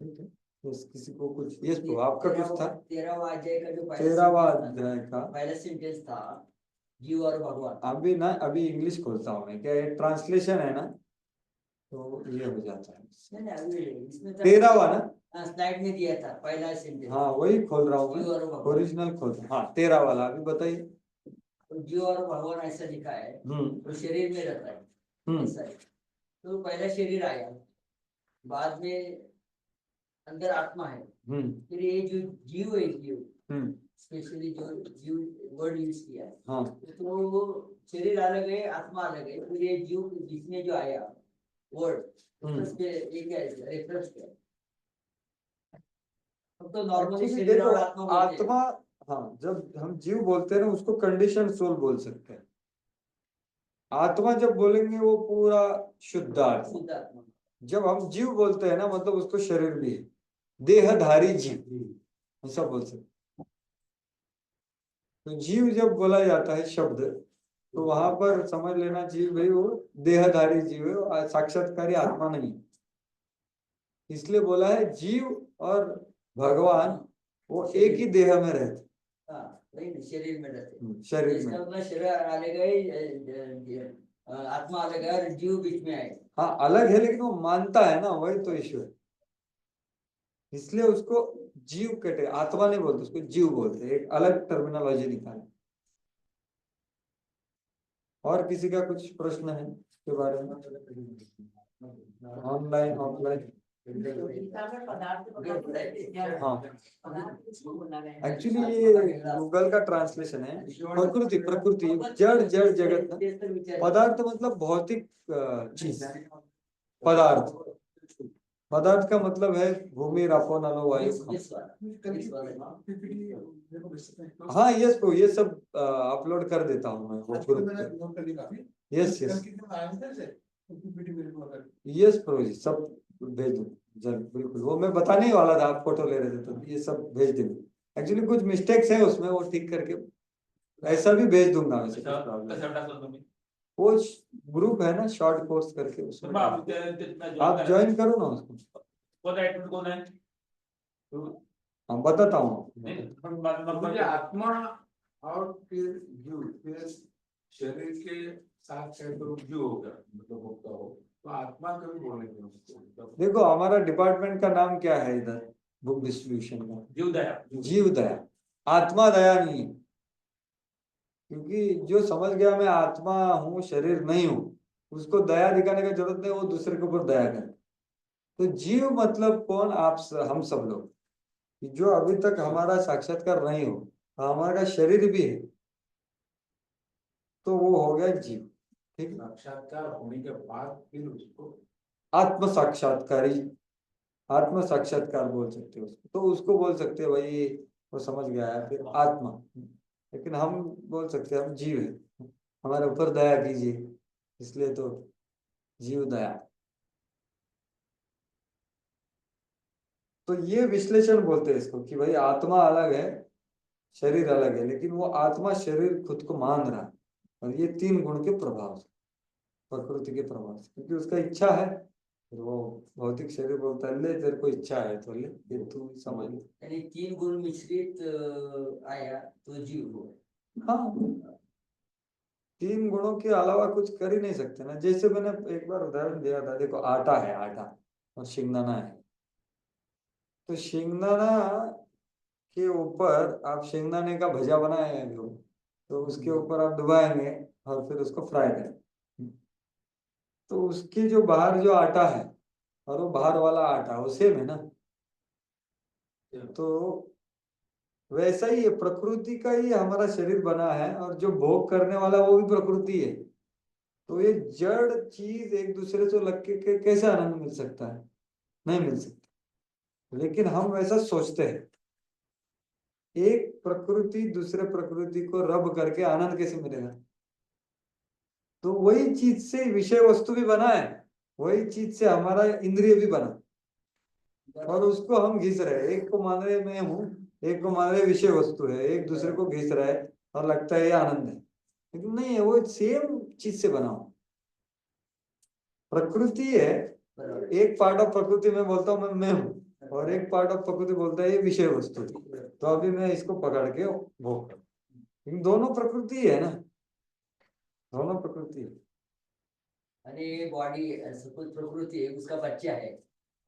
ठीक है, तो किसी को कुछ, यस तो आपका कुछ था? 13वां अध्याय का जो 13वां अध्याय का पहला सेंटेंस था, जीव और भगवान। अभी ना, अभी इंग्लिश खोलता हूँ मैं, क्या ये ट्रांसलेशन है ना, तो ये हो जाता है। नहीं, नहीं, अभी इसमें तो 13वां ना, स्लाइड में दिया था पहला सेंटेंस। हाँ वही खोल रहा हूँ जीव मैं, और भगवान। ओरिजिनल खोल रहा हूँ। हाँ 13 वाला अभी बताइए। तो जीव और भगवान ऐसा लिखा है, तो शरीर में रहता है ऐसा है। तो पहला शरीर आया, बाद में अंदर आत्मा है, फिर ये जो जीव है, जीव स्पेशली जो जीव वर्ड यूज किया है, हाँ तो वो शरीर अलग है, आत्मा अलग है, फिर ये जीव जिसमें जो आया वर्ड, उसके एक रेफरेंस क्या है? अब तो नॉर्मली Actually शरीर देखो, और आत्मा बोलते हैं। आत्मा, हाँ जब हम जीव बोलते हैं ना उसको कंडीशन सोल बोल सकते हैं। आत्मा जब बोलेंगे वो पूरा शुद्ध आत्मा। शुद्ध आत्मा। जब हम जीव बोलते हैं ना मतलब उसको शरीर भी है, देहधारी जीव ऐसा बोल सकते हैं। तो जीव जब बोला जाता है शब्द, तो वहां पर समझ लेना चाहिए भाई वो देहधारी जीव है, और साक्षात्कारी आत्मा नहीं। इसलिए बोला है जीव और भगवान वो एक ही देह में रहते, हाँ, वही ना, शरीर में रहते। शरीर इसका में। मतलब शरीर अलग है, आत्मा अलग है और जीव बीच में आए। हाँ अलग है, लेकिन वो मानता है ना, वही तो ईश्वर, इसलिए उसको जीव कहते, आत्मा नहीं बोलते, उसको जीव बोलते, एक अलग टर्मिनोलॉजी निकाले। और किसी का कुछ प्रश्न है इसके बारे में, ऑनलाइन ऑफलाइन? हाँ एक्चुअली ये गूगल का ट्रांसलेशन है। प्रकृति, प्रकृति जड़ जड़ जगत ना, पदार्थ मतलब भौतिक चीज, पदार्थ, पदार्थ का मतलब है भूमि, रापो, नलो, वायु। हाँ यस को ये सब अपलोड कर देता हूँ मैं वो group. Yes yes yes pro जी, सब भेज दूँ बिल्कुल। वो मैं बताने ही वाला था, आप फोटो ले रहे थे तो ये सब भेज देंगे। एक्चुअली कुछ मिस्टेक्स है उसमें, वो ठीक करके ऐसा भी भेज दूंगा वैसे। वो ग्रुप है ना शॉर्ट कोर्स करके, उसमें आप ज्वाइन करो ना उसको। कौन है? हाँ बताता हूँ। मुझे आत्मा और फिर जीव, फिर शरीर के साथ है तो जीव होगा, मतलब होता हो तो आत्मा कभी बोलेंगे उसको। देखो हमारा डिपार्टमेंट का नाम क्या है इधर बुक डिस्ट्रीब्यूशन का? जीव दया। जीव दया। आत्मा दया नहीं है, क्योंकि जो समझ गया मैं आत्मा हूँ शरीर नहीं हूँ, उसको दया दिखाने का जरूरत नहीं, वो दूसरे के ऊपर दया करे। तो जीव मतलब कौन? हम सब लोग, जो अभी तक हमारा साक्षात्कार नहीं हो, हमारा शरीर भी है, तो वो हो गया जीव। ठीक है, साक्षात्कार होने के बाद फिर उसको आत्म साक्षात्कारी, आत्म साक्षात्कार बोल सकते हो उसको, तो उसको बोल सकते हैं भाई वो समझ गया है फिर आत्मा। लेकिन हम बोल सकते हैं हम जीव है, हमारे ऊपर दया कीजिए, इसलिए तो जीव दया। तो ये विश्लेषण बोलते हैं इसको कि भाई आत्मा अलग है, शरीर अलग है, लेकिन वो आत्मा शरीर खुद को मान रहा है, और ये 3 गुण के प्रभाव से, प्रकृति के प्रभाव से, क्योंकि उसका इच्छा है, फिर वो भौतिक शरीर बोलता है ले तेरे को इच्छा है तो ले, ये तू समझ ले। यानी 3 गुण मिश्रित आया तो जीव हुआ। हाँ 3 गुणों के अलावा कुछ कर ही नहीं सकते ना। जैसे मैंने एक बार उदाहरण दिया था, देखो आटा है, आटा और शिंगदाना है, तो शिंगदाना के ऊपर आप शिंगदाने का भजा बनाएंगे जो, तो उसके ऊपर आप डुबाएंगे और फिर उसको फ्राई करें, तो उसके जो बाहर जो आटा है और वो बाहर वाला आटा वो सेम है ना। तो वैसा ही है, प्रकृति का ही हमारा शरीर बना है, और जो भोग करने वाला वो भी प्रकृति है। तो ये जड़ चीज एक दूसरे से लग के कैसे आनंद मिल सकता है? नहीं मिल सकता। लेकिन हम वैसा सोचते हैं, एक प्रकृति दूसरे प्रकृति को रब करके आनंद कैसे मिलेगा? तो वही चीज से विषय वस्तु भी बना है, वही चीज से हमारा इंद्रिय भी बना, और उसको हम घिस रहे हैं। एक को मान रहे मैं हूँ, एक को मान रहे विषय वस्तु है, एक दूसरे को घिस रहा है और लगता है ये आनंद है, लेकिन नहीं है, वो सेम चीज से बना हो, प्रकृति है। एक पार्ट ऑफ प्रकृति में बोलता हूँ मैं हूँ, और एक पार्ट ऑफ प्रकृति बोलता है ये विषय वस्तु। तो अभी मैं इसको पकड़ के भोग कर, लेकिन दोनों प्रकृति है ना, दोनों प्रकृति है। आणि बॉडी सपोज प्रकृति है, उसका बच्चा है,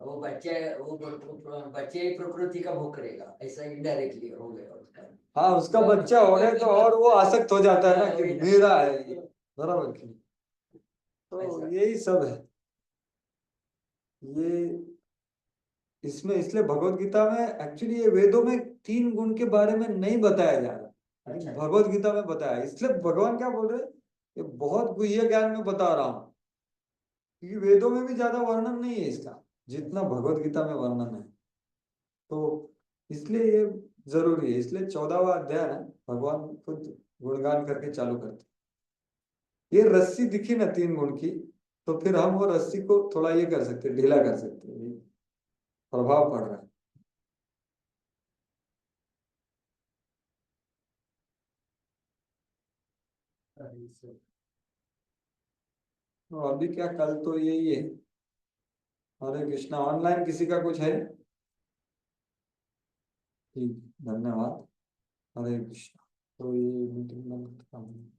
वो बच्चे प्रकृति का भोग करेगा, ऐसा इनडायरेक्टली हो गया उसका। हाँ, उसका बच्चा हो गया तो और वो आसक्त हो जाता है ना कि मेरा है ये, बराबर की। तो यही सब है ये इसमें। इसलिए भगवत गीता में एक्चुअली ये वेदों में 3 गुण के बारे में नहीं बताया जा रहा, अच्छा। भगवत गीता में बताया। इसलिए भगवान क्या बोल रहे हैं, ये बहुत गुह्य ज्ञान में बता रहा हूं, क्योंकि वेदों में भी ज्यादा वर्णन नहीं है इसका जितना भगवत गीता में वर्णन है। तो इसलिए ये जरूरी है। इसलिए 14वां अध्याय है, भगवान खुद गुणगान करके चालू करते। ये रस्सी दिखी ना 3 गुण की, तो फिर हम वो रस्सी को थोड़ा ये कर सकते, ढीला कर सकते, प्रभाव पड़ रहा है। तो अभी क्या, कल तो यही है। हरे कृष्णा। ऑनलाइन किसी का कुछ है? ठीक, धन्यवाद। हरे कृष्णा। तो ये मीटिंग बंद करता हूँ।